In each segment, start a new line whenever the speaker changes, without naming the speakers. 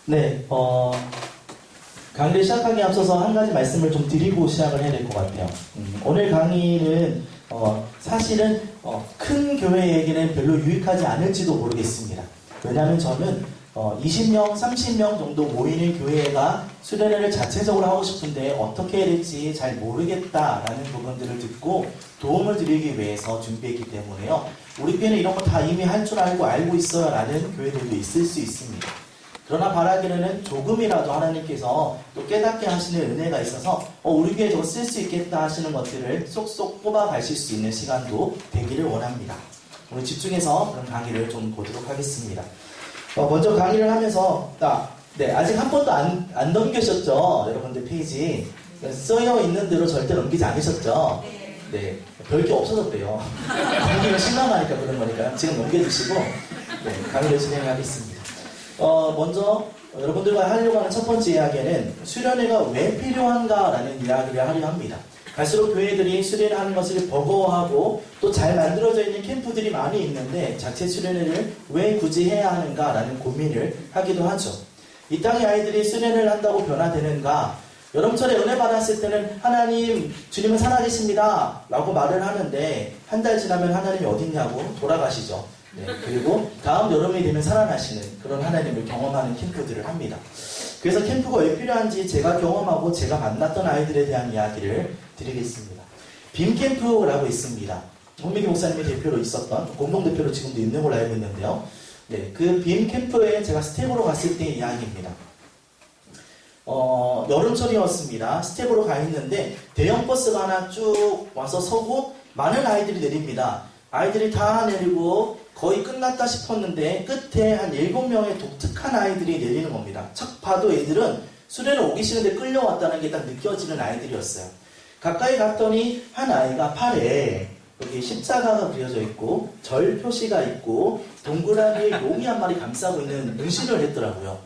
네, 강의를 시작하기에 앞서서 한 가지 말씀을 좀 드리고 시작을 해야 될 것 같아요. 오늘 강의는 사실은 큰 교회에게는 별로 유익하지 않을지도 모르겠습니다. 왜냐하면 저는 20명, 30명 정도 모이는 교회가 수련회를 자체적으로 하고 싶은데 어떻게 해야 될지 잘 모르겠다라는 부분들을 듣고 도움을 드리기 위해서 준비했기 때문에요. 우리 교회는 이런 거 다 이미 할 줄 알고 있어요 라는 교회들도 있을 수 있습니다. 그러나 바라기는 조금이라도 하나님께서 또 깨닫게 하시는 은혜가 있어서 우리 교회에 저거 쓸 수 있겠다 하시는 것들을 쏙쏙 뽑아 가실 수 있는 시간도 되기를 원합니다. 오늘 집중해서 그런 강의를 좀 보도록 하겠습니다. 먼저 강의를 하면서 아직 한 번도 안 넘기셨죠? 여러분들 페이지 써여 있는 대로 절대 넘기지 않으셨죠? 네, 별게 없어졌대요. 넘기면 실망하니까 그런 거니까 지금 넘겨주시고 강의를 진행하겠습니다. 먼저 여러분들과 하려고 하는 첫 번째 이야기는 수련회가 왜 필요한가라는 이야기를 하려 합니다. 갈수록 교회들이 수련하는 것을 버거워하고 또 잘 만들어져 있는 캠프들이 많이 있는데 자체 수련회를 왜 굳이 해야 하는가라는 고민을 하기도 하죠. 이 땅의 아이들이 수련회를 한다고 변화되는가? 여름철에 은혜 받았을 때는 하나님, 주님은 살아계십니다 라고 말을 하는데 한 달 지나면 하나님이 어딨냐고 돌아가시죠. 그리고 다음 여름이 되면 살아나시는 그런 하나님을 경험하는 캠프들을 합니다. 그래서 캠프가 왜 필요한지 제가 경험하고 제가 만났던 아이들에 대한 이야기를 드리겠습니다. 빔캠프라고 있습니다. 홍미기 목사님이 대표로 있었던, 공동대표로 지금도 있는 걸로 알고 있는데요. 그 빔캠프에 제가 스텝으로 갔을 때의 이야기입니다. 여름철이었습니다. 스텝으로 가 있는데 대형 버스가 하나 쭉 와서 서고 많은 아이들이 내립니다. 아이들이 다 내리고 거의 끝났다 싶었는데 끝에 한 7명의 독특한 아이들이 내리는 겁니다. 척 봐도 애들은 수련회 오기 싫은데 끌려왔다는 게 딱 느껴지는 아이들이었어요. 가까이 갔더니 한 아이가 팔에 여기 십자가가 그려져 있고 절 표시가 있고 동그라미에 용이 한 마리 감싸고 있는 문신을 했더라고요.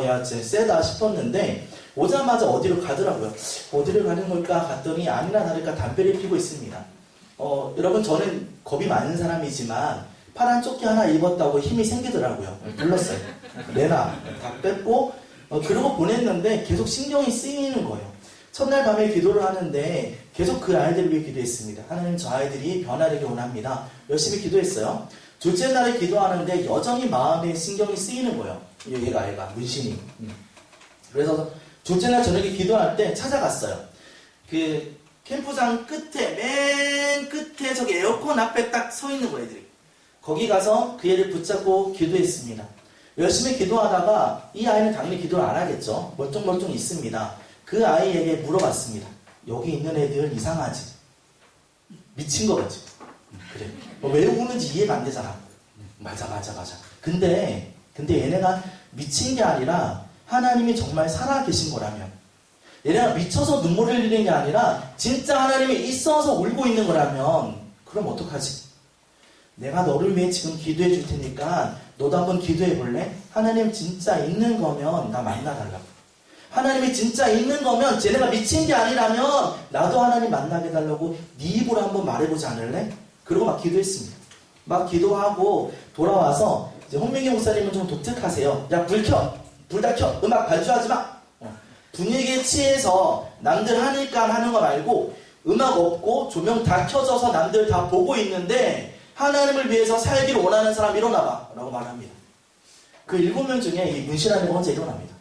야, 진짜 세다 싶었는데 오자마자 어디로 가더라고요. 어디로 가는 걸까 갔더니 아니나 다를까 담배를 피고 있습니다. 여러분 저는 겁이 많은 사람이지만 파란 조끼 하나 입었다고 힘이 생기더라고요. 불렀어요. 내놔. 다 뺐고 그러고 보냈는데 계속 신경이 쓰이는 거예요. 첫날 밤에 기도를 하는데 계속 그 아이들을 위해 기도했습니다. 하나님 저 아이들이 변화되길 원합니다. 열심히 기도했어요. 둘째 날에 기도하는데 여전히 마음에 신경이 쓰이는 거예요. 얘가 문신이. 그래서 둘째 날 저녁에 기도할 때 찾아갔어요. 그 캠프장 끝에 맨 끝에 저기 에어컨 앞에 딱 서 있는 거예요. 애들이. 거기 가서 그 애를 붙잡고 기도했습니다. 열심히 기도하다가 이 아이는 당연히 기도를 안 하겠죠. 멀뚱멀뚱 있습니다. 그 아이에게 물어봤습니다. 여기 있는 애들 이상하지? 미친 거 같지? 그래. 왜 우는지 이해가 안 되잖아. 맞아. 근데 얘네가 미친 게 아니라 하나님이 정말 살아계신 거라면, 얘네가 미쳐서 눈물을 흘리는 게 아니라 진짜 하나님이 있어서 울고 있는 거라면 그럼 어떡하지? 내가 너를 위해 지금 기도해 줄 테니까 너도 한번 기도해 볼래? 하나님 진짜 있는 거면 나 만나달라고. 하나님이 진짜 있는 거면 쟤네가 미친 게 아니라면 나도 하나님 만나게 해달라고 네 입으로 한번 말해보지 않을래? 그러고 막 기도했습니다. 막 기도하고 돌아와서 이제 홍명기 목사님은 좀 독특하세요. 야, 불 켜! 불 다 켜! 음악 발주하지 마! 분위기에 취해서 남들 하니까 하는 거 말고 음악 없고 조명 다 켜져서 남들 다 보고 있는데 하나님을 위해서 살기를 원하는 사람 일어나봐 라고 말합니다. 그 7명 중에 이 문신하는 혼자 일어납니다.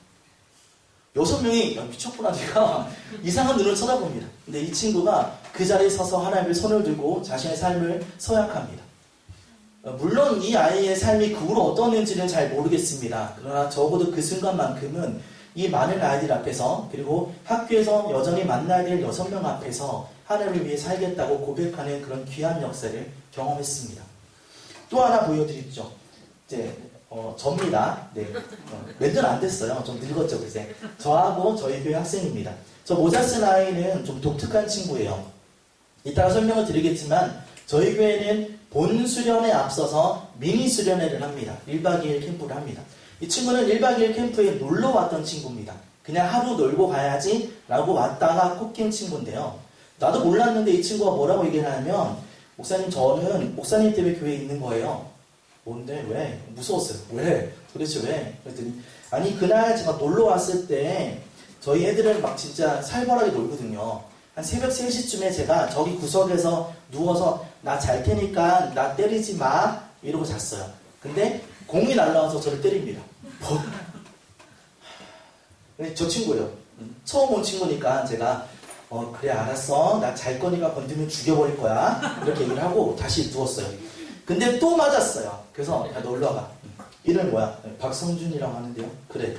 6명이 야, 미쳤구나 내가 이상한 눈을 쳐다봅니다. 근데 이 친구가 그 자리에 서서 하나님의 손을 들고 자신의 삶을 서약합니다. 물론 이 아이의 삶이 그 후로 어떠했는지는 잘 모르겠습니다. 그러나 적어도 그 순간만큼은 이 많은 아이들 앞에서 그리고 학교에서 여전히 만나야 될 6명 앞에서 하나님을 위해 살겠다고 고백하는 그런 귀한 역사를 경험했습니다. 또 하나 보여드리죠. 이제 접니다. 몇 년 안 됐어요. 좀 늙었죠, 그새. 저하고 저희 교회 학생입니다. 저 모자 쓴 아이는 좀 독특한 친구예요. 이따가 설명을 드리겠지만 저희 교회는 본 수련에 앞서서 미니 수련회를 합니다. 1박 2일 캠프를 합니다. 이 친구는 1박 2일 캠프에 놀러 왔던 친구입니다. 그냥 하루 놀고 가야지 라고 왔다가 꼽힌 친구인데요. 나도 몰랐는데 이 친구가 뭐라고 얘기를 하냐면 목사님 저는 목사님 때문에 교회에 있는 거예요. 뭔데? 왜? 무서웠어요. 왜? 도대체 왜? 그랬더니 아니 그날 제가 놀러 왔을 때 저희 애들은 막 진짜 살벌하게 놀거든요. 한 새벽 3시쯤에 제가 저기 구석에서 누워서 나 잘 테니까 나 때리지 마 이러고 잤어요. 근데 공이 날라와서 저를 때립니다. 근데 저 친구예요. 처음 온 친구니까 제가 그래 알았어 나 잘 거니까 건드리면 죽여버릴 거야 이렇게 얘기를 하고 다시 누웠어요. 근데 또 맞았어요. 그래서 야 놀러 와봐. 이름이 뭐야? 박성준이라고 하는데요. 그래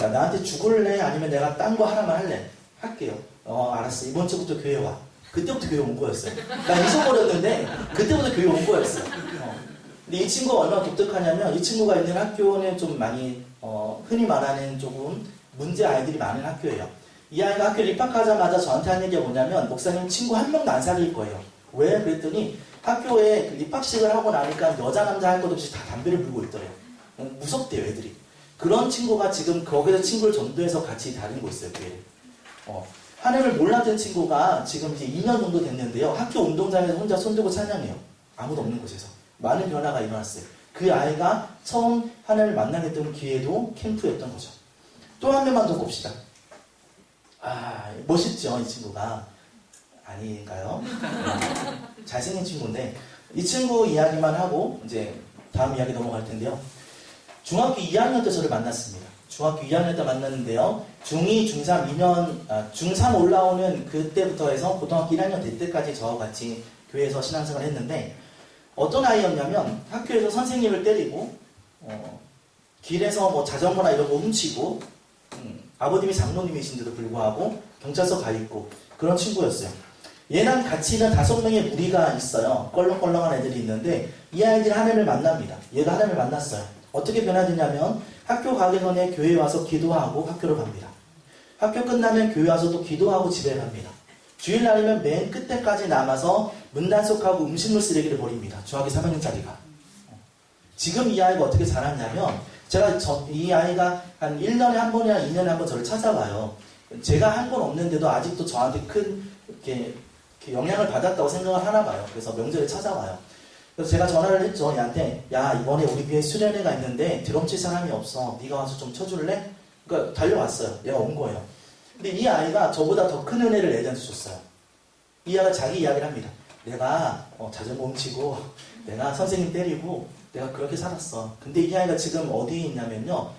야, 나한테 죽을래? 아니면 내가 딴 거 하나만 할래? 할게요. 알았어. 이번 주부터 교회 와. 그때부터 교회 온 거였어요. 나 잊어버렸는데 그때부터 교회 온 거였어요. 근데 이 친구가 얼마나 독특하냐면 이 친구가 있는 학교는 좀 많이 흔히 말하는 조금 문제 아이들이 많은 학교예요. 이 아이가 학교에 입학하자마자 저한테 한 얘기가 뭐냐면 목사님 친구 한 명도 안 사귈 거예요. 왜? 그랬더니 학교에 그 입학식을 하고 나니까 여자 남자 할 것 없이 다 담배를 불고 있더래요. 무섭대요 애들이. 그런 친구가 지금 거기서 친구를 전도해서 같이 다니고 있어요. 교회를. 하나님을 몰랐던 친구가 지금 이제 2년 정도 됐는데요. 학교 운동장에서 혼자 손들고 찬양해요. 아무도 없는 곳에서. 많은 변화가 일어났어요. 그 아이가 처음 하나님을 만나게 된 기회도 캠프였던 거죠. 또 한 명만 더 봅시다. 멋있죠 이 친구가. 아닌가요? 잘생긴 친구인데 이 친구 이야기만 하고 이제 다음 이야기 넘어갈 텐데요. 중학교 2학년 때 저를 만났습니다. 중학교 2학년 때 만났는데요. 중2, 중3, 2년, 중3 올라오는 그때부터 해서 고등학교 1학년 될 때까지 저와 같이 교회에서 신앙생활을 했는데 어떤 아이였냐면 학교에서 선생님을 때리고 길에서 뭐 자전거나 이런 거 훔치고 아버님이 장로님이신데도 불구하고 경찰서 가 있고 그런 친구였어요. 얘랑 같이 있는 5명의 무리가 있어요. 껄렁껄렁한 애들이 있는데 이 아이들이 하나님을 만납니다. 얘가 하나님을 만났어요. 어떻게 변화되냐면 학교 가기 전에 교회에 와서 기도하고 학교를 갑니다. 학교 끝나면 교회 와서 또 기도하고 집에 갑니다. 주일날이면 맨 끝에까지 남아서 문단속하고 음식물 쓰레기를 버립니다. 중학교 3학년짜리가. 지금 이 아이가 어떻게 자랐냐면 제가 이 아이가 한 1년에 한 번이나 2년에 한 번 저를 찾아와요. 제가 한 건 없는데도 아직도 저한테 큰 이렇게 영향을 받았다고 생각을 하나 봐요. 그래서 명절에 찾아와요. 그래서 제가 전화를 했죠. 얘한테 야 이번에 우리 교회 수련회가 있는데 드럼 칠 사람이 없어. 네가 와서 좀 쳐줄래? 그러니까 달려왔어요. 얘가 온 거예요. 근데 이 아이가 저보다 더 큰 은혜를 애한테 줬어요. 이 아이가 자기 이야기를 합니다. 내가 자전거 훔치고 내가 선생님 때리고 내가 그렇게 살았어. 근데 이 아이가 지금 어디에 있냐면요.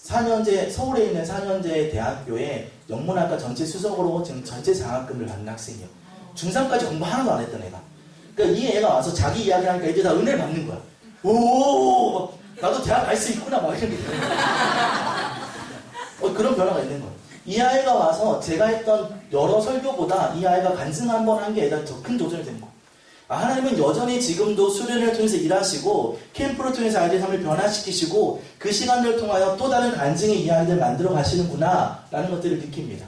4년제 서울에 있는 4년제 대학교에 영문학과 전체 수석으로 지금 전체 장학금을 받는 학생이에요. 중3까지 공부 하나도 안 했던 애가. 그러니까 이 애가 와서 자기 이야기를 하니까 애들이 다 은혜를 받는 거야. 오, 나도 대학 갈 수 있구나 막 이런 게. 그런 변화가 있는 거예요. 이 아이가 와서 제가 했던 여러 설교보다 이 아이가 간증 한 번 한 게 애들 더 큰 도전이 된 거예요. 하나님은 여전히 지금도 수련을 통해서 일하시고 캠프를 통해서 아이들의 삶을 변화시키시고 그 시간을 통하여 또 다른 간증의 이야기를 만들어 가시는구나 라는 것들을 느낍니다.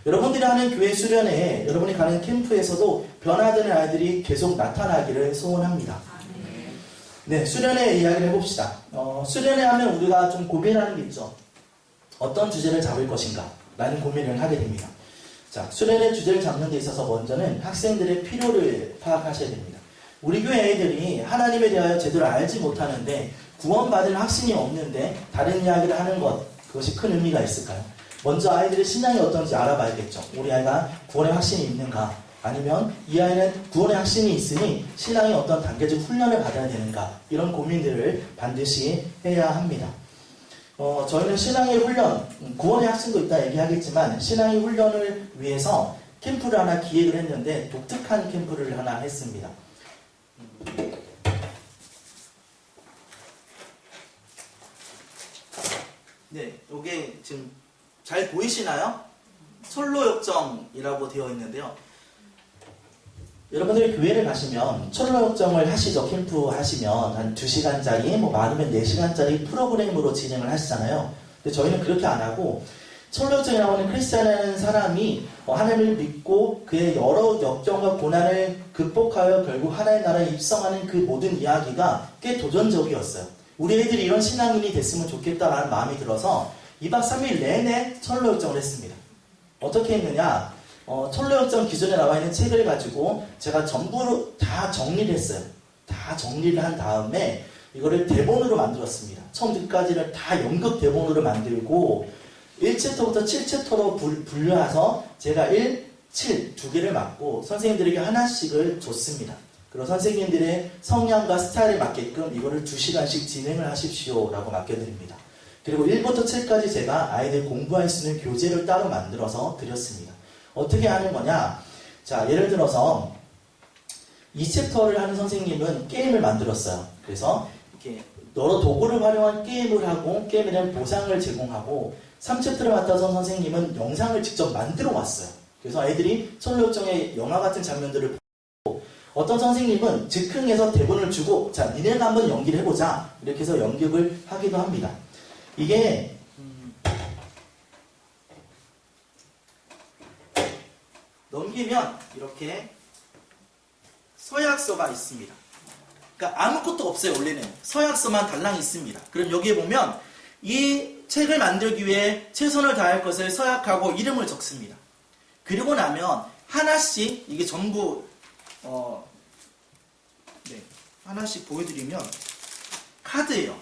여러분들이 하는 교회 수련회에 여러분이 가는 캠프에서도 변화되는 아이들이 계속 나타나기를 소원합니다. 네, 수련회 이야기를 해봅시다. 수련회 하면 우리가 좀 고민하는 게 있죠. 어떤 주제를 잡을 것인가 라는 고민을 하게 됩니다. 자, 수련회 주제를 잡는 데 있어서 먼저는 학생들의 필요를 파악하셔야 됩니다. 우리 교회 애들이 하나님에 대하여 제대로 알지 못하는데 구원받을 확신이 없는데 다른 이야기를 하는 것, 그것이 큰 의미가 있을까요? 먼저 아이들의 신앙이 어떤지 알아봐야겠죠. 우리 아이가 구원의 확신이 있는가? 아니면 이 아이는 구원의 확신이 있으니 신앙이 어떤 단계적 훈련을 받아야 되는가? 이런 고민들을 반드시 해야 합니다. 저희는 신앙의 훈련, 구원의 학생도 있다 얘기하겠지만 신앙의 훈련을 위해서 캠프를 하나 기획을 했는데 독특한 캠프를 하나 했습니다. 네, 이게 지금 잘 보이시나요? 철로역정이라고 되어 있는데요. 여러분들이 교회를 가시면 철로역정을 하시죠. 캠프 하시면 한 2시간짜리 뭐 많으면 4시간짜리 프로그램으로 진행을 하시잖아요. 근데 저희는 그렇게 안 하고 철로역정이라고 하는 크리스찬이라는 사람이 하나님을 믿고 그의 여러 역경과 고난을 극복하여 결국 하나님의 나라에 입성하는 그 모든 이야기가 꽤 도전적이었어요. 우리 애들이 이런 신앙인이 됐으면 좋겠다라는 마음이 들어서 2박 3일 내내 철로역정을 했습니다. 어떻게 했느냐? 철로역정 기존에 나와 있는 책을 가지고 제가 전부 다 정리를 했어요. 다 정리를 한 다음에 이거를 대본으로 만들었습니다. 처음부터 끝까지를 다 연극 대본으로 만들고 1챕터부터 7챕터로 분류해서 제가 1, 7 두 개를 맡고 선생님들에게 하나씩을 줬습니다. 그리고 선생님들의 성향과 스타일에 맞게끔 이거를 2시간씩 진행을 하십시오 라고 맡겨드립니다. 그리고 1부터 7까지 제가 아이들 공부할 수 있는 교재를 따로 만들어서 드렸습니다. 어떻게 하는 거냐? 자, 예를 들어서 2챕터를 하는 선생님은 게임을 만들었어요. 그래서 이렇게 여러 도구를 활용한 게임을 하고 게임에 대한 보상을 제공하고 3챕터를 맡아서 선생님은 영상을 직접 만들어 왔어요. 그래서 아이들이 철로역정의 영화 같은 장면들을 보고 어떤 선생님은 즉흥해서 대본을 주고 자, 니네가 한번 연기를 해보자 이렇게 해서 연극을 하기도 합니다. 이게 넘기면 이렇게 서약서가 있습니다. 그러니까 아무것도 없어요. 원래는 서약서만 달랑 있습니다. 그럼 여기에 보면 이 책을 만들기 위해 최선을 다할 것을 서약하고 이름을 적습니다. 그리고 나면 하나씩 이게 전부 하나씩 보여드리면 카드예요.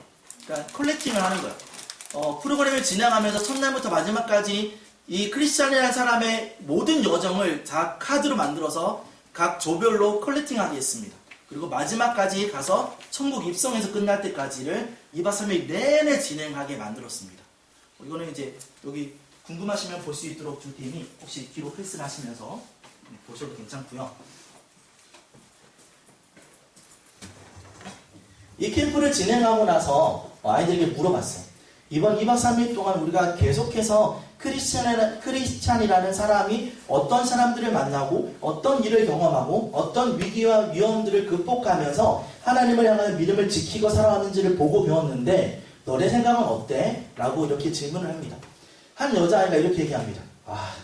그러니까 컬렉팅을 하는 거예요. 프로그램을 진행하면서 첫날부터 마지막까지 이 크리스찬이라는 사람의 모든 여정을 다 카드로 만들어서 각 조별로 컬렉팅하게 했습니다. 그리고 마지막까지 가서 천국 입성에서 끝날 때까지를 2박 3일 내내 진행하게 만들었습니다. 이거는 이제 여기 궁금하시면 볼 수 있도록 줄 테니 혹시 뒤로 패스를 하시면서 보셔도 괜찮고요. 이 캠프를 진행하고 나서 아이들에게 물어봤어요. 이번 2박 3일 동안 우리가 계속해서 크리스찬이라는 사람이 어떤 사람들을 만나고 어떤 일을 경험하고 어떤 위기와 위험들을 극복하면서 하나님을 향하여 믿음을 지키고 살아왔는지를 보고 배웠는데 너네 생각은 어때? 라고 이렇게 질문을 합니다. 한 여자아이가 이렇게 얘기합니다.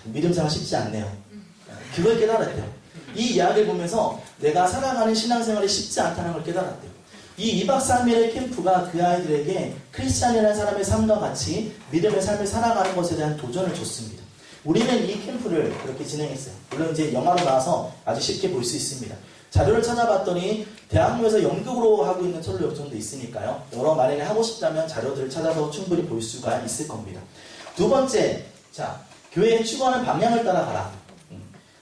믿음 생활 쉽지 않네요. 그걸 깨달았대요. 이 이야기를 보면서 내가 살아가는 신앙생활이 쉽지 않다는 걸 깨달았대요. 이 2박 3일의 캠프가 그 아이들에게 크리스찬이라는 사람의 삶과 같이 믿음의 삶을 살아가는 것에 대한 도전을 줬습니다. 우리는 이 캠프를 그렇게 진행했어요. 물론 이제 영화로 나와서 아주 쉽게 볼 수 있습니다. 자료를 찾아봤더니 대학로에서 연극으로 하고 있는 철로 역정도 있으니까요. 여러 만약에 하고 싶다면 자료들을 찾아서 충분히 볼 수가 있을 겁니다. 두 번째, 자, 교회에 추구하는 방향을 따라가라.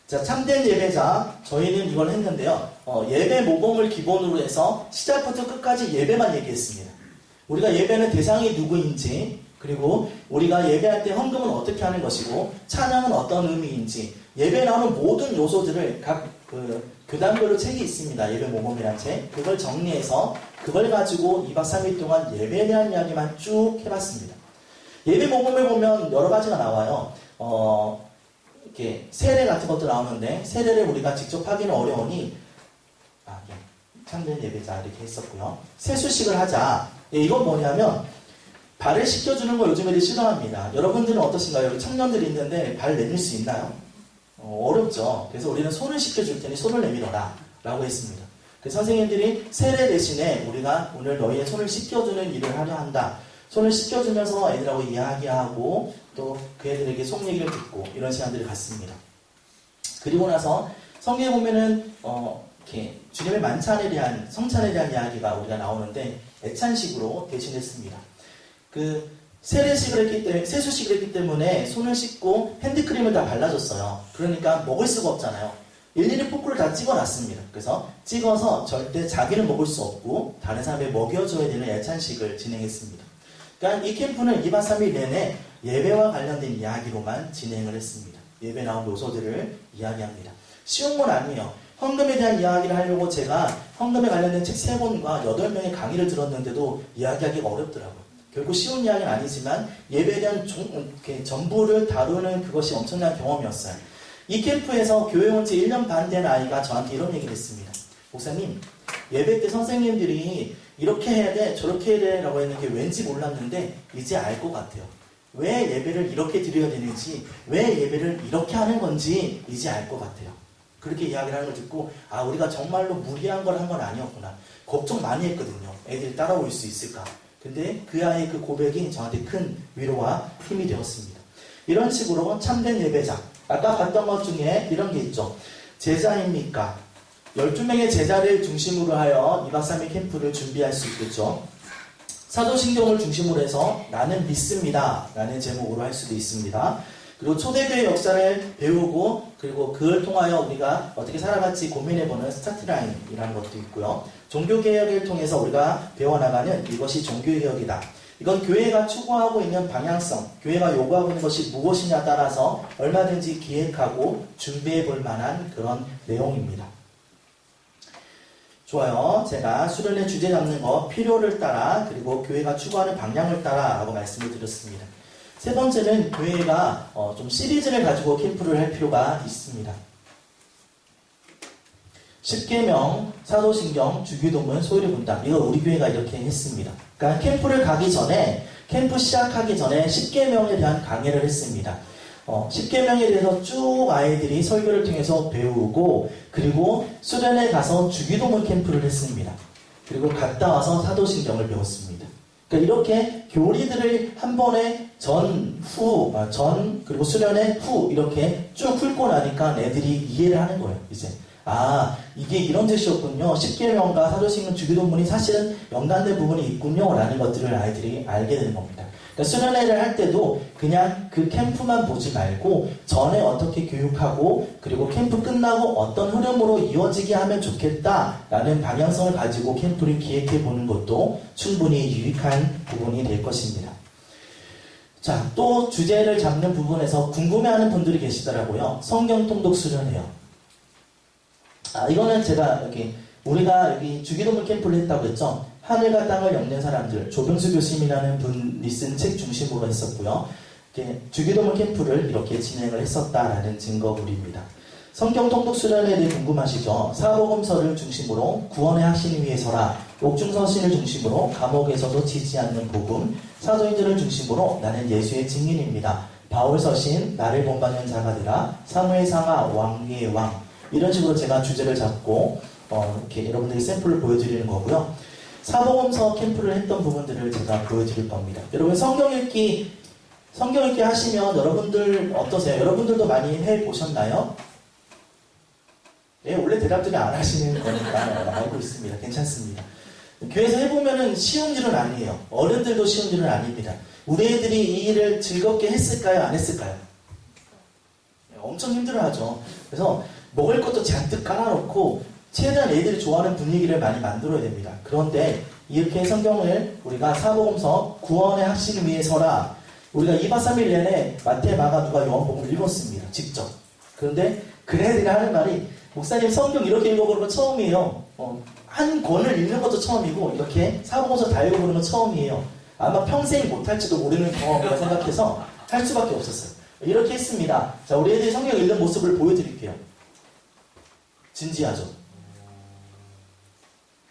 자, 참된 예배자, 저희는 이걸 했는데요. 예배 모범을 기본으로 해서 시작부터 끝까지 예배만 얘기했습니다. 우리가 예배는 대상이 누구인지, 그리고 우리가 예배할 때 헌금은 어떻게 하는 것이고, 찬양은 어떤 의미인지, 예배에 나오는 모든 요소들을 각 교단별로 책이 있습니다. 예배 모범이라는 책. 그걸 정리해서 그걸 가지고 2박 3일 동안 예배에 대한 이야기만 쭉 해봤습니다. 예배 모범을 보면 여러 가지가 나와요. 이렇게 세례 같은 것도 나오는데 세례를 우리가 직접 하기는 어려우니 참된 예배자 이렇게 했었고요. 세수식을 하자. 이건 뭐냐면 발을 씻겨주는 거 요즘 애들이 싫어합니다. 여러분들은 어떠신가요? 여기 청년들이 있는데 발 내밀 수 있나요? 어렵죠. 그래서 우리는 손을 씻겨줄 테니 손을 내밀어라 라고 했습니다. 그래서 선생님들이 세례 대신에 우리가 오늘 너희의 손을 씻겨주는 일을 하려 한다. 손을 씻겨주면서 애들하고 이야기하고 또 그 애들에게 속 얘기를 듣고 이런 시간들을 갖습니다. 그리고 나서 성경에 보면은 이렇게 주님의 만찬에 대한 성찬에 대한 이야기가 우리가 나오는데 애찬식으로 대신했습니다. 그 세례식을 했기 때문에 세수식을 했기 때문에 손을 씻고 핸드크림을 다 발라줬어요. 그러니까 먹을 수가 없잖아요. 일일이 포크를 다 찍어놨습니다. 그래서 찍어서 절대 자기는 먹을 수 없고 다른 사람에 먹여줘야 되는 애찬식을 진행했습니다. 그러니까 이 캠프는 2박 3일 내내 예배와 관련된 이야기로만 진행을 했습니다. 예배 나온 요소들을 이야기합니다. 쉬운 건 아니에요. 헌금에 대한 이야기를 하려고 제가 헌금에 관련된 책 3권과 8명의 강의를 들었는데도 이야기하기가 어렵더라고요. 결국 쉬운 이야기는 아니지만 예배에 대한 전부를 다루는 그것이 엄청난 경험이었어요. 이 캠프에서 교회 온 지 1년 반 된 아이가 저한테 이런 얘기를 했습니다. 목사님, 예배 때 선생님들이 이렇게 해야 돼, 저렇게 해야 돼 라고 했는 게 왠지 몰랐는데 이제 알 것 같아요. 왜 예배를 이렇게 드려야 되는지, 왜 예배를 이렇게 하는 건지 이제 알 것 같아요. 그렇게 이야기를 하는 걸 듣고 우리가 정말로 무리한 걸 한 건 아니었구나. 걱정 많이 했거든요. 애들이 따라올 수 있을까. 근데 그 아이의 그 고백이 저한테 큰 위로와 힘이 되었습니다. 이런 식으로 참된 예배자, 아까 봤던 것 중에 이런 게 있죠. 제자입니까? 12명의 제자를 중심으로 하여 2박 3일 캠프를 준비할 수 있겠죠. 사도신경을 중심으로 해서 나는 믿습니다 라는 제목으로 할 수도 있습니다. 그리고 초대교회 역사를 배우고 그리고 그걸 통하여 우리가 어떻게 살아갈지 고민해보는 스타트라인이라는 것도 있고요. 종교개혁을 통해서 우리가 배워나가는 이것이 종교개혁이다. 이건 교회가 추구하고 있는 방향성, 교회가 요구하고 있는 것이 무엇이냐 따라서 얼마든지 기획하고 준비해 볼 만한 그런 내용입니다. 좋아요. 제가 수련회 주제 잡는 거 필요를 따라 그리고 교회가 추구하는 방향을 따라 라고 말씀을 드렸습니다. 세 번째는 교회가 좀 시리즈를 가지고 캠프를 할 필요가 있습니다. 십계명, 사도신경, 주기도문, 소유리분당 이거 우리 교회가 이렇게 했습니다. 그러니까 캠프를 가기 전에 캠프 시작하기 전에 십계명에 대한 강의를 했습니다. 십계명에 대해서 쭉 아이들이 설교를 통해서 배우고 그리고 수련회 가서 주기도문 캠프를 했습니다. 그리고 갔다 와서 사도신경을 배웠습니다. 그러니까 이렇게 교리들을 한 번에 전 그리고 수련회 후 이렇게 쭉 훑고 나니까 애들이 이해를 하는 거예요. 이제 이게 이런 뜻이었군요. 십계명과 사도신경 주기도문이 사실은 연관된 부분이 있군요 라는 것들을 아이들이 알게 되는 겁니다. 그러니까 수련회를 할 때도 그냥 그 캠프만 보지 말고 전에 어떻게 교육하고 그리고 캠프 끝나고 어떤 흐름으로 이어지게 하면 좋겠다라는 방향성을 가지고 캠프를 기획해 보는 것도 충분히 유익한 부분이 될 것입니다. 자, 또 주제를 잡는 부분에서 궁금해하는 분들이 계시더라고요. 성경 통독 수련회요. 이거는 제가 우리가 여기 주기도문 캠프를 했다고 했죠. 하늘과 땅을 엮는 사람들, 조병수 교수님이라는 분이 쓴 책 중심으로 했었고요. 주기도문 캠프를 이렇게 진행을 했었다라는 증거물입니다. 성경 통독 수련회에 대해 궁금하시죠? 사복음서를 중심으로 구원의 확신을 위해서라, 옥중서신을 중심으로 감옥에서도 지지 않는 복음, 사도인들을 중심으로 나는 예수의 증인입니다. 바울서신, 나를 본받는 자가 되라, 사무엘상하, 왕위의 왕 이런 식으로 제가 주제를 잡고 이렇게 여러분들이 샘플을 보여드리는 거고요. 사복음서 캠프를 했던 부분들을 제가 보여드릴 겁니다. 여러분 성경 읽기 하시면 여러분들 어떠세요? 여러분들도 많이 해보셨나요? 네, 원래 대답들이 안 하시는 거니까 알고 있습니다. 괜찮습니다. 교회에서 해보면은 쉬운 일은 아니에요. 어른들도 쉬운 일은 아닙니다. 우리 애들이 이 일을 즐겁게 했을까요? 안 했을까요? 네, 엄청 힘들어하죠. 그래서 먹을 것도 잔뜩 깔아놓고 최대한 애들이 좋아하는 분위기를 많이 만들어야 됩니다. 그런데 이렇게 성경을 우리가 사복음서 구원의 확신을 위해서라 우리가 2박 3일 내내 마태, 마가, 누가, 요한복음을 읽었습니다. 직접. 그런데 그 애들이 하는 말이 목사님 성경 이렇게 읽어보는 건 처음이에요. 한 권을 읽는 것도 처음이고 이렇게 사복음서 다 읽어보는 건 처음이에요. 아마 평생 못할지도 모르는 경험이라 생각해서 할 수밖에 없었어요. 이렇게 했습니다. 자, 우리 애들이 성경 읽는 모습을 보여드릴게요. 진지하죠?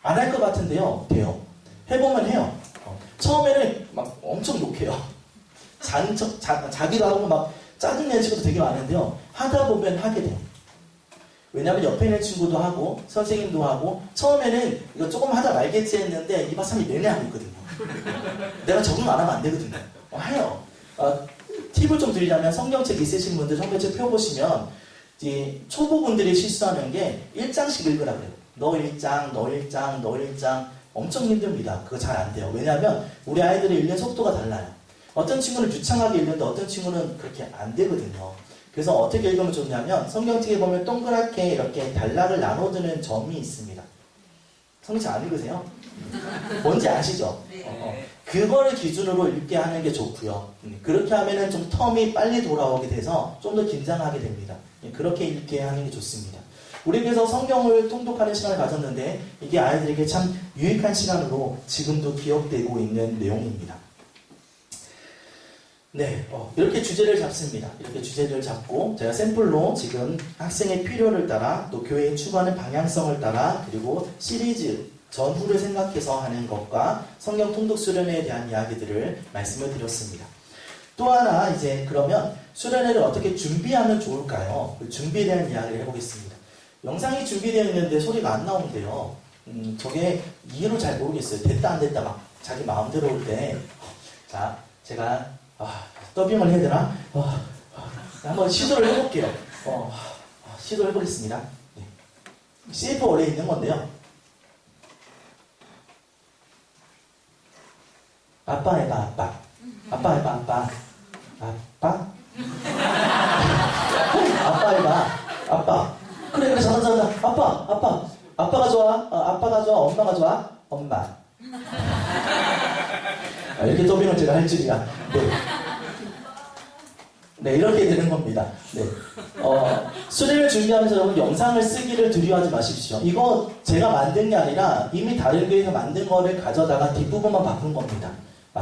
안 할 것 같은데요. 돼요. 해보면 해요. 처음에는 막 엄청 욕해요. 자기도 하고 막 짜증내는 친구도 되게 많은데요. 하다 보면 하게 돼요. 왜냐하면 옆에 있는 친구도 하고 선생님도 하고 처음에는 이거 조금 하다 말겠지 했는데 2박 3일 내내 하고 있거든요. 내가 적응 안 하면 안 되거든요. 해요. 팁을 좀 드리자면 성경책 있으신 분들 성경책 펴보시면 초보분들이 실수하는 게 1장씩 읽으라 그래요. 너 1장, 너 1장, 너 1장 엄청 힘듭니다. 그거 잘 안 돼요. 왜냐하면 우리 아이들이 읽는 속도가 달라요. 어떤 친구는 유창하게 읽는데 어떤 친구는 그렇게 안 되거든요. 그래서 어떻게 읽으면 좋냐면 성경책에 보면 동그랗게 이렇게 단락을 나눠두는 점이 있습니다. 성경책 안 읽으세요? 뭔지 아시죠? 그거를 기준으로 읽게 하는 게 좋고요. 그렇게 하면은 좀 텀이 빨리 돌아오게 돼서 좀 더 긴장하게 됩니다. 그렇게 읽게 하는 게 좋습니다. 우리 그래서 성경을 통독하는 시간을 가졌는데 이게 아이들에게 참 유익한 시간으로 지금도 기억되고 있는 내용입니다. 네, 이렇게 주제를 잡습니다. 이렇게 주제를 잡고 제가 샘플로 지금 학생의 필요를 따라 또 교회의 추구하는 방향성을 따라 그리고 시리즈 전후를 생각해서 하는 것과 성경 통독 수련회에 대한 이야기들을 말씀을 드렸습니다. 또 하나 이제 그러면 수련회를 어떻게 준비하면 좋을까요? 그 준비에 대한 이야기를 해보겠습니다. 영상이 준비되어 있는데 소리가 안 나오는데요. 저게 이유를 잘 모르겠어요. 됐다 안 됐다 막 자기 마음대로 올 때 자, 제가 더빙을 해야 되나? 한번 시도를 해볼게요. 시도를 해보겠습니다. 네. CF 오래 있는 건데요. 아빠 해봐, 아빠. 아빠 해봐, 아빠. 아빠? 아빠 해봐, 아빠. 그래, 잘한다. 아빠, 아빠. 아빠가 좋아? 아빠가 좋아? 엄마가 좋아? 엄마. 이렇게 더빙을 제가 할 줄이야. 네. 네, 이렇게 되는 겁니다. 네. 수리를 준비하면서 여러분 영상을 쓰기를 두려워하지 마십시오. 이거 제가 만든 게 아니라 이미 다른 교회에서 만든 거를 가져다가 뒷부분만 바꾼 겁니다.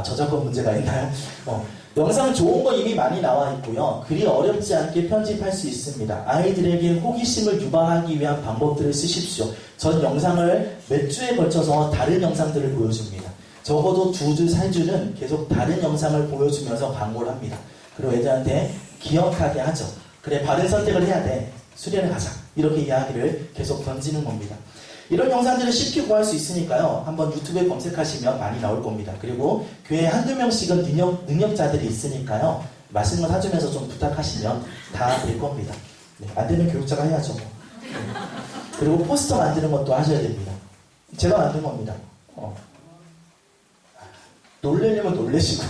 저작권 문제가 있나요? 영상 좋은 거 이미 많이 나와 있고요. 그리 어렵지 않게 편집할 수 있습니다. 아이들에게 호기심을 유발하기 위한 방법들을 쓰십시오. 전 영상을 몇 주에 걸쳐서 다른 영상들을 보여줍니다. 적어도 2주, 3주는 계속 다른 영상을 보여주면서 광고를 합니다. 그리고 애들한테 기억하게 하죠. 그래, 바른 선택을 해야 돼. 수련회 가자. 이렇게 이야기를 계속 던지는 겁니다. 이런 영상들을 쉽게 구할 수 있으니까요. 한번 유튜브에 검색하시면 많이 나올 겁니다. 그리고 교회에 한두 명씩은 능력자들이 있으니까요. 맛있는 거 사주면서 좀 부탁하시면 다 될 겁니다. 네, 안 되면 교육자가 해야죠. 뭐. 그리고 포스터 만드는 것도 하셔야 됩니다. 제가 만든 겁니다. 놀래려면 놀래시고.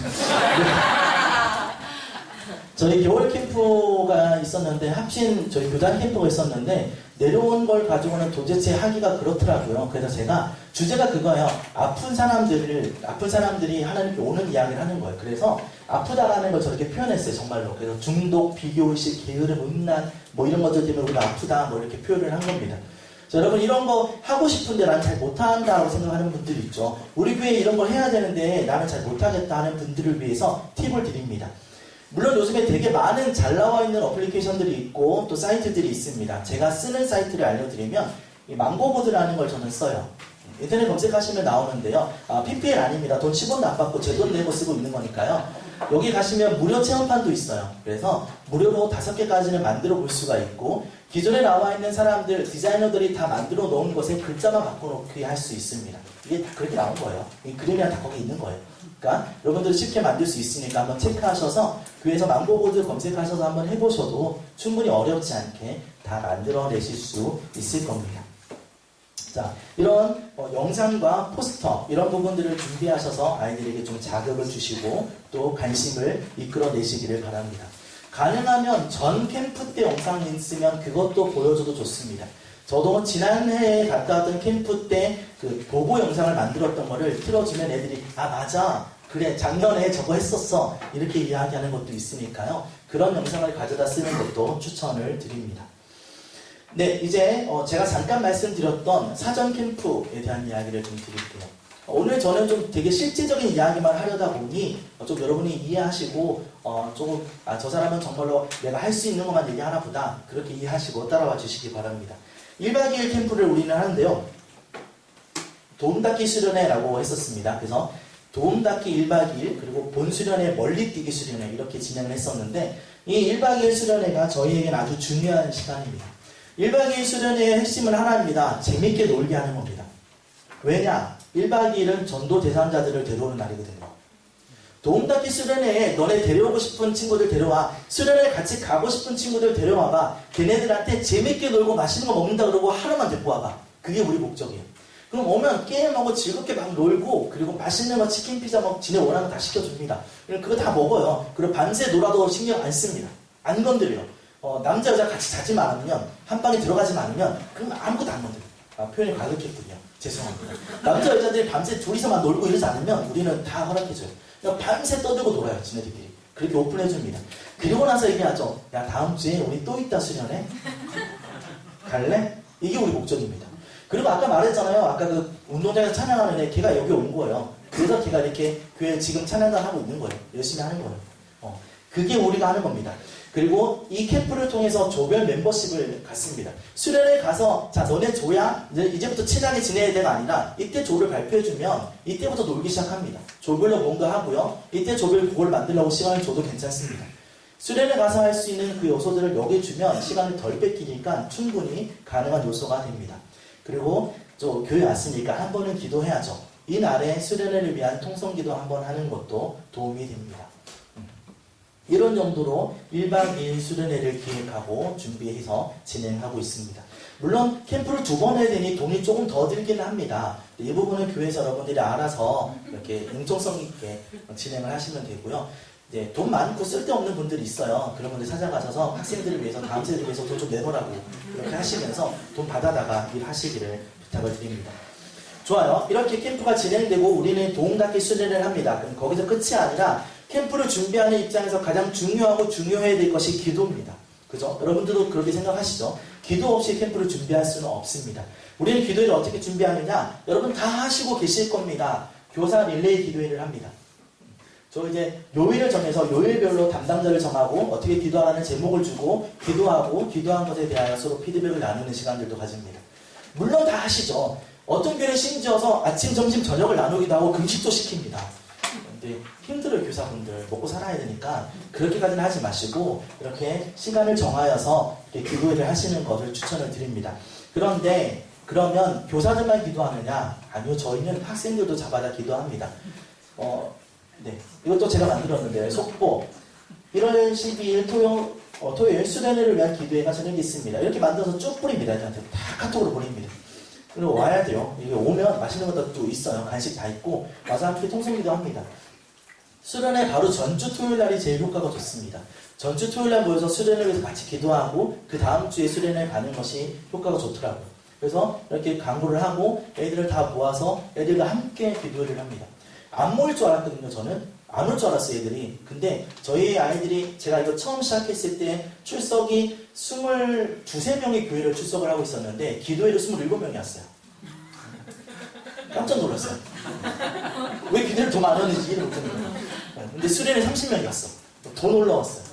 저희 겨울 캠프가 있었는데, 합친 저희 교단 캠프가 있었는데, 내려온 걸 가지고는 도대체 하기가 그렇더라고요. 그래서 제가 주제가 그거예요. 아픈 사람들이 하나님께 오는 이야기를 하는 거예요. 그래서 아프다라는 걸 저렇게 표현했어요. 정말로. 그래서 중독, 비교의식, 게으름, 음란, 뭐 이런 것들 때문에 우리가 아프다, 뭐 이렇게 표현을 한 겁니다. 자, 여러분 이런 거 하고 싶은데 나는 잘 못한다고 생각하는 분들이 있죠. 우리 교회에 이런 걸 해야 되는데 나는 잘 못하겠다 하는 분들을 위해서 팁을 드립니다. 물론 요즘에 되게 많은 잘 나와 있는 어플리케이션들이 있고 또 사이트들이 있습니다. 제가 쓰는 사이트를 알려드리면 이 망고보드라는 걸 저는 써요. 인터넷 검색하시면 나오는데요. PPL 아닙니다. 돈 10원도 안 받고 제 돈 내고 쓰고 있는 거니까요. 여기 가시면 무료 체험판도 있어요. 그래서 무료로 5개까지는 만들어 볼 수가 있고 기존에 나와 있는 사람들, 디자이너들이 다 만들어 놓은 것에 글자만 바꿔놓게 할 수 있습니다. 이게 그렇게 나온 거예요. 이 그림이랑 다 거기 있는 거예요. 그러니까 여러분들 쉽게 만들 수 있으니까 한번 체크하셔서 교회에서 망고보드 검색하셔서 한번 해보셔도 충분히 어렵지 않게 다 만들어내실 수 있을 겁니다. 자, 이런 영상과 포스터 이런 부분들을 준비하셔서 아이들에게 좀 자극을 주시고 또 관심을 이끌어내시기를 바랍니다. 가능하면 전 캠프 때 영상이 있으면 그것도 보여줘도 좋습니다. 저도 지난해에 갔다 왔던 캠프 때 그 보고 영상을 만들었던 거를 틀어주면 애들이 맞아 그래 작년에 저거 했었어 이렇게 이야기하는 것도 있으니까요. 그런 영상을 가져다 쓰는 것도 추천을 드립니다. 네, 이제 제가 잠깐 말씀드렸던 사전 캠프에 대한 이야기를 좀 드릴게요. 오늘 저는 좀 되게 실제적인 이야기만 하려다 보니 좀 여러분이 이해하시고 조금 저 사람은 정말로 내가 할 수 있는 것만 얘기하나 보다 그렇게 이해하시고 따라와 주시기 바랍니다. 1박 2일 캠프를 우리는 하는데요. 도움닫기 수련회라고 했었습니다. 그래서 도움닫기 1박 2일 그리고 본수련회 멀리뛰기 수련회 이렇게 진행을 했었는데 이 1박 2일 수련회가 저희에게는 아주 중요한 시간입니다. 1박 2일 수련회의 핵심은 하나입니다. 재밌게 놀게 하는 겁니다. 왜냐? 1박 2일은 전도 대상자들을 데려오는 날이거든요. 도움닫기 수련회에 너네 데려오고 싶은 친구들 데려와. 수련회에 같이 가고 싶은 친구들 데려와봐. 걔네들한테 재밌게 놀고 맛있는 거 먹는다 그러고 하루만 데리고 와봐. 그게 우리 목적이에요. 그럼 오면 게임하고 즐겁게 막 놀고 그리고 맛있는 거 치킨 피자 막 지네 원하는 거 다 시켜줍니다. 그거 다 먹어요. 그리고 밤새 놀아도 신경 안 씁니다. 안 건드려요. 남자 여자 같이 자지만 않으면 한 방에 들어가지만 않으면 그럼 아무것도 안 건드려요. 표현이 과격했군요. 죄송합니다. 남자 여자들이 밤새 둘이서만 놀고 이러지 않으면 우리는 다 허락해줘요. 그냥 밤새 떠들고 놀아요. 지네들끼리. 그렇게 오픈해줍니다. 그리고 나서 얘기하죠. 야 다음 주에 우리 또 있다 수련회? 갈래? 이게 우리 목적입니다. 그리고 아까 말했잖아요. 아까 그 운동장에서 찬양하는 애 걔가 여기 온 거예요. 그래서 걔가 이렇게 교회 지금 찬양단 하고 있는 거예요. 열심히 하는 거예요. 그게 우리가 하는 겁니다. 그리고 이 캠프를 통해서 조별 멤버십을 갖습니다. 수련회 가서 자 너네 조야 이제부터 친하게 지내야 돼가 아니라 이때 조를 발표해주면 이때부터 놀기 시작합니다. 조별로 뭔가 하고요. 이때 조별 그걸 만들려고 시간을 줘도 괜찮습니다. 수련회 가서 할 수 있는 그 요소들을 여기 주면 시간을 덜 뺏기니까 충분히 가능한 요소가 됩니다. 그리고 저 교회 왔으니까 한 번은 기도해야죠. 이 날에 수련회를 위한 통성기도 한번 하는 것도 도움이 됩니다. 이런 정도로 1박 2일 수련회를 기획하고 준비해서 진행하고 있습니다. 물론 캠프를 2번 해야 되니 돈이 조금 더 들기는 합니다. 이 부분은 교회에서 여러분들이 알아서 이렇게 융통성 있게 진행을 하시면 되고요. 이제 돈 많고 쓸데없는 분들이 있어요. 그런 분들 찾아가셔서 학생들을 위해서 다음 세대를 위해서 돈 좀 내놓으라고 이렇게 하시면서 돈 받아다가 일하시기를 부탁을 드립니다. 좋아요. 이렇게 캠프가 진행되고 우리는 도움닫기 수련을 합니다. 그럼 거기서 끝이 아니라 캠프를 준비하는 입장에서 가장 중요하고 중요해야 될 것이 기도입니다. 그죠? 여러분들도 그렇게 생각하시죠? 기도 없이 캠프를 준비할 수는 없습니다. 우리는 기도회를 어떻게 준비하느냐? 여러분 다 하시고 계실 겁니다. 교사 릴레이 기도회를 합니다. 저 이제 요일을 정해서 요일별로 담당자를 정하고 어떻게 기도하라는 제목을 주고 기도하고 기도한 것에 대하여 서로 피드백을 나누는 시간들도 가집니다. 물론 다 하시죠. 어떤 교회는 심지어서 아침, 점심, 저녁을 나누기도 하고 금식도 시킵니다. 근데 힘들어요. 교사분들 먹고 살아야 되니까 그렇게까지는 하지 마시고 이렇게 시간을 정하여서 이렇게 기도회를 하시는 것을 추천을 드립니다. 그런데 그러면 교사들만 기도하느냐? 아니요. 저희는 학생들도 잡아다 기도합니다. 네, 이것도 제가 만들었는데요. 속보 1월 12일 토요일 수련회를 위한 기도회가 저녁에 있습니다. 이렇게 만들어서 쭉 뿌립니다. 저한테 다 카톡으로 보냅니다. 그리고 와야 돼요. 이게 오면 맛있는 것도 있어요. 간식 다 있고 와서 함께 통성기도 합니다. 수련회 바로 전주 토요일날이 제일 효과가 좋습니다. 전주 토요일날 모여서 수련회를 위해서 같이 기도하고 그 다음 주에 수련회에 가는 것이 효과가 좋더라고요. 그래서 이렇게 강구를 하고 애들을 다 모아서 애들과 함께 기도를 합니다. 안 모일 줄 알았거든요. 저는 안 올 줄 알았어요. 애들이. 근데 저희 아이들이 제가 이거 처음 시작했을 때 출석이 22~23명의 교회를 출석을 하고 있었는데 기도회로 27명이 왔어요. 깜짝 놀랐어요. 왜 기도회를 더 많이 하는지 이해를 못했는데. 근데 수련회 30명이 왔어. 더 놀라웠어요.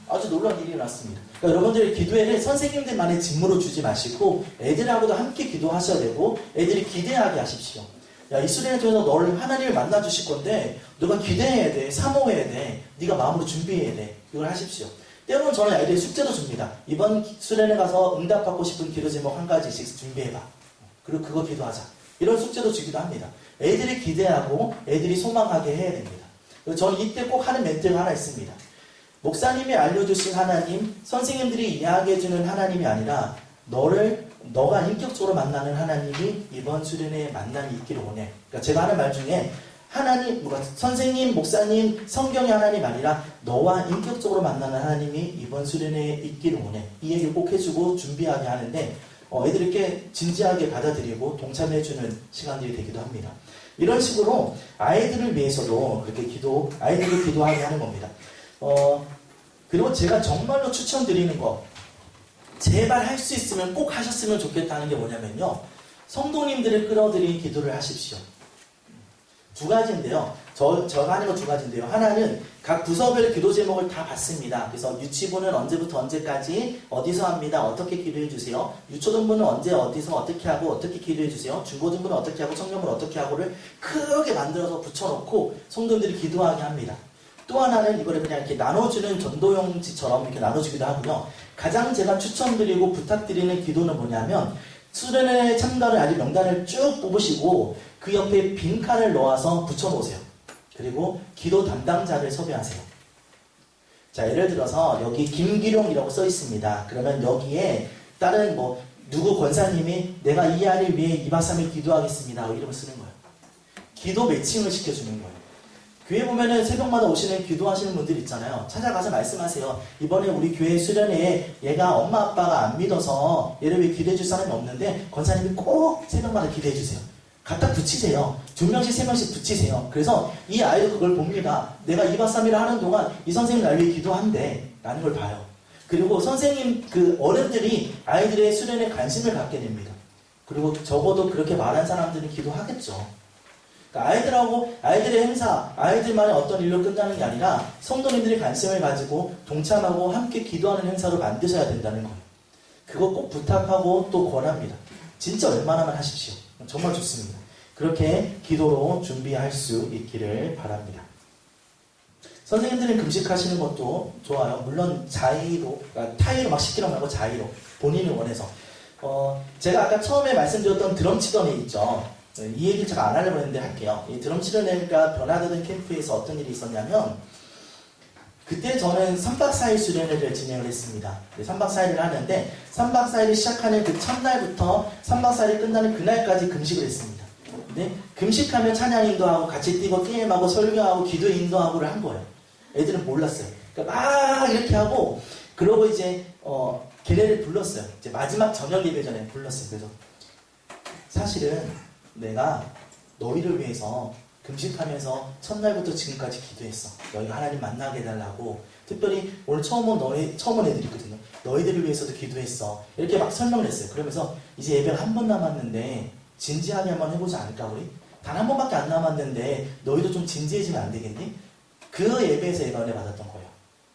아주 놀라운 일이 났습니다. 그러니까 여러분들이 기도회를 선생님들만의 직무로 주지 마시고 애들하고도 함께 기도하셔야 되고 애들이 기대하게 하십시오. 야, 이 수련회 통해서 너를 하나님을 만나주실 건데 너가 기대해야 돼, 사모해야 돼, 네가 마음으로 준비해야 돼. 이걸 하십시오. 때로는 저는 아이들이 숙제도 줍니다. 이번 수련회 가서 응답받고 싶은 기도 제목 한 가지씩 준비해봐. 그리고 그거 기도하자. 이런 숙제도 주기도 합니다. 애들이 기대하고 애들이 소망하게 해야 됩니다. 그리고 저는 이때 꼭 하는 멘트가 하나 있습니다. 목사님이 알려주신 하나님, 선생님들이 이야기해주는 하나님이 아니라 너가 인격적으로 만나는 하나님이 이번 수련회에 만남이 있기를 원해. 그러니까 제가 하는 말 중에 하나님, 선생님, 목사님, 성경의 하나님 아니라 너와 인격적으로 만나는 하나님이 이번 수련회에 있기를 원해. 이 얘기를 꼭 해주고 준비하게 하는데 애들이 이렇게 진지하게 받아들이고 동참해주는 시간들이 되기도 합니다. 이런 식으로 아이들을 위해서도 그렇게 아이들을 기도하게 하는 겁니다. 그리고 제가 정말로 추천드리는 거 제발 할 수 있으면 꼭 하셨으면 좋겠다는 게 뭐냐면요. 성도님들을 끌어들인 기도를 하십시오. 2가지인데요. 제가 하는 거 2가지인데요. 하나는 각 부서별 기도 제목을 다 받습니다. 그래서 유치부는 언제부터 언제까지 어디서 합니다. 어떻게 기도해 주세요. 유초등부는 언제 어디서 어떻게 하고 어떻게 기도해 주세요. 중고등부는 어떻게 하고 청년부는 어떻게 하고를 크게 만들어서 붙여놓고 성도님들이 기도하게 합니다. 또 하나는 이거를 그냥 이렇게 나눠주는 전도용지처럼 이렇게 나눠주기도 하고요. 가장 제가 추천드리고 부탁드리는 기도는 뭐냐면 수련회 참가를 아주 명단을 쭉 뽑으시고 그 옆에 빈칸을 놓아서 붙여놓으세요. 그리고 기도 담당자를 섭외하세요. 자, 예를 들어서 여기 김기룡이라고 써 있습니다. 그러면 여기에 다른 누구 권사님이 내가 이 아이를 위해 2박 3일 기도하겠습니다. 이름을 쓰는 거예요. 기도 매칭을 시켜주는 거예요. 교회 보면은 새벽마다 오시는 기도하시는 분들 있잖아요. 찾아가서 말씀하세요. 이번에 우리 교회 수련회에 얘가 엄마 아빠가 안 믿어서 얘를 왜 기도해 줄 사람이 없는데 권사님이 꼭 새벽마다 기도해 주세요. 갖다 붙이세요. 2명씩 3명씩 붙이세요. 그래서 이 아이도 그걸 봅니다. 내가 2박 3일을 하는 동안 이 선생님 날 위해 기도한대 라는 걸 봐요. 그리고 선생님 어른들이 아이들의 수련에 관심을 갖게 됩니다. 그리고 적어도 그렇게 말한 사람들은 기도하겠죠. 그러니까 아이들의 행사, 아이들만의 어떤 일로 끝나는 게 아니라 성도님들이 관심을 가지고 동참하고 함께 기도하는 행사로 만드셔야 된다는 거예요. 그거 꼭 부탁하고 또 권합니다. 진짜 웬만하면 하십시오. 정말 좋습니다. 그렇게 기도로 준비할 수 있기를 바랍니다. 선생님들은 금식하시는 것도 좋아요. 물론 자의로, 그러니까 타의로 막 시키는 말고 자의로 본인이 원해서. 제가 아까 처음에 말씀드렸던 드럼 치던 애 있죠. 이 얘기를 제가 안 하려고 했는데 할게요. 이 드럼 치던 애가 변화되던 캠프에서 어떤 일이 있었냐면 그때 저는 3박 4일 수련회를 진행을 했습니다. 3박 4일을 하는데 3박 4일을 시작하는 그 첫날부터 3박 4일이 끝나는 그날까지 금식을 했습니다. 근데 금식하면 찬양 인도하고 같이 뛰고 게임하고 설교하고 기도 인도하고를 한 거예요. 애들은 몰랐어요. 그러니까 막 이렇게 하고 그러고 이제 걔네를 불렀어요. 이제 마지막 저녁 예배 전에 불렀어요. 그래서 사실은 내가 너희를 위해서 금식하면서 첫날부터 지금까지 기도했어. 너희가 하나님 만나게 해달라고. 특별히 오늘 처음 온 애들이 있거든요. 너희들을 위해서도 기도했어. 이렇게 막 설명을 했어요. 그러면서 이제 예배가 한 번 남았는데 진지하게 한번 해보지 않을까 우리? 단 한 번밖에 안 남았는데 너희도 좀 진지해지면 안 되겠니? 그 예배에서 애가 은혜 받았던 거예요.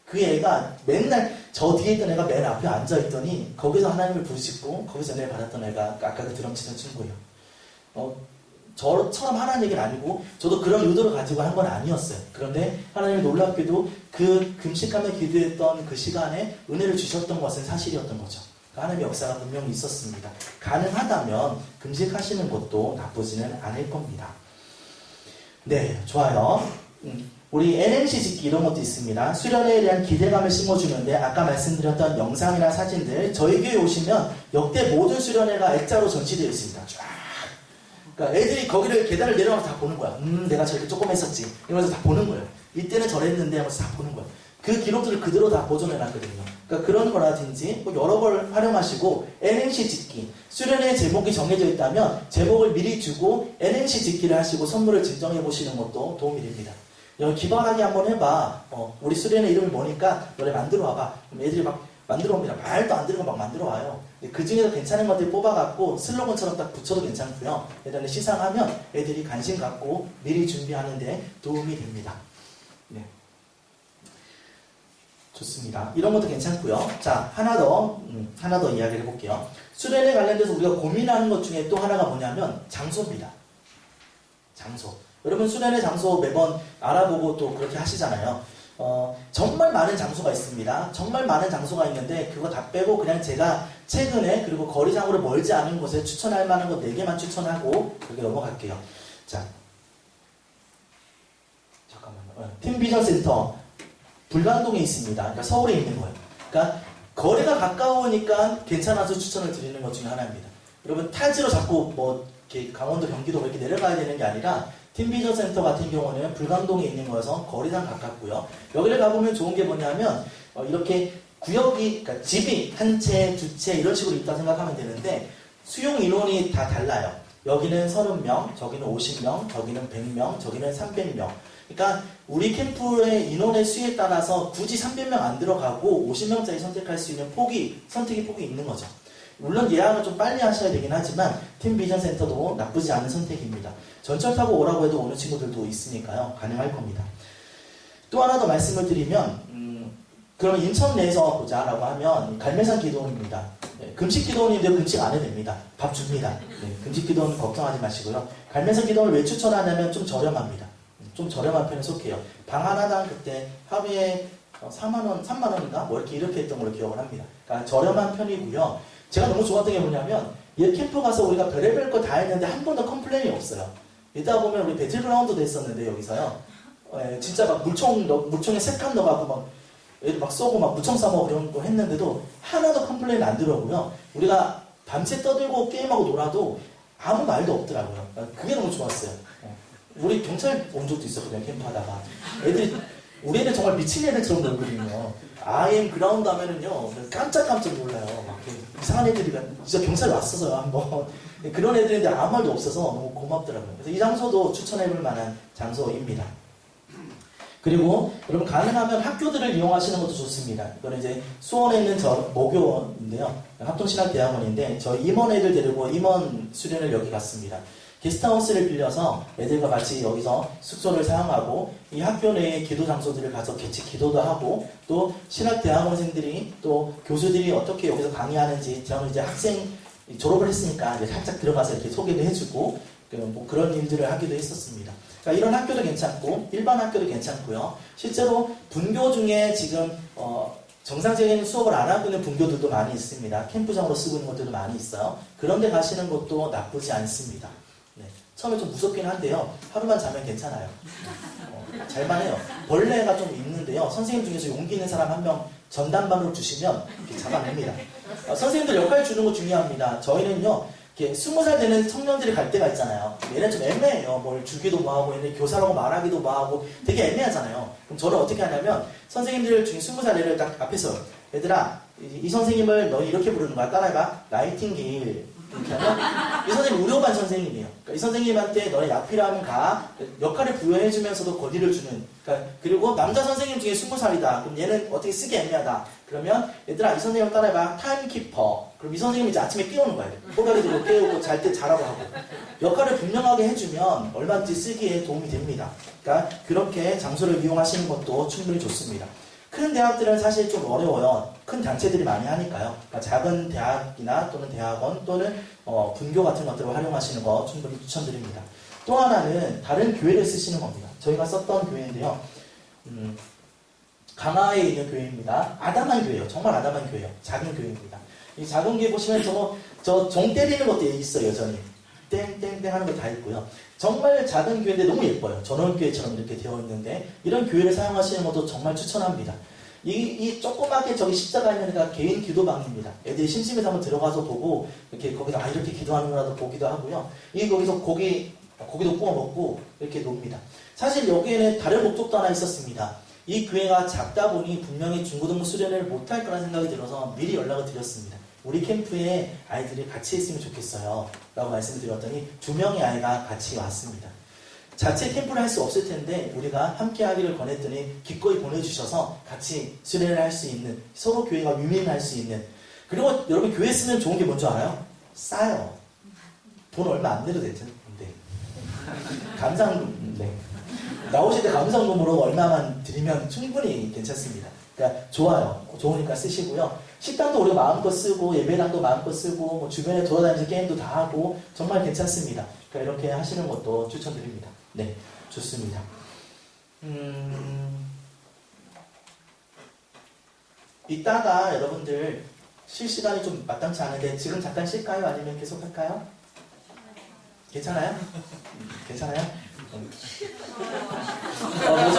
그 애가 맨날 저 뒤에 있던 애가 맨 앞에 앉아있더니 거기서 하나님을 부르짖고 거기서 은혜를 받았던 애가 아까 그 드럼 치던 친구예요. 저처럼 하나님 얘기는 아니고 저도 그런 의도를 가지고 한 건 아니었어요. 그런데 하나님이 놀랍게도 그 금식하며 기도했던 그 시간에 은혜를 주셨던 것은 사실이었던 거죠. 하나님의 역사가 분명히 있었습니다. 가능하다면 금식하시는 것도 나쁘지는 않을 겁니다. 네, 좋아요. 우리 NMC 짓기 이런 것도 있습니다. 수련회에 대한 기대감을 심어주는데 아까 말씀드렸던 영상이나 사진들 저희 교회 오시면 역대 모든 수련회가 액자로 전시되어 있습니다. 쫙. 그러니까 애들이 거기를 계단을 내려가면서 다 보는 거야. 내가 저렇게 조금 했었지. 이러면서 다 보는 거예요. 이때는 저랬는데 하면서 다 보는 거예요. 그 기록들을 그대로 다 보존해놨거든요. 그러니까 그런 거라든지 여러 걸 활용하시고 NMC 짓기. 수련회 제목이 정해져 있다면 제목을 미리 주고 NMC 짓기를 하시고 선물을 증정해 보시는 것도 도움이 됩니다. 기발하게 한번 해봐. 우리 수련회 이름이 뭐니까 너네 만들어 와봐. 그럼 애들이 막 만들어 옵니다. 말도 안 들은 거 막 만들어 와요. 그 중에서 괜찮은 것들 뽑아갖고 슬로건처럼 딱 붙여도 괜찮고요. 예전에 시상하면 애들이 관심 갖고 미리 준비하는데 도움이 됩니다. 네. 좋습니다. 이런 것도 괜찮고요. 자, 하나 더 이야기를 해볼게요. 수련회 관련돼서 우리가 고민하는 것 중에 또 하나가 뭐냐면 장소입니다. 장소. 여러분 수련회 장소 매번 알아보고 또 그렇게 하시잖아요. 정말 많은 장소가 있습니다. 정말 많은 장소가 있는데 그거 다 빼고 그냥 제가 최근에 그리고 거리상으로 멀지 않은 곳에 추천할 만한 거 4개만 추천하고 그렇게 넘어갈게요. 자, 잠깐만요. 팀비전 센터 불광동에 있습니다. 그러니까 서울에 있는 거예요. 그러니까 거리가 가까우니까 괜찮아서 추천을 드리는 것 중에 하나입니다. 여러분 탈지로 자꾸 뭐 이렇게 강원도 경기도 이렇게 내려가야 되는 게 아니라 팀비전 센터 같은 경우는 불광동에 있는 거여서 거리상 가깝고요. 여기를 가보면 좋은 게 뭐냐면 이렇게 구역이 그러니까 집이 한 채, 두 채 이런 식으로 있다 생각하면 되는데 수용 인원이 다 달라요. 여기는 30명, 저기는 50명, 저기는 100명, 저기는 300명. 그러니까 우리 캠프의 인원의 수에 따라서 굳이 300명 안 들어가고 50명짜리 선택할 수 있는 선택의 폭이 있는 거죠. 물론 예약을 좀 빨리 하셔야 되긴 하지만 팀비전 센터도 나쁘지 않은 선택입니다. 전철 타고 오라고 해도 오는 친구들도 있으니까요. 가능할 겁니다. 또 하나 더 말씀을 드리면 그러면 인천 내에서 보자라고 하면 갈매산 기도원입니다. 네, 금식 기도원인데 금식 안 해도 됩니다. 밥 줍니다. 네, 금식 기도원 걱정하지 마시고요. 갈매산 기도원을 왜 추천하냐면 좀 저렴합니다. 좀 저렴한 편에 속해요. 방 하나당 그때 하루에 3만원인가? 뭐 이렇게 했던 걸로 기억을 합니다. 그러니까 저렴한 편이고요. 제가 너무 좋았던 게 뭐냐면 얘 캠프 가서 우리가 별의별 거 다 했는데 한 번도 컴플레인이 없어요. 이따 보면 우리 배틀그라운드도 했었는데 여기서요. 진짜 막 물총에 색감 넣어갖고 막 애들 막 쏘고 막 무청 싸먹고 그런 거 했는데도 하나도 컴플레인 안 들어오고요. 우리가 밤새 떠들고 게임하고 놀아도 아무 말도 없더라고요. 그게 너무 좋았어요. 우리 경찰 온 적도 있었거든요. 캠프 하다가 우리 애들 정말 미친 애들처럼 놀거든요. IM 그라운드 하면은요 깜짝깜짝 놀라요. 막 이상한 애들이 진짜 경찰 왔어서요 한번. 그런 애들인데 아무 말도 없어서 너무 고맙더라고요. 그래서 이 장소도 추천해볼 만한 장소입니다. 그리고 여러분 가능하면 학교들을 이용하시는 것도 좋습니다. 이거는 이제 수원에 있는 모교인데요. 합동신학대학원인데 저 임원 애들 데리고 임원 수련을 여기 갔습니다. 게스트하우스를 빌려서 애들과 같이 여기서 숙소를 사용하고 이 학교 내에 기도 장소들을 가서 같이 기도도 하고 또 신학대학원생들이 또 교수들이 어떻게 여기서 강의하는지 저는 이제 학생 졸업을 했으니까 이제 살짝 들어가서 이렇게 소개도 해주고 뭐 그런 일들을 하기도 했었습니다. 그러니까 이런 학교도 괜찮고 일반 학교도 괜찮고요. 실제로 분교 중에 지금 정상적인 수업을 안 하고 있는 분교들도 많이 있습니다. 캠프장으로 쓰고 있는 것들도 많이 있어요. 그런데 가시는 것도 나쁘지 않습니다. 네. 처음에 좀 무섭긴 한데요. 하루만 자면 괜찮아요. 잘만 해요. 벌레가 좀 있는데요. 선생님 중에서 용기 있는 사람 한 명 전담반으로 주시면 이렇게 잡아냅니다. 선생님들 역할 주는 거 중요합니다. 저희는요, 이렇게 20살 되는 청년들이 갈 때가 있잖아요. 얘네 좀 애매해요. 뭘 주기도 뭐하고, 얘네 교사라고 말하기도 뭐하고, 되게 애매하잖아요. 그럼 저는 어떻게 하냐면, 선생님들 중에 20살 애를 딱 앞에서, 얘들아, 이 선생님을 너 이렇게 부르는 거야. 따라해봐. 나이팅게일. 이렇게 하면, 이 선생님 의료반 선생님이에요. 그러니까 이 선생님한테 너네 약 필요하면 가. 역할을 부여해주면서도 거리를 주는. 그러니까 그리고 남자 선생님 중에 20살이다. 그럼 얘는 어떻게 쓰기 애매하다. 그러면 얘들아 이 선생님을 따라해봐. 타임키퍼. 그럼 이 선생님이 이제 아침에 깨우는 거예요. 꼬다리 들고 깨우고 잘 때 자라고 하고. 역할을 분명하게 해주면 얼마든지 쓰기에 도움이 됩니다. 그러니까 그렇게 장소를 이용하시는 것도 충분히 좋습니다. 큰 대학들은 사실 좀 어려워요. 큰 단체들이 많이 하니까요. 그러니까 작은 대학이나 또는 대학원 또는 분교 같은 것들을 활용하시는 거 충분히 추천드립니다. 또 하나는 다른 교회를 쓰시는 겁니다. 저희가 썼던 교회인데요. 강화에 있는 교회입니다. 아담한 교회예요. 정말 아담한 교회예요. 작은 교회입니다. 이 작은 교회 보시면 저 종 때리는 것도 있어요. 저는 땡땡땡 하는 거 다 있고요. 정말 작은 교회인데 너무 예뻐요. 전원교회처럼 이렇게 되어 있는데 이런 교회를 사용하시는 것도 정말 추천합니다. 이 조그맣게 저기 십자가 있는 데가 개인 기도방입니다. 애들이 심심해서 한번 들어가서 보고 이렇게 거기서 이렇게 기도하는구나도 보기도 하고요. 거기서 고기도 구워 먹고 이렇게 놉니다. 사실 여기에는 다른 목적도 하나 있었습니다. 이 교회가 작다 보니 분명히 중고등부 수련회를 못할 거라는 생각이 들어서 미리 연락을 드렸습니다. 우리 캠프에 아이들이 같이 있으면 좋겠어요 라고 말씀을 드렸더니 2명의 아이가 같이 왔습니다. 자체 캠프를 할 수 없을 텐데 우리가 함께 하기를 권했더니 기꺼이 보내주셔서 같이 수련을 할 수 있는, 서로 교회가 위민할 수 있는. 그리고 여러분 교회 쓰면 좋은 게 뭔지 알아요? 싸요. 돈 얼마 안 내도 되죠. 네. 감상금, 네. 나오실 때 감상금으로 얼마만 드리면 충분히 괜찮습니다. 그러니까 좋아요. 좋으니까 쓰시고요. 식당도 우리가 마음껏 쓰고 예배당도 마음껏 쓰고 뭐 주변에 돌아다니면서 게임도 다 하고 정말 괜찮습니다. 그러니까 이렇게 하시는 것도 추천드립니다. 네, 좋습니다. 이따가 여러분들 쉴 시간이 좀 마땅치 않은데 지금 잠깐 쉴까요? 아니면 계속 할까요? 괜찮아요? 괜찮아요? 뭐죠?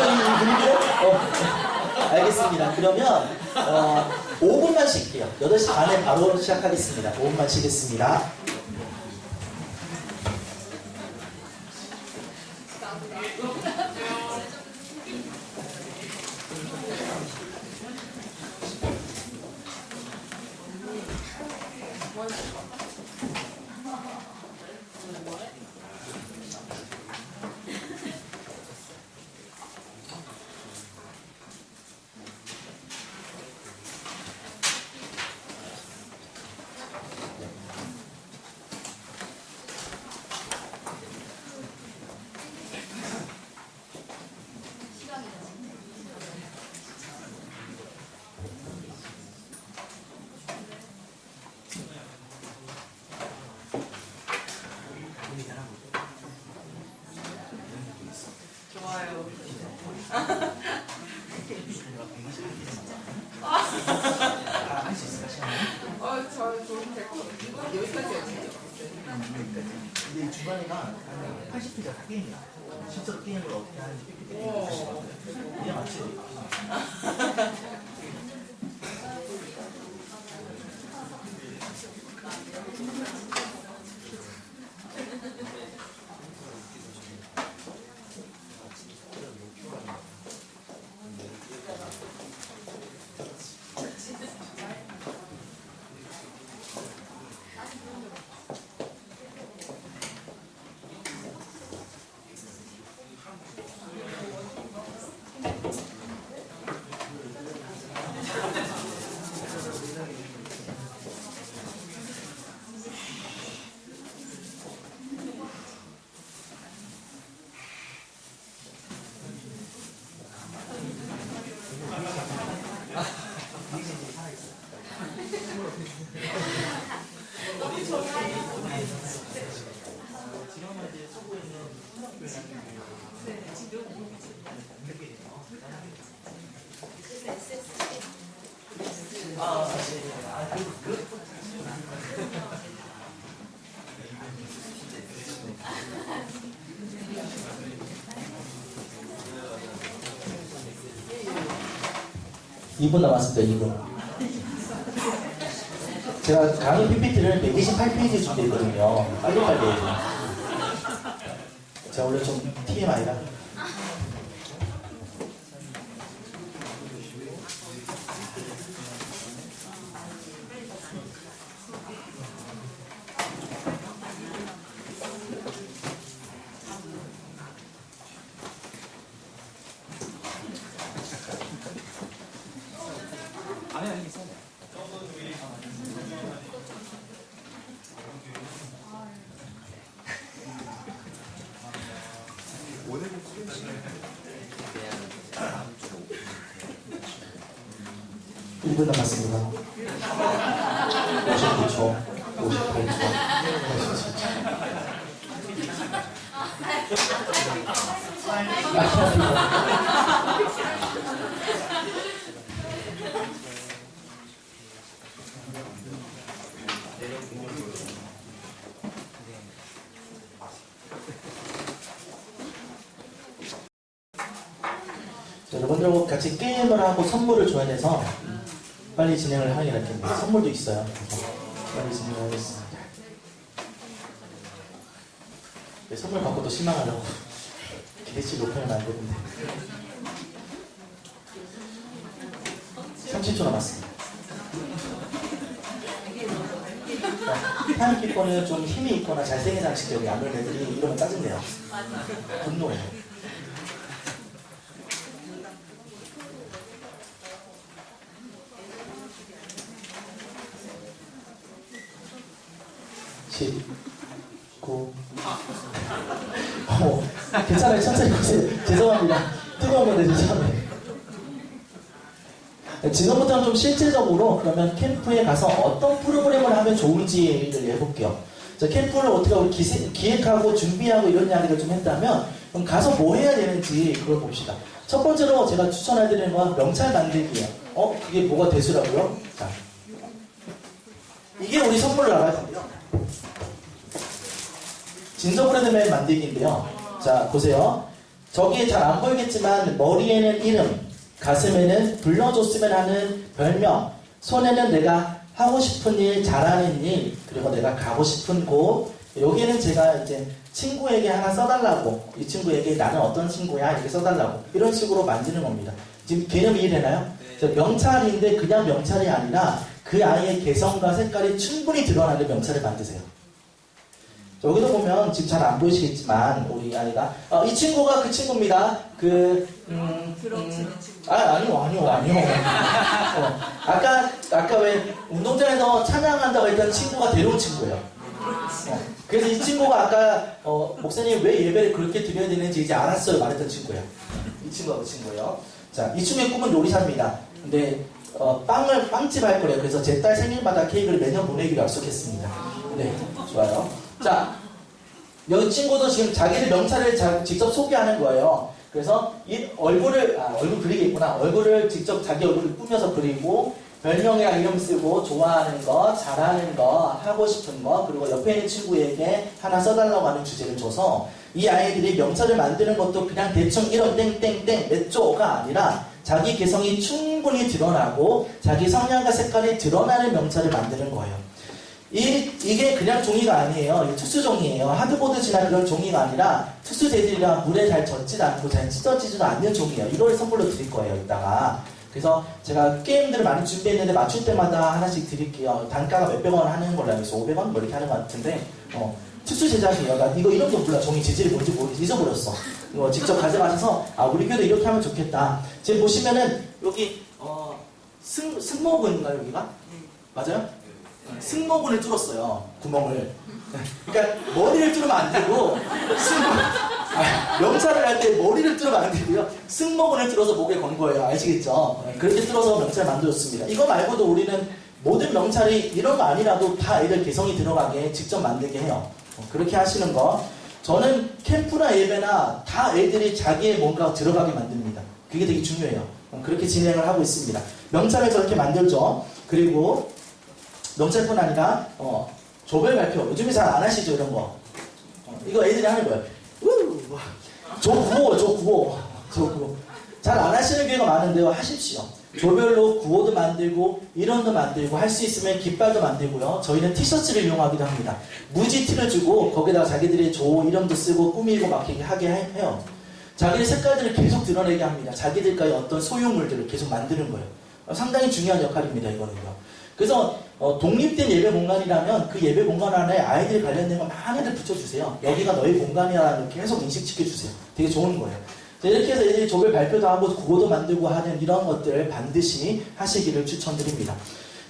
이 분위기요? 알겠습니다. 그러면 5분만 쉴게요. 8시 반에 바로 시작하겠습니다. 5분만 쉬겠습니다.
좋아요.
할 수 있을까? 시간이?
저 좀 될 것 같아요. 여기까지 해주세요.
근데 이 주간이가 80회가 다 게임이야. 실제로 게임을 어떻게 하는지 삐삐삐 보시거든요. 그냥 맞지? 2분 남았습니다. 2분. 제가 강의 PPT를 128페이지 준비했거든요. 빨리빨리 해야 돼요. 제가 원래 좀 TMI라. 일 분 남았습니다. 59초, 58초, 87초. 여러분들하고 같이 게임을 하고 선물을 줘야 돼서 빨리 진행을 하게 될 텐데 선물도 있어요. 그래서 빨리 진행하겠습니다. 네, 선물 받고 또 실망하려고 기대치 높이면 안 되는데 30초 남았습니다. 타임키퍼는 좀 힘이 있거나 잘생긴 장식들이 안 그런 애들이 이러면 짜증내요. 분노해요. 10, 9. 괜찮아요. 천천히 보세요. 죄송합니다. 뜨거운 건데 죄송합니다. 지금부터는 좀 실질적으로 그러면 캠프에 가서 어떤 프로그램을 하면 좋은지를 해볼게요. 캠프를 어떻게 기획하고 준비하고 이런 이야기를 좀 했다면 그럼 가서 뭐 해야 되는지 그걸 봅시다. 첫 번째로 제가 추천해드리는 건 명찰 만들기예요. 그게 뭐가 대수라고요? 자, 이게 우리 선물로 나가야 돼요. 진서브레드맨 만들기인데요. 자, 보세요. 저기에 잘 안 보이겠지만 머리에는 이름, 가슴에는 불러줬으면 하는 별명, 손에는 내가 하고 싶은 일, 잘하는 일, 그리고 내가 가고 싶은 곳. 여기에는 제가 이제 친구에게 하나 써달라고, 이 친구에게 나는 어떤 친구야 이렇게 써달라고 이런 식으로 만드는 겁니다. 지금 개념이 이해되나요? 네. 명찰인데 그냥 명찰이 아니라 그 아이의 개성과 색깔이 충분히 드러나는 명찰을 만드세요. 여기도 보면 지금 잘 안 보이시겠지만 우리 아이가 이 친구가 그 친구입니다. 아니요. 아까 왜 운동장에서 찬양한다고 했던 친구가 데려온 친구예요. 그래서 이 친구가 아까 목사님 왜 예배를 그렇게 드려야 되는지 이제 알았어요 말했던 친구예요. 이 친구가 그 친구예요. 자, 이 친구의 꿈은 요리사입니다. 근데 빵집 할 거래요. 그래서 제 딸 생일마다 케이크를 매년 보내기로 약속했습니다. 네, 좋아요. 자, 여기 친구도 지금 자기의 명찰을 직접 소개하는 거예요. 그래서 이 얼굴 그리겠구나. 얼굴을 직접 자기 얼굴을 꾸며서 그리고 별명이랑 이름 쓰고 좋아하는 거, 잘하는 거, 하고 싶은 거, 그리고 옆에 있는 친구에게 하나 써달라고 하는 주제를 줘서 이 아이들이 명찰을 만드는 것도 그냥 대충 이런 땡땡땡 몇 조가 아니라 자기 개성이 충분히 드러나고 자기 성향과 색깔이 드러나는 명찰을 만드는 거예요. 이게 그냥 종이가 아니에요. 투수 종이에요. 하드보드지나 그런 종이가 아니라 투수 재질이랑 물에 잘 젖지도 않고 잘 찢어지지도 않는 종이에요. 이걸 선물로 드릴 거예요, 이따가. 그래서 제가 게임들을 많이 준비했는데 맞출 때마다 하나씩 드릴게요. 단가가 몇백 원 하는 걸로 알고 있어. 500원? 뭐 이렇게 하는 것 같은데 특수 제작이에요. 나 이거 이름도 몰라. 종이 재질이 뭔지 잊어버렸어. 이거 직접 가져가셔서 우리 교도 이렇게 하면 좋겠다. 지금 보시면은 여기 승모근인가요, 여기가? 맞아요? 승모근을 뚫었어요. 구멍을. 그러니까 머리를 뚫으면 안 되고 명찰을 할 때 머리를 뚫으면 안 되고요. 승모근을 뚫어서 목에 건 거예요. 아시겠죠? 그렇게 뚫어서 명찰 만들었습니다. 이거 말고도 우리는 모든 명찰이 이런 거 아니라도 다 애들 개성이 들어가게 직접 만들게 해요. 그렇게 하시는 거. 저는 캠프나 예배나 다 애들이 자기의 뭔가 들어가게 만듭니다. 그게 되게 중요해요. 그렇게 진행을 하고 있습니다. 명찰을 저렇게 만들죠. 그리고 명찰뿐 아니라 조별 발표. 요즘에 잘 안 하시죠, 이런 거. 이거 애들이 하는 거예요. 조구호. 잘 안 하시는 경우가 많은데요. 하십시오. 조별로 구호도 만들고 이런도 만들고 할 수 있으면 깃발도 만들고요. 저희는 티셔츠를 이용하기도 합니다. 무지 티를 주고 거기다가 자기들의 조 이름도 쓰고 꾸미고 막 이렇게 하게 해요. 자기의 색깔들을 계속 드러내게 합니다. 자기들과의 어떤 소유물들을 계속 만드는 거예요. 상당히 중요한 역할입니다. 이거는요. 그래서 독립된 예배 공간이라면 그 예배 공간 안에 아이들 관련된 거 많이들 붙여주세요. 여기가 너희 공간이라는 걸 계속 인식시켜주세요. 되게 좋은 거예요. 이렇게 해서 애들이 조별 발표도 하고 구호도 만들고 하는 이런 것들을 반드시 하시기를 추천드립니다.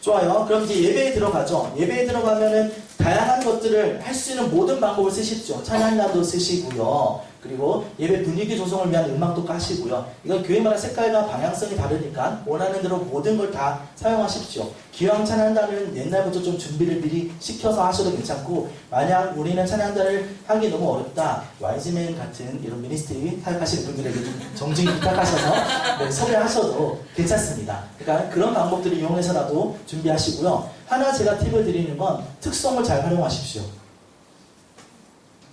좋아요. 그럼 이제 예배에 들어가죠. 예배에 들어가면은 다양한 것들을 할 수 있는 모든 방법을 쓰십시오. 찬양단도 쓰시고요. 그리고 예배 분위기 조성을 위한 음악도 까시고요. 이건 교회마다 색깔과 방향성이 다르니까 원하는 대로 모든 걸 다 사용하십시오. 기왕 찬양단은 옛날부터 좀 준비를 미리 시켜서 하셔도 괜찮고, 만약 우리는 찬양단을 하기 너무 어렵다, 와이즈맨 같은 이런 미니스트리 사역하시는 분들에게 좀 정중히 부탁하셔서 섭외하셔도 괜찮습니다. 그러니까 그런 방법들을 이용해서라도 준비하시고요. 하나 제가 팁을 드리는 건 특성을 잘 활용하십시오.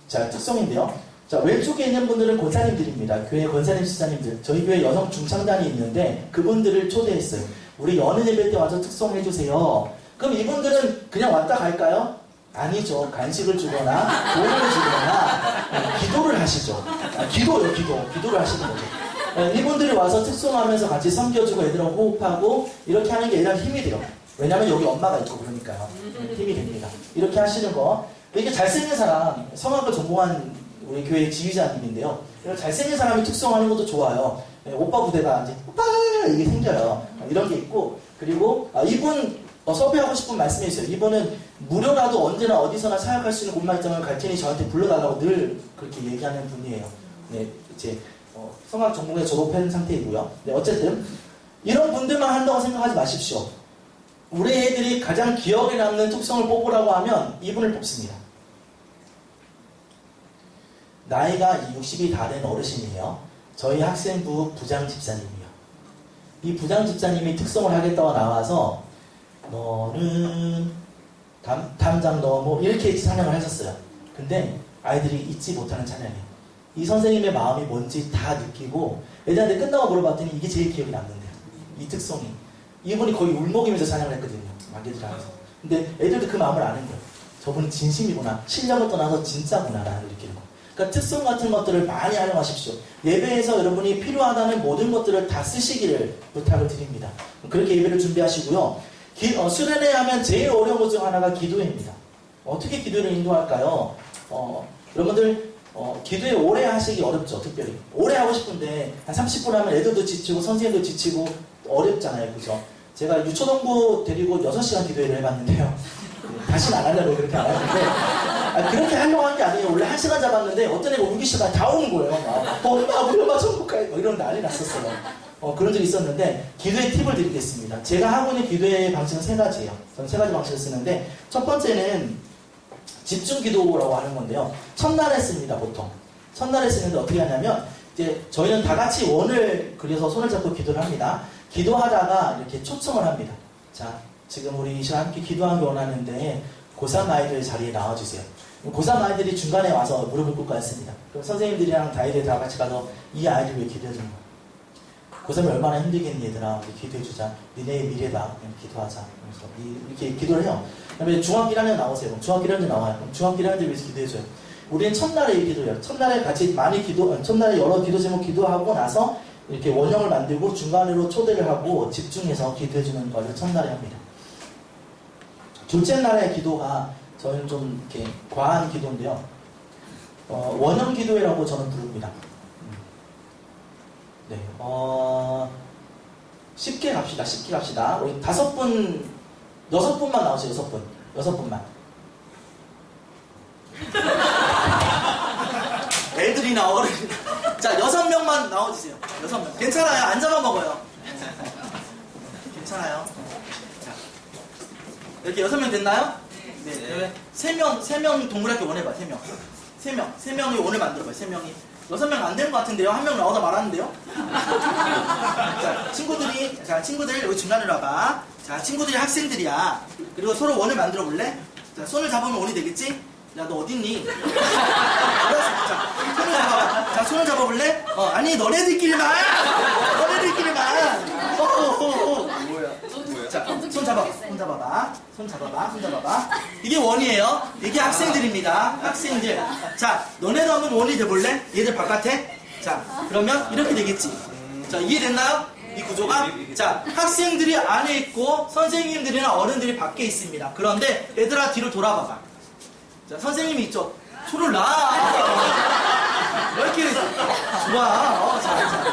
자, 특성인데요. 자, 왼쪽에 있는 분들은 권사님들입니다. 교회 권사님, 수사님들. 저희 교회 여성 중창단이 있는데 그분들을 초대했어요. 우리 여느 예배 때 와서 특성해주세요. 그럼 이분들은 그냥 왔다 갈까요? 아니죠. 간식을 주거나 도움을 주거나 기도를 하시죠. 기도요, 기도를 하시는 거죠. 이분들이 와서 특성하면서 같이 섬겨주고 애들하고 호흡하고 이렇게 하는 게 애들한테 힘이 돼요. 왜냐면 여기 엄마가 있고 그러니까요. 힘이 됩니다. 이렇게 하시는 거. 이게 잘생긴 사람, 성악을 전공한 우리 교회 지휘자님인데요. 잘생긴 사람이 특성하는 것도 좋아요. 오빠 부대가 이제 오빠 이게 생겨요. 이런 게 있고, 그리고 이분 섭외하고 싶은 말씀이 있어요. 이분은 무료라도 언제나 어디서나 사역할 수 있는 곳만 있다면 갈 테니 저한테 불러달라고 늘 그렇게 얘기하는 분이에요. 네, 이제 성악 전공에 졸업한 상태이고요. 네, 어쨌든 이런 분들만 한다고 생각하지 마십시오. 우리 애들이 가장 기억에 남는 특성을 뽑으라고 하면 이분을 뽑습니다. 나이가 60이 다 된 어르신이에요. 저희 학생부 부장 집사님이요. 이 부장 집사님이 특성을 하겠다고 나와서 너는 담장 너 뭐 이렇게 찬양을 하셨어요. 근데 아이들이 잊지 못하는 찬양이에요. 이 선생님의 마음이 뭔지 다 느끼고 애들한테 끝나고 물어봤더니 이게 제일 기억에 남는데요. 이 특성이. 이분이 거의 울먹이면서 찬양을 했거든요. 마귀들 안에서. 근데 애들도 그 마음을 아는 거예요. 저분은 진심이구나. 실력을 떠나서 진짜구나 라는 걸 느끼는 거예요. 그러니까 특성 같은 것들을 많이 활용하십시오. 예배에서 여러분이 필요하다는 모든 것들을 다 쓰시기를 부탁을 드립니다. 그렇게 예배를 준비하시고요. 수련회 하면 제일 어려운 것 중 하나가 기도회입니다. 어떻게 기도를 인도할까요? 여러분들 기도회 오래 하시기 어렵죠. 특별히 오래 하고 싶은데 한 30분 하면 애들도 지치고 선생님도 지치고 어렵잖아요. 그죠? 제가 유초동부 데리고 6시간 기도회를 해봤는데요. 다시는 안 하려고 그렇게 안 하는데 그렇게 하려고 한 게 아니에요. 원래 1시간 잡았는데 어떤 애가 오기 시간 다 오는 거예요. 엄마 우리 엄마 천국가에 이런 난리 났었어요. 그런 적이 있었는데 기도의 팁을 드리겠습니다. 제가 하고 있는 기도의 방식은 3가지예요. 저는 3가지 방식을 쓰는데 첫 번째는 집중 기도라고 하는 건데요. 첫날에 씁니다. 보통 첫날에 쓰는데 어떻게 하냐면 이제 저희는 다 같이 원을 그려서 손을 잡고 기도를 합니다. 기도하다가 이렇게 초청을 합니다. 자, 지금 우리 이 시간 함께 기도하기 원하는데 고3 아이들 자리에 나와주세요. 고3 아이들이 중간에 와서 무릎을 꿇고 앉습니다. 그럼 선생님들이랑 다이들 다 같이 가서 이 아이들 왜 기도해주는 거야? 고3이 얼마나 힘들겠니 얘들아. 기도해주자. 니네의 미래다. 그냥 기도하자. 그래서 이렇게 기도를 해요. 그 다음에 중학교 1학년 나오세요. 그럼 중학교 1학년 나와요. 그럼 중학교 1학년들 위해서 기도해줘요. 우리는 첫날에 기도해요. 첫날에 같이 많이 첫날에 여러 기도 제목 기도하고 나서 이렇게 원형을 만들고 중간으로 초대를 하고 집중해서 기도해주는 것을 첫날에 합니다. 둘째 날의 기도가 저희는 좀 이렇게 과한 기도인데요. 원형 기도회라고 저는 부릅니다. 네, 쉽게 갑시다. 우리 5분, 6분만 나오세요. 6분만. 애들이나 어른이나. 자, 6명만 나와주세요. 6명. 괜찮아요. 앉아만 먹어요. 괜찮아요. 자, 이렇게 6명 됐나요? 네. 3명 동그랗게 원해봐. 3명이 원을 만들어봐요. 3명이. 6명 안 되는 것 같은데요? 1명 나오다 말았는데요? 자, 친구들 여기 중간으로 와봐. 자, 친구들이 학생들이야. 그리고 서로 원을 만들어 볼래? 자, 손을 잡으면 원이 되겠지? 야, 너 어딨니? 알았어. 자, 손을 잡아봐. 자, 손을 잡아볼래? 아니, 너네들끼리만! 손 잡아봐. 손 잡아봐. 손 잡아봐. 손 잡아봐. 이게 원이에요. 이게 학생들입니다. 학생들. 자, 너네도 한번 원이 돼볼래? 얘들 바깥에. 자, 그러면 이렇게 되겠지. 자, 이해됐나요? 이 구조가. 자, 학생들이 안에 있고 선생님들이나 어른들이 밖에 있습니다. 그런데 얘들아 뒤로 돌아봐봐. 자, 선생님이 있죠. 손을 놔. 왜 이렇게 좋아. 자,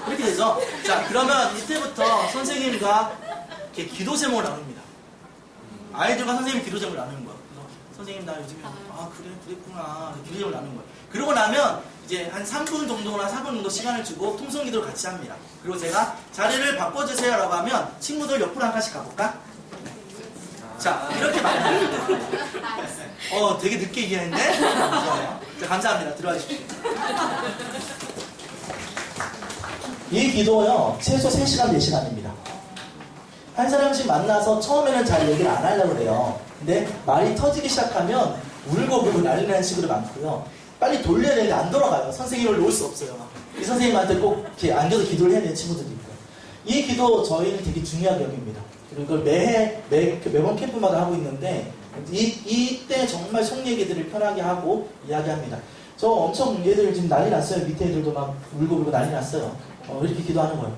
이렇게 되죠. 자, 그러면 이때부터 선생님과 이렇게 기도 제목을 나눕니다. 아이들과 선생님이 기도 제목을 나누는 거예요. 선생님 나 요즘에 그래 그랬구나 기도 제목을 나누는 거예요. 그러고 나면 이제 한 3분 정도나 4분 정도 시간을 주고 통성 기도를 같이 합니다. 그리고 제가 자리를 바꿔주세요 라고 하면 친구들 옆으로 한 칸씩 가볼까? 자, 이렇게 말해요. 되게 늦게 이해했네? 좋아요. 자, 감사합니다. 들어와 주십시오. 이 기도요, 최소 3시간, 4시간입니다. 한 사람씩 만나서 처음에는 잘 얘기를 안 하려고 그래요. 근데 말이 터지기 시작하면 울고 난리 나는 식으로 많고요. 빨리 돌려야 되는데 안 돌아가요. 선생님을 놓을 수 없어요. 이 선생님한테 꼭 이렇게 앉아서 기도를 해야 되는 친구들이 있고요. 이 기도 저희는 되게 중요하게 여깁니다. 그리고 이걸 매번 캠프마다 하고 있는데 이때 정말 속 얘기들을 편하게 하고 이야기합니다. 저 엄청 얘들 지금 난리 났어요. 밑에 애들도 막 울고 난리 났어요. 이렇게 기도하는 거예요.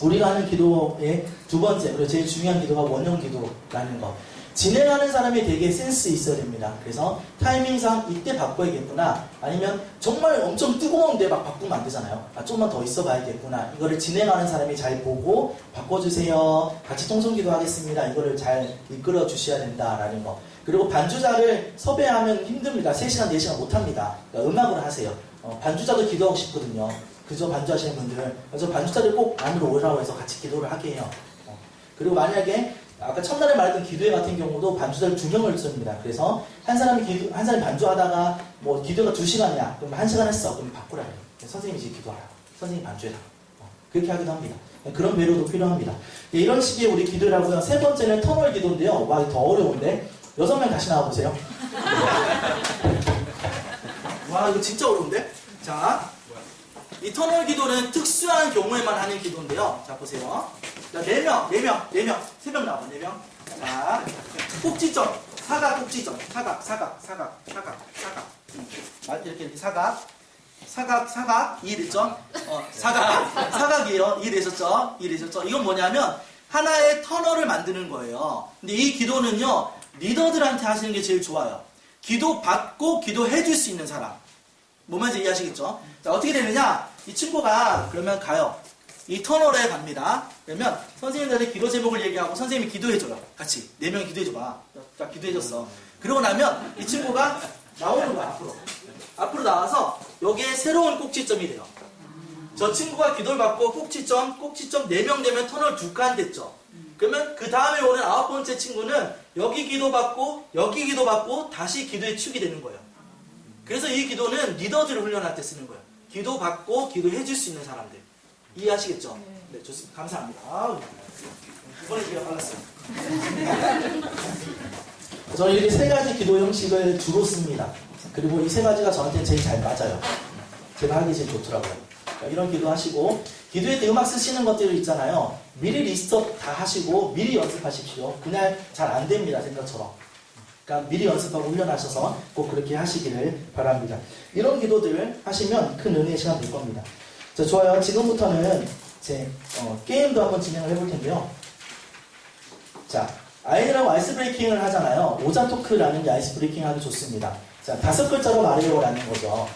우리가 하는 기도의 두 번째, 그리고 제일 중요한 기도가 원형 기도라는 거. 진행하는 사람이 되게 센스 있어야 됩니다. 그래서 타이밍상 이때 바꿔야겠구나. 아니면 정말 엄청 뜨거운데 막 바꾸면 안 되잖아요. 좀만 더 있어 봐야겠구나. 이거를 진행하는 사람이 잘 보고 바꿔주세요. 같이 통성기도 하겠습니다. 이거를 잘 이끌어 주셔야 된다라는 거. 그리고 반주자를 섭외하면 힘듭니다. 3시간, 4시간 못합니다. 그러니까 음악으로 하세요. 반주자도 기도하고 싶거든요. 그저 반주하시는 분들. 그래서 반주자들 꼭 안으로 오라고 해서 같이 기도를 하게 해요. 그리고 만약에 아까 첫날에 말했던 기도회 같은 경우도 반주자를 2명을 씁니다. 그래서 한 사람이 반주하다가 뭐 기도가 2시간이야. 그럼 1시간 했어. 그럼 바꾸라 해요. 선생님이 이제 기도하라. 선생님 반주해라. 그렇게 하기도 합니다. 그런 배려도 필요합니다. 이런 식의 우리 기도를 하고요. 세 번째는 터널 기도인데요. 와, 더 어려운데. 6명 다시 나와보세요. 와, 이거 진짜 어려운데? 자, 이 터널 기도는 특수한 경우에만 하는 기도인데요. 자, 보세요. 자, 4명. 3명 나와, 4명. 자, 꼭지점. 사각, 꼭지점. 사각. 이렇게 사각. 이해됐죠? 사각이에요. 이해되셨죠? 이건 뭐냐면, 하나의 터널을 만드는 거예요. 근데 이 기도는요, 리더들한테 하시는 게 제일 좋아요. 기도 받고 기도해 줄 수 있는 사람. 뭔 말인지 이해하시겠죠? 자, 어떻게 되느냐? 이 친구가 그러면 가요. 이 터널에 갑니다. 그러면 선생님들한테 기도 제목을 얘기하고 선생님이 기도해줘요. 같이. 4명이 기도해줘봐. 자, 기도해줬어. 그러고 나면 이 친구가 나오는 거야, 앞으로. 앞으로 나와서 여기에 새로운 꼭지점이 돼요. 저 친구가 기도를 받고 꼭지점 4명 되면 터널 2칸 됐죠. 그러면 그 다음에 오는 9번째 친구는 여기 기도받고 다시 기도에 치우게 되는 거예요. 그래서 이 기도는 리더들을 훈련할 때 쓰는 거예요. 기도받고 기도해 줄 수 있는 사람들. 이해하시겠죠? 네, 좋습니다. 감사합니다. 이번에 기회가 빨랐어요. 저는 이렇게 3가지 기도 형식을 주로 씁니다. 그리고 이 3가지가 저한테 제일 잘 맞아요. 제가 하기 제일 좋더라고요. 이런 기도 하시고, 기도회 때 음악 쓰시는 것들 있잖아요. 미리 리스트업 다 하시고 미리 연습하십시오. 그날 잘 안 됩니다, 생각처럼. 그러니까 미리 연습하고 훈련하셔서 꼭 그렇게 하시기를 바랍니다. 이런 기도들 하시면 큰 은혜의 시간 될 겁니다. 자, 좋아요. 지금부터는 제 게임도 한번 진행을 해볼 텐데요. 자, 아이들하고 아이스 브레이킹을 하잖아요. 오자 토크라는 게 아이스 브레이킹 하기 좋습니다. 자, 5글자로 말해요라는 거죠.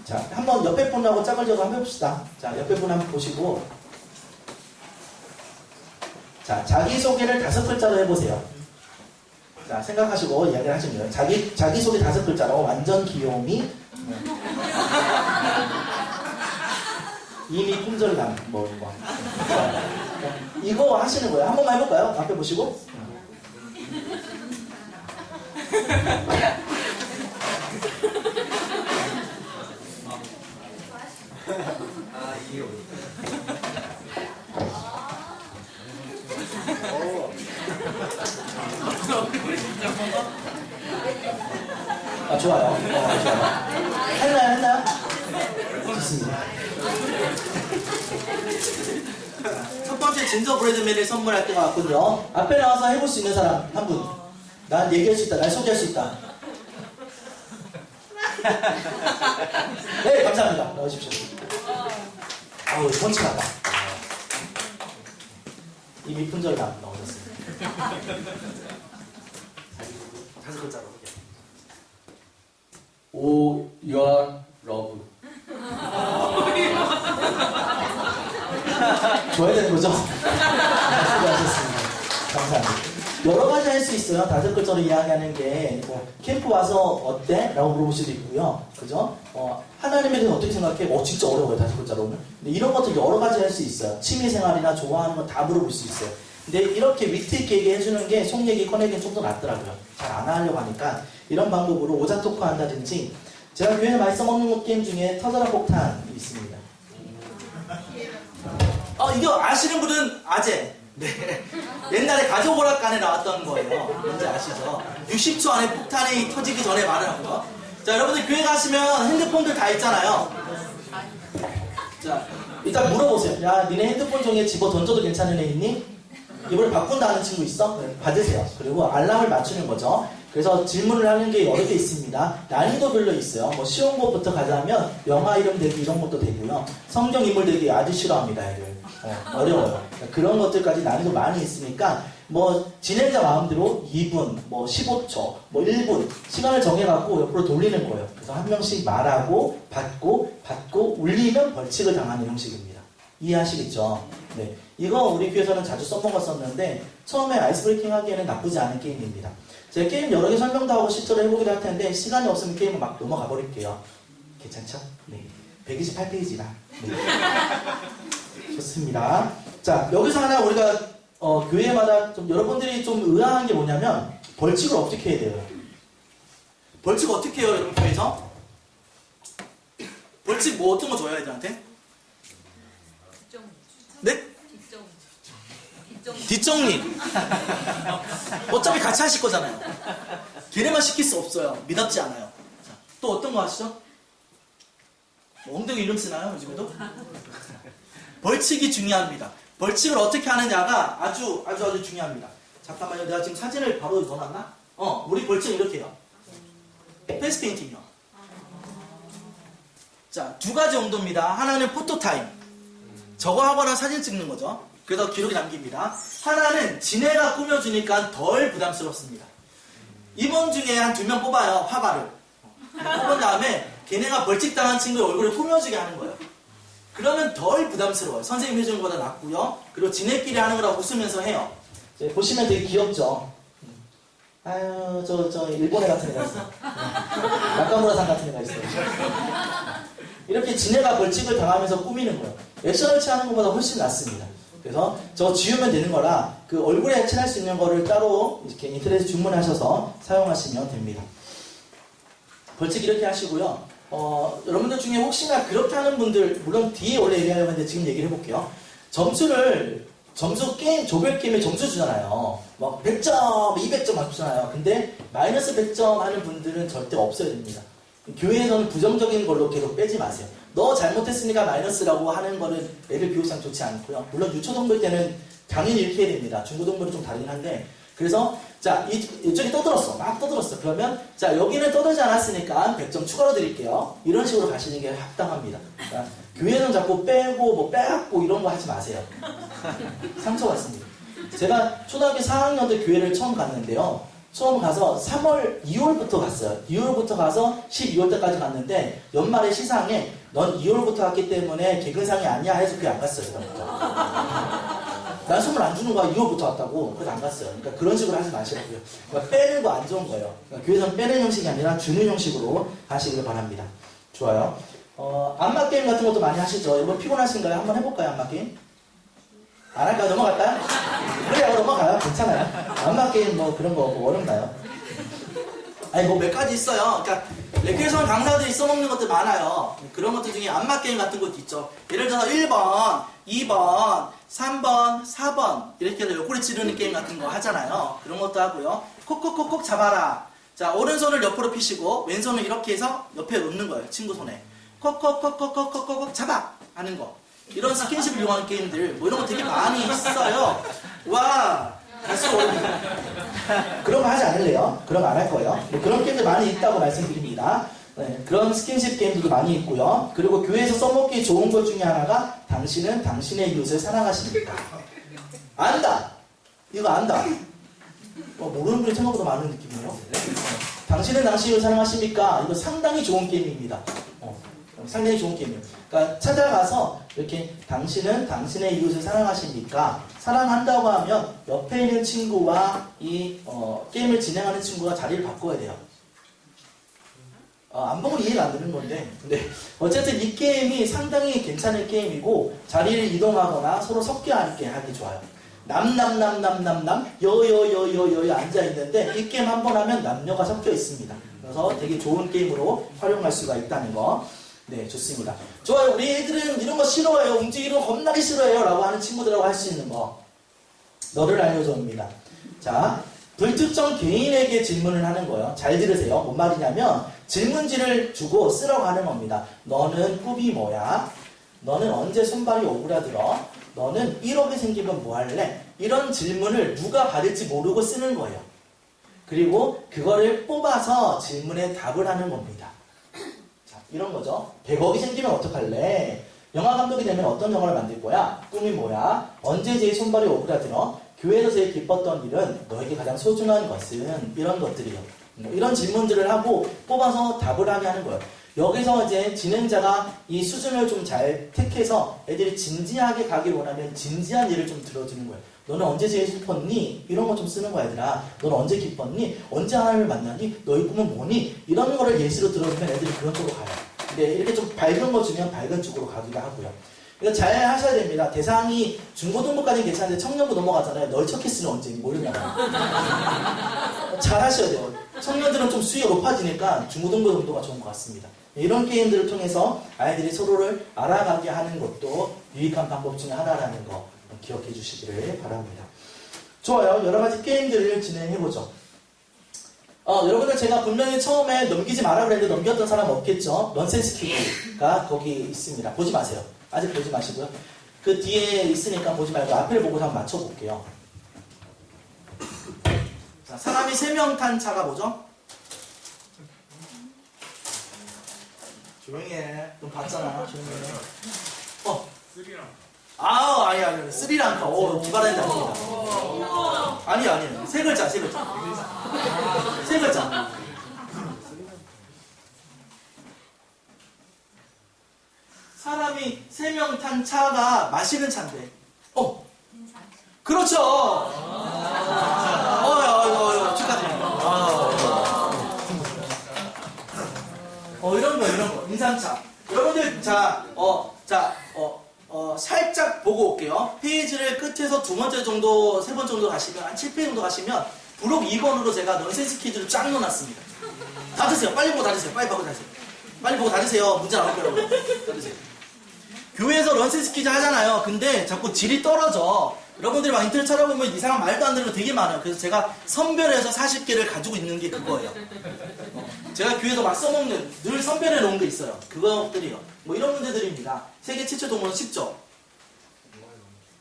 자, 한번 옆에 분하고 짝을 지어서 한번 해봅시다. 자, 옆에 분 한번 보시고. 자, 자기소개를 5글자로 해보세요. 자, 생각하시고 이야기를 하시면 돼요. 자기소개 5글자로 완전 귀요미. 이미 품절남, 뭐. 이거 하시는 거예요. 한 번만 해볼까요? 앞에 보시고. 좋아요. 좋아요. 했나요? 좋습니다. 첫 번째 번째 진저브레드맨을 선물할 때가 왔군요. 앞에 나와서 해볼 수 있는 사람 한 분. 난 얘기할 수 있다. 난 소개할 수 있다. 네, 감사합니다. 나오십시오. 아우, 펀치하다. 이미 품절이 나오셨어요. 다섯 글자로.
O your love.
줘야 되는 거죠? 수고하셨습니다. 감사합니다. 여러 가지 할 수 있어요. 다섯 글자로 이야기하는 게, 뭐, 캠프 와서 어때? 라고 물어볼 수도 있고요. 그죠? 하나님에 대해서 어떻게 생각해? 진짜 어려워요. 다섯 글자로는. 근데 이런 것들 여러 가지 할 수 있어요. 취미생활이나 좋아하는 거 다 물어볼 수 있어요. 근데 이렇게 위트 있게 얘기해주는 게 속 얘기 꺼내기는 좀 더 낫더라고요. 잘 안 하려고 하니까 이런 방법으로 오자 토크 한다든지 제가 교회에 많이 써먹는 게임 중에 터져라 폭탄이 있습니다. 이거 아시는 분은 아재. 네. 옛날에 가족 오락관에 나왔던 거예요. 뭔지 아시죠? 60초 안에 폭탄이 터지기 전에 말을 한 거. 자, 여러분들 교회 가시면 핸드폰들 다 있잖아요. 자, 일단 물어보세요. 야, 니네 핸드폰 중에 집어 던져도 괜찮은 애 있니? 이걸 바꾼다는 친구 있어? 네, 받으세요. 그리고 알람을 맞추는 거죠. 그래서 질문을 하는 게 여러 개 있습니다. 난이도별로 있어요. 뭐 쉬운 것부터 가자면 영화 이름 대기 이런 것도 되고요. 성경 인물 대기 아주 싫어합니다, 애들. 어려워요. 그러니까 그런 것들까지 난이도 많이 있으니까 뭐 진행자 마음대로 2분, 뭐 15초, 뭐 1분 시간을 정해갖고 옆으로 돌리는 거예요. 그래서 한 명씩 말하고 받고 울리면 벌칙을 당하는 형식입니다. 이해하시겠죠? 네. 이거 우리 교회에서는 자주 써먹었었는데 처음에 아이스 브레이킹 하기에는 나쁘지 않은 게임입니다. 제가 게임 여러 개 설명도 하고 실제로 해보기도 할 텐데 시간이 없으면 게임을 막 넘어가 버릴게요. 괜찮죠? 네. 128페이지라. 네. 좋습니다. 자, 여기서 하나 우리가 교회마다 좀 여러분들이 좀 의아한 게 뭐냐면 벌칙을 어떻게 해야 돼요? 벌칙 어떻게 해요, 여러분 교회에서? 벌칙 뭐 어떤 거 줘요, 애들한테? 네? 뒷정리. 어차피 같이 하실 거잖아요. 걔네만 시킬 수 없어요. 미답지 않아요. 자, 또 어떤 거 하시죠? 뭐 엉덩이 이름 쓰나요? 요즘에도? 벌칙이 중요합니다. 벌칙을 어떻게 하느냐가 아주 중요합니다. 잠깐만요. 내가 지금 사진을 바로 넣어놨나? 우리 벌칙은 이렇게 해요. 페이스 페인팅이요. 자, 두 가지 정도입니다. 하나는 포토타임. 저거 하거나 사진 찍는 거죠. 그래서 기록이 남깁니다. 하나는 지네가 꾸며주니까 덜 부담스럽습니다. 이번 중에 한 2명 뽑아요. 화가를. 뽑은 다음에 걔네가 벌칙당한 친구의 얼굴을 꾸며주게 하는 거예요. 그러면 덜 부담스러워요. 선생님 해주는 것보다 낫고요. 그리고 지네끼리 하는 거라고 웃으면서 해요. 보시면 되게 귀엽죠. 아유, 저 일본애 같은 애가 있어요. 나카무라상 같은 애가 있어요. 이렇게 지네가 벌칙을 당하면서 꾸미는 거예요. 액션을 취하는 것보다 훨씬 낫습니다. 그래서 저거 지우면 되는 거라 그 얼굴에 칠할 수 있는 거를 따로 이렇게 인터넷에 주문하셔서 사용하시면 됩니다. 벌칙 이렇게 하시고요. 여러분들 중에 혹시나 그렇게 하는 분들, 물론 뒤에 원래 얘기하려고 했는데 지금 얘기를 해볼게요. 점수 게임, 조별 게임에 점수 주잖아요. 막 100점, 200점 막 주잖아요. 근데 마이너스 100점 하는 분들은 절대 없어야 됩니다. 교회에서는 부정적인 걸로 계속 빼지 마세요. 너 잘못했으니까 마이너스라고 하는 거는 애들 비호상 좋지 않고요. 물론 유초동물 때는 당연히 이렇게 해야 됩니다. 중고동물은 좀 다르긴 한데. 그래서 자, 이쪽이 떠들었어. 막 떠들었어. 그러면 자, 여기는 떠들지 않았으니까 100점 추가로 드릴게요. 이런 식으로 가시는 게 합당합니다. 그러니까 교회는 자꾸 빼고 뭐 빼앗고 이런 거 하지 마세요. 상처받습니다. 제가 초등학교 4학년 때 교회를 처음 갔는데요. 처음 가서 2월부터 갔어요. 2월부터 가서 12월 때까지 갔는데 연말에 시상에 넌 2월부터 갔기 때문에 개근상이 아니야 해서 그게 안 갔어요. 난 선물 안 주는 거야. 2월부터 왔다고. 그래서 안 갔어요. 그러니까 그런 식으로 하지 마시라고요. 그러니까 빼는 거 안 좋은 거예요. 그러니까 교회에서는 빼는 형식이 아니라 주는 형식으로 하시길 바랍니다. 좋아요. 안마 게임 같은 것도 많이 하시죠. 여러분 피곤하신가요? 한번 해볼까요? 안마 게임? 안 할까요? 넘어갈까요? 그래요, 넘어가요. 괜찮아요. 안마 게임 뭐 그런 거 뭐 어렵나요? 아니 뭐 몇 가지 있어요. 그러니까 레크레이션 강사들이 써먹는 것들 많아요. 그런 것들 중에 안마 게임 같은 것도 있죠. 예를 들어서 1번, 2번, 3번, 4번 이렇게 해서 옆구리 찌르는 게임 같은 거 하잖아요. 그런 것도 하고요. 콕콕콕콕 잡아라. 자, 오른손을 옆으로 피시고 왼손을 이렇게 해서 옆에 놓는 거예요. 친구 손에. 콕콕콕콕콕콕콕 잡아! 하는 거. 이런 스킨십을 이용하는 게임들, 뭐 이런 거 되게 많이 있어요. 와, 다시 어울리네. 그런 거 하지 않을래요? 그런 거 안 할 거예요. 뭐 그런 게임들 많이 있다고 말씀드립니다. 네, 그런 스킨십 게임들도 많이 있고요. 그리고 교회에서 써먹기 좋은 것 중에 하나가 당신은 당신의 이웃을 사랑하십니까? 안다! 이거 안다. 모르는 분이 생각보다 많은 느낌이에요. 당신은 당신을 사랑하십니까? 이거 상당히 좋은 게임입니다. 상당히 좋은 게임이에요. 그러니까 찾아가서 이렇게 당신은 당신의 이웃을 사랑하십니까? 사랑한다고 하면 옆에 있는 친구와 이 게임을 진행하는 친구가 자리를 바꿔야 돼요. 안 보면 이해가 안 되는 건데, 근데 어쨌든 이 게임이 상당히 괜찮은 게임이고 자리를 이동하거나 서로 섞여 앉게 하기 좋아요. 여여여여여여 앉아있는데 이 게임 한 번 하면 남녀가 섞여 있습니다. 그래서 되게 좋은 게임으로 활용할 수가 있다는 거. 네, 좋습니다. 좋아요. 우리 애들은 이런 거 싫어해요. 움직이는 거 겁나게 싫어해요. 라고 하는 친구들하고 할 수 있는 거. 너를 알려줘입니다. 자, 불특정 개인에게 질문을 하는 거예요. 잘 들으세요. 뭔 말이냐면 질문지를 주고 쓰라고 하는 겁니다. 너는 꿈이 뭐야? 너는 언제 손발이 오그라들어? 너는 1억이 생기면 뭐 할래? 이런 질문을 누가 받을지 모르고 쓰는 거예요. 그리고 그거를 뽑아서 질문에 답을 하는 겁니다. 자, 이런 거죠. 100억이 생기면 어떡할래? 영화 감독이 되면 어떤 영화를 만들 거야? 꿈이 뭐야? 언제 제일 손발이 오그라들어? 교회에서 제일 기뻤던 일은? 너에게 가장 소중한 것은? 이런 것들이요. 이런 질문들을 하고 뽑아서 답을 하게 하는 거예요. 여기서 이제 진행자가 이 수준을 좀 잘 택해서 애들이 진지하게 가길 원하면 진지한 예를 좀 들어주는 거예요. 너는 언제 제일 슬펐니? 이런 거 좀 쓰는 거야, 얘들아. 너는 언제 기뻤니? 언제 하나님을 만나니? 너의 꿈은 뭐니? 이런 거를 예시로 들어주면 애들이 그런 쪽으로 가요. 근데 이렇게 좀 밝은 거 주면 밝은 쪽으로 가기도 하고요. 이거 잘 하셔야 됩니다. 대상이 중고등부까지는 괜찮은데 청년부 넘어가잖아요. 너의 첫 키스는 언제니? 모르면. 잘 하셔야 돼요. 청년들은 좀 수위가 높아지니까 중고등부 정도가 좋은 것 같습니다. 이런 게임들을 통해서 아이들이 서로를 알아가게 하는 것도 유익한 방법 중에 하나라는 거 기억해 주시기를 바랍니다. 좋아요. 여러 가지 게임들을 진행해보죠. 여러분들 제가 분명히 처음에 넘기지 마라 그랬는데 넘겼던 사람 없겠죠? 넌센스 퀴즈가 거기 있습니다. 보지 마세요. 아직 보지 마시고요. 그 뒤에 있으니까 보지 말고 앞을 보고서 한번 맞춰볼게요. 자, 사람이 3명 탄 차가 뭐죠? 조용히 해. 넌 봤잖아. 조용히 해. 아니. 스리랑카. 기발한 데 아닙니다. 아니에요. 세 글자. 세 글자. 사람이 3명 탄 차가 마시는 차인데. 그렇죠. 축하드립니다. 이런 거. 인상차. 여러분들, 살짝 보고 올게요. 페이지를 끝에서 2번째 정도, 3번 정도 가시면, 한 7페이지 정도 가시면, 부록 2번으로 제가 넌센스 퀴즈를 쫙 넣어놨습니다. 다 드세요. 빨리 보고 다 드세요. 빨리 보고 다 드세요. 문제 나올 거라고. 다 드세요. 교회에서 넌센스 퀴즈 하잖아요. 근데 자꾸 질이 떨어져. 여러분들이 막 인터넷 찾아보면 이상한 말도 안 되는 거 되게 많아요. 그래서 제가 선별해서 40개를 가지고 있는 게 그거예요. 제가 교회에서 막 써먹는, 늘 선별해 놓은 게 있어요. 그것들이요. 뭐 이런 문제들입니다. 세계 최초 동물은 쉽죠?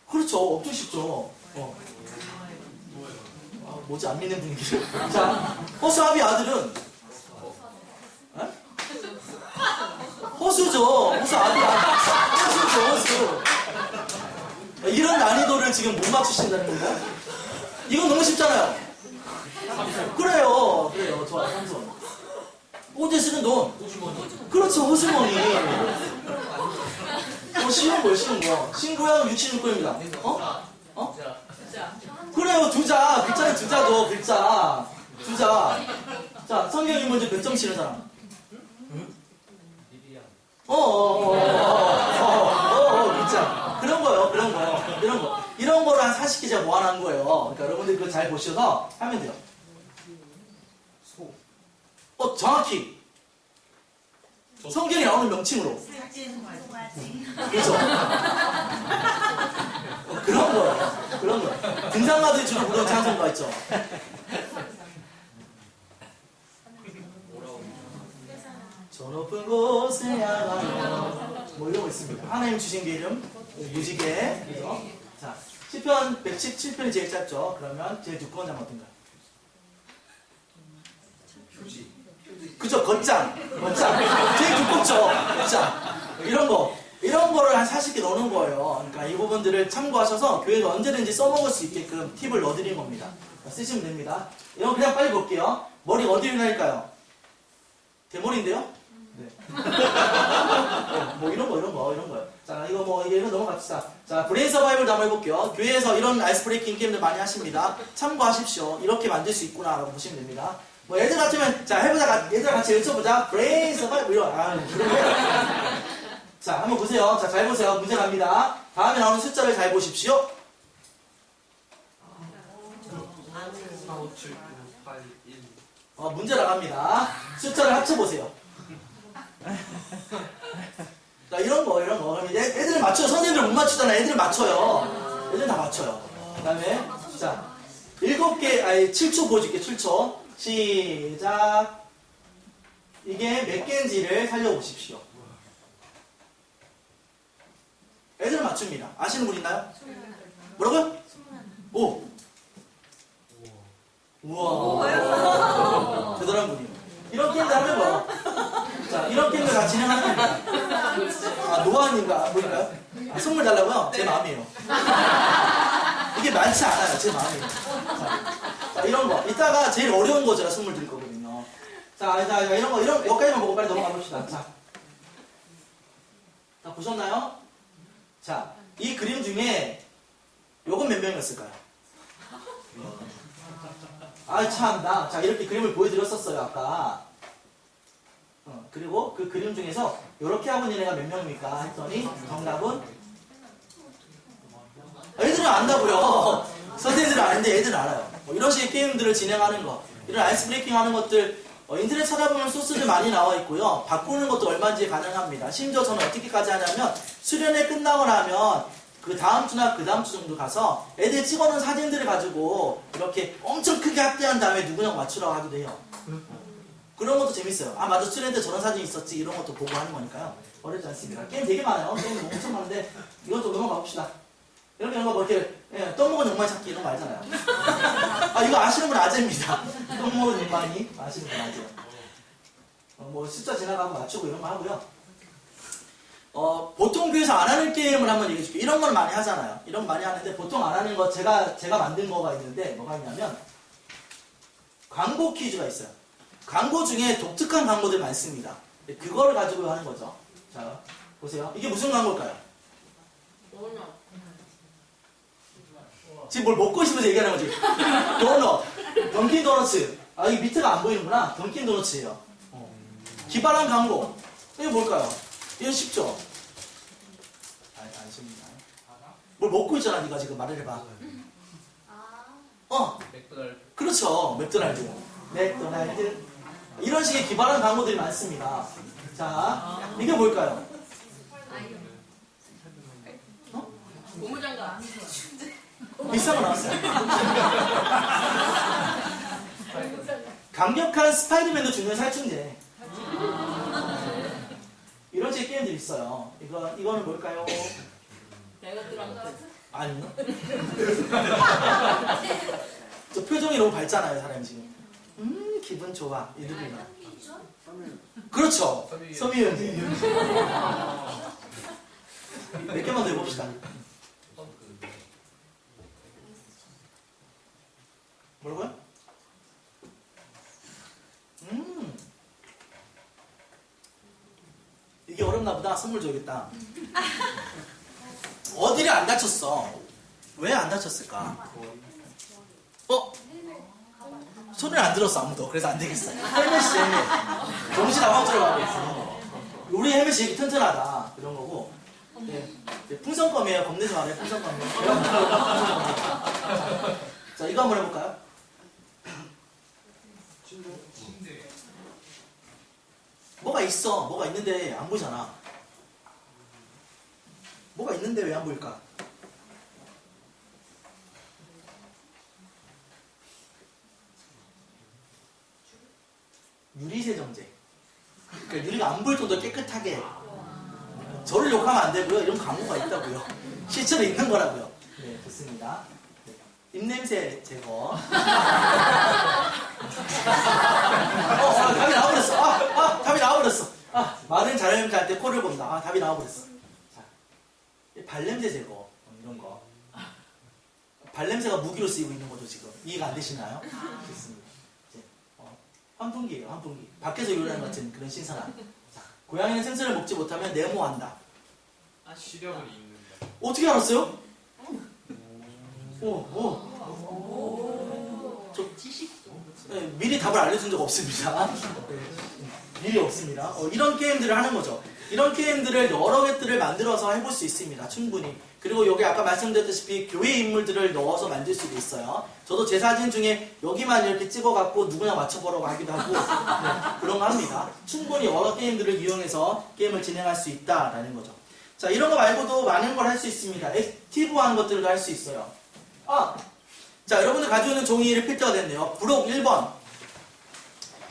그렇죠. 엄청 쉽죠. 뭐지, 안 믿는 분위기. 자, 허수아비 아들은? 허수죠. 허수아비 아들. 허수. 이런 난이도를 지금 못 맞추신다는 건가요? 이건 너무 쉽잖아요. 그래요. 좋아요. 삼손. 어제 쓰는 돈. 그렇죠. 호수머니. 쉬운 거. 신고양 유치육고입니다. 그래요. 두자. 글자는 두자죠. 글자. 자, 성경이 먼저 몇 점 치는 사람? 글자. 그런 거요. 이런 거를 한 40개 제가 모아놓은 거예요. 그러니까 여러분들 그거 잘 보셔서 하면 돼요. 정확히. 성경에 나오는 명칭으로. 그렇죠. 그런 거예요. 등산가들이 주로 부르는 찬송가 있죠. 저 높은 곳에 향하여 뭐 이런 거 있습니다. 하나님 주신 게 이름 무지개. 그죠? 자, 시편 117편이 제일 짧죠. 그러면 제일 두꺼운 장 어떤가요? 그죠? 겉장. 제일 두껍죠. 겉장. 이런 거를 한 40개 넣는 거예요. 그러니까 이 부분들을 참고하셔서 교회에서 언제든지 써먹을 수 있게끔 팁을 넣어드린 겁니다. 쓰시면 됩니다. 이런 거 그냥 빨리 볼게요. 머리가 어디로 날까요? 대머리인데요? 네. 뭐 이런 거요. 자, 이거 넘어갑시다. 자, 브레인 서바이벌도 한번 해볼게요. 교회에서 이런 아이스 브레이킹 게임들 많이 하십니다. 참고하십시오. 이렇게 만들 수 있구나라고 보시면 됩니다. 뭐 애들 같으면 자 해보자. 얘들 같이 외쳐보자. 브레인 서바이벌 이런 거. 자, 한번 보세요. 자, 잘 보세요. 문제 갑니다. 다음에 나오는 숫자를 잘 보십시오.
4, 5, 7, 9, 8, 1.
문제 나갑니다. 숫자를 합쳐보세요. 자, 이런 거. 그럼 애들은 맞춰요. 선생님들 못 맞추잖아. 애들은 맞춰요. 애들은 다 맞춰요. 그 다음에, 자, 7초 보여줄게, 7초. 시작. 이게 몇 개인지를 살려보십시오. 애들은 맞춥니다. 아시는 분 있나요? 뭐라고요? 오. 우와. 대단한 분이에요. 이런 게임들 하는 거. 자, 이런 게임들 다 진행하는 겁니다. 노아님과 보일까요? 선물 달라고요? 제 마음이에요. 이게 많지 않아요. 제 마음이에요. 자, 이런 거. 이따가 제일 어려운 거 제가 선물 드릴 거거든요. 자, 이런 거, 여기까지만 보고 빨리 넘어가 봅시다. 자, 보셨나요? 자, 이 그림 중에 요건 몇 명이었을까요? 참나. 자, 이렇게 그림을 보여드렸었어요, 아까. 그리고 그 그림 중에서 이렇게 하고 있는 애가 몇 명입니까? 했더니 정답은 애들은 안다고요. 선생님들은 아는데 애들은 알아요. 뭐 이런 식의 게임들을 진행하는 거, 이런 아이스 브레이킹 하는 것들 인터넷 찾아보면 소스들 많이 나와 있고요. 바꾸는 것도 얼마든지 가능합니다. 심지어 저는 어떻게까지 하냐면 수련회 끝나고 나면 그 다음 주나 그 다음 주 정도 가서 애들 찍어놓은 사진들을 가지고 이렇게 엄청 크게 확대한 다음에 누구냐고 맞추라고 하기도 해요. 그런 것도 재밌어요. 맞아, 수련회 때 저런 사진이 있었지. 이런 것도 보고 하는 거니까요. 어렵지 않습니다. 게임 되게 많아요. 게임 엄청 많은데 이건 좀 넘어가 봅시다. 이런 거 뭐 이렇게 떠먹은 용만 찾기 이런 거 알잖아요. 이거 아시는 분 아재입니다. 떠먹은 용만이 아시는 분 아재. 뭐 숫자 지나가면 맞추고 이런 거 하고요. 보통 교회에서 안 하는 게임을 한번 얘기해 줄게요. 이런 건 많이 하잖아요. 이런 거 많이 하는데 보통 안 하는 거 제가 만든 거가 있는데 뭐가 있냐면 광고 퀴즈가 있어요. 광고 중에 독특한 광고들 많습니다. 그거를 가지고 하는 거죠. 자, 보세요. 이게 무슨 광고일까요? 지금 뭘 먹고 있으면서 얘기하는 거지. 도넛, 던킨 도너츠. 이 밑에가 안 보이는구나. 던킨 도너츠예요. 기발한 광고. 이게 뭘까요? 이건 쉽죠? 안 쉽니다. 뭘 먹고 있잖아, 네가 지금 말을 해봐.
맥도날드.
그렇죠. 맥도날드. 이런 식의 기발한 광고들이 많습니다. 자, 이게 뭘까요?
고무장갑.
비싼 거 나왔어요. 강력한 스파이더맨도 죽는 살충제. 이런 식의 게임들이 있어요. 이거는 뭘까요? 아니요. 저 표정이 너무 밝잖아요, 사람이 지금. 기분 좋아. 이 누구나. 그렇죠. 섬유유연제. 몇 개만 더 해봅시다. 뭐라고요? 이게 어렵나 보다. 선물 줘야겠다. 어디를 안 다쳤어? 왜 안 다쳤을까? 소리를 안 들었어, 아무도. 그래서 안 되겠어. 헬멧이 헬멧. 정신 아무 들어가고 있어. 우리 헬멧이 이렇게 튼튼하다. 이런 거고. 네. 풍선껌이에요. 겁내지 말아요, 풍선껌이에요. 자, 이거 한번 해볼까요? 뭐가 있어. 뭐가 있는데 안 보이잖아. 뭐가 있는데 왜 안 보일까? 유리세정제. 그러니까 유리가 안 보일 정도로 깨끗하게 저를 욕하면 안 되고요. 이런 광고가 있다고요. 실제로 있는 거라고요. 네, 좋습니다. 네. 입냄새 제거. 답이 나와버렸어. 답이 나와버렸어. 말은 잘하면 할때 코를 본다. 답이 나와버렸어. 자, 발냄새 제거. 이런 거. 발냄새가 무기로 쓰이고 있는 거죠, 지금. 이해가 안 되시나요? 좋습니다. 이제, 환풍기예요, 환풍기. 밖에서 요리하는 것 같은 그런 신선함. 자, 고양이는 생선을 먹지 못하면 네모한다.
시력을 잃는다.
어떻게 알았어요? 미리 답을 알려준 적 없습니다. 미리 없습니다. 이런 게임들을 하는 거죠. 이런 게임들을 여러 개들을 만들어서 해볼 수 있습니다. 충분히. 그리고 여기 아까 말씀드렸다시피 교회 인물들을 넣어서 만들 수도 있어요. 저도 제 사진 중에 여기만 이렇게 찍어갖고 누구나 맞춰보라고 하기도 하고 네, 그런 거 합니다. 충분히 여러 게임들을 이용해서 게임을 진행할 수 있다라는 거죠. 자, 이런 거 말고도 많은 걸 할 수 있습니다. 액티브한 것들도 할 수 있어요. 자, 여러분들 가지고 있는 종이를 필터가 됐네요. 부록 1번.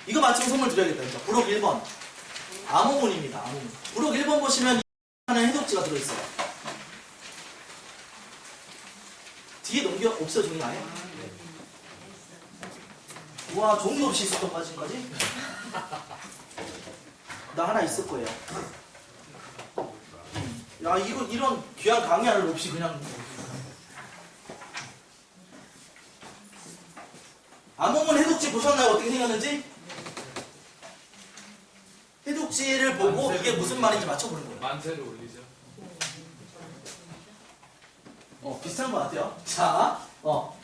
이거 맞추면 선물 드려야겠다. 진짜. 부록 1번. 암호문입니다. 암호문. 부록 1번 보시면 하는 해독지가 들어있어요. 뒤에 넘겨 없어요, 종이 아예? 우와, 종이 없이 있었던 거야, 지금까지? 나 하나 있을 거예요. 야, 이런 귀한 강의할 없이 그냥. 암호문 해독지 보셨나요? 어떻게 생겼는지? 해독지를 보고 이게 무슨 말인지 맞춰보는 거예요.
만세를 올리죠.
비슷한 것 같아요. 자,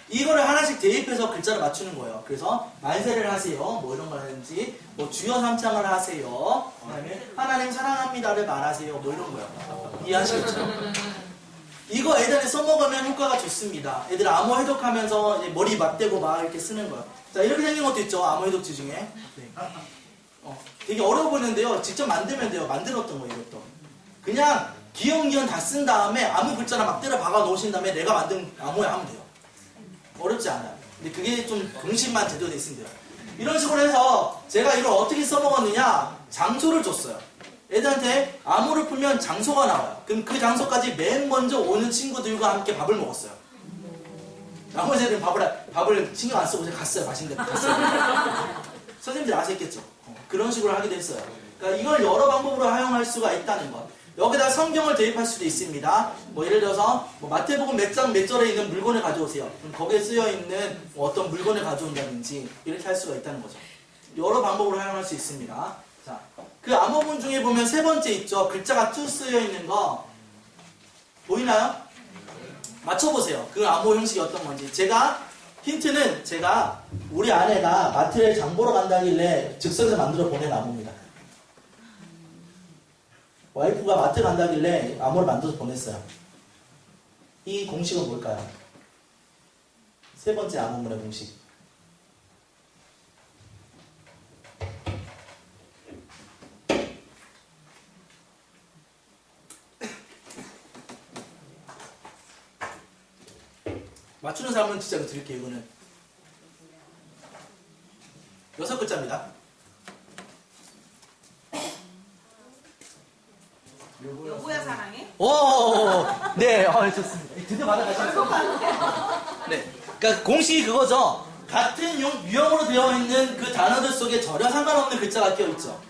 이거를 하나씩 대입해서 글자를 맞추는 거예요. 그래서 만세를 하세요. 뭐 이런 걸 하든지, 뭐 주여 삼창을 하세요. 그다음에 하나님 사랑합니다를 말하세요. 뭐 이런 거예요. 이해하시겠죠? 이거 애들한테 써먹으면 효과가 좋습니다. 애들 암호 해독하면서 이제 머리 맞대고 막 이렇게 쓰는 거예요. 자, 이렇게 생긴 것도 있죠. 암호 해독지 중에. 네. 되게 어려워 보이는데요. 직접 만들면 돼요. 만들었던 거예요, 이것도. 그냥 기억니은 다 쓴 다음에 아무 글자나 막 때려 박아 놓으신 다음에 내가 만든 암호에 하면 돼요. 어렵지 않아요. 근데 그게 좀 공식만 제대로 돼 있으면 돼요. 이런 식으로 해서 제가 이걸 어떻게 써먹었느냐, 장소를 줬어요. 애들한테 암호를 풀면 장소가 나와요. 그럼 그 장소까지 맨 먼저 오는 친구들과 함께 밥을 먹었어요. 나머지 애들은 밥을 신경 안 쓰고 그냥 갔어요. 맛있는 데 갔어요. 선생님들 아시겠죠? 그런 식으로 하게 됐어요. 그러니까 이걸 여러 방법으로 활용할 수가 있다는 것. 여기다 성경을 대입할 수도 있습니다. 뭐 예를 들어서 마태복음 몇 장 몇 절에 있는 물건을 가져오세요. 그럼 거기에 쓰여 있는 어떤 물건을 가져온다든지 이렇게 할 수가 있다는 거죠. 여러 방법으로 활용할 수 있습니다. 자, 그 암호문 중에 보면 세 번째 있죠. 글자가 쭉 쓰여 있는 거 보이나요? 맞춰보세요. 그 암호 형식이 어떤 건지. 힌트는 제가 우리 아내가 마트를 장 보러 간다길래 즉석에서 만들어 보낸 암호입니다. 와이프가 마트 간다길래 암호를 만들어서 보냈어요. 이 공식은 뭘까요? 세 번째 암호문의 공식. 맞추는 사람은 진짜 드릴게요. 이거는 6글자입니다.
여보야 사랑해?
오, 네, 좋습니다. 드디어 받아가셨어요. 네, 그러니까 공식이 그거죠. 같은 유형으로 되어 있는 그 단어들 속에 전혀 상관없는 글자가 끼어있죠.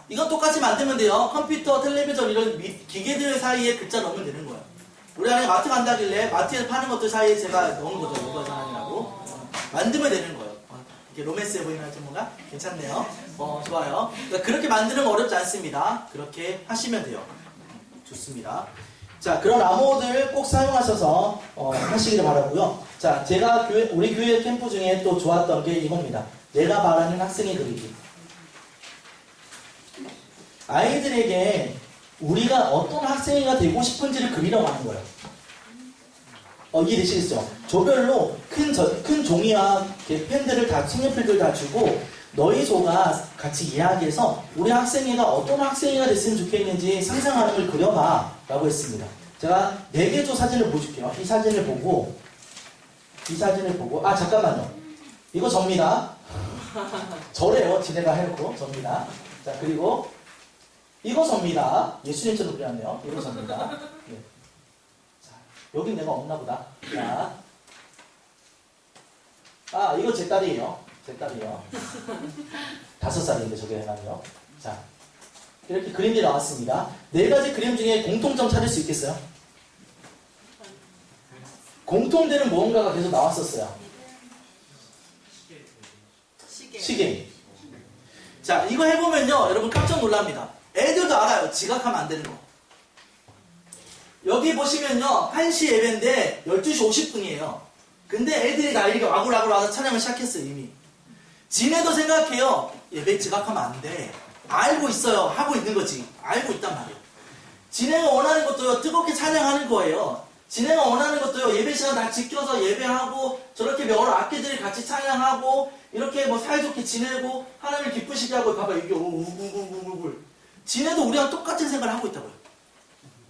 이건 똑같이 만들면 돼요. 컴퓨터, 텔레비전 이런 기계들 사이에 글자 넣으면 되는 거예요. 우리 안에 마트 간다길래 마트에서 파는 것들 사이에 제가 넣은 거죠. 여보야 사랑이라고. 만들면 되는 거예요. 이렇게 로맨스해 보이나요, 뭔가? 괜찮네요. 좋아요. 그러니까 그렇게 만드는 거 어렵지 않습니다. 그렇게 하시면 돼요. 좋습니다. 자, 그런 암호들 꼭 사용하셔서 하시기를 바라고요. 자, 제가 우리 교회 캠프 중에 또 좋았던 게 이겁니다. 내가 말하는 학생의 그리기. 아이들에게 우리가 어떤 학생이가 되고 싶은지를 그리라고 하는 거예요. 이해되시겠죠? 조별로 큰 종이와 펜들을 다, 색연필들 다 주고 너희 조가 같이 이야기해서 우리 학생이가 어떤 학생이가 됐으면 좋겠는지 상상하는 걸 그려봐 라고 했습니다. 제가 4개 조 사진을 보여줄게요. 이 사진을 보고 잠깐만요. 이거 접니다. 저래요. 지네가 해놓고 접니다. 자, 그리고 이거 접니다. 예수님처럼 그렸네요. 이거 접니다. 네. 자, 여기 내가 없나 보다. 자. 아, 이거 제 딸이에요. 제 딸이에요. 5살인데 저게 해나요. 자, 이렇게 그림이 나왔습니다. 4가지 그림 중에 공통점 찾을 수 있겠어요? 공통되는 무언가가 계속 나왔었어요. 시계. 자, 이거 해보면요, 여러분 깜짝 놀랍니다. 애들도 알아요. 지각하면 안 되는 거. 여기 보시면요, 1시 예배인데 12시 50분이에요. 근데 애들이 다 이렇게 와글와글 와서 찬양을 시작했어요, 이미. 지네도 생각해요. 예배 지각하면 안 돼. 알고 있어요. 하고 있는 거지. 알고 있단 말이에요. 지네가 원하는 것도요, 뜨겁게 찬양하는 거예요. 지네가 원하는 것도요, 예배 시간 다 지켜서 예배하고, 저렇게 여러 악기들이 같이 찬양하고, 이렇게 뭐 사이좋게 지내고, 하나님을 기쁘시게 하고, 봐봐, 이게 우글우글우글. 지네도 우리랑 똑같은 생각을 하고 있다고요.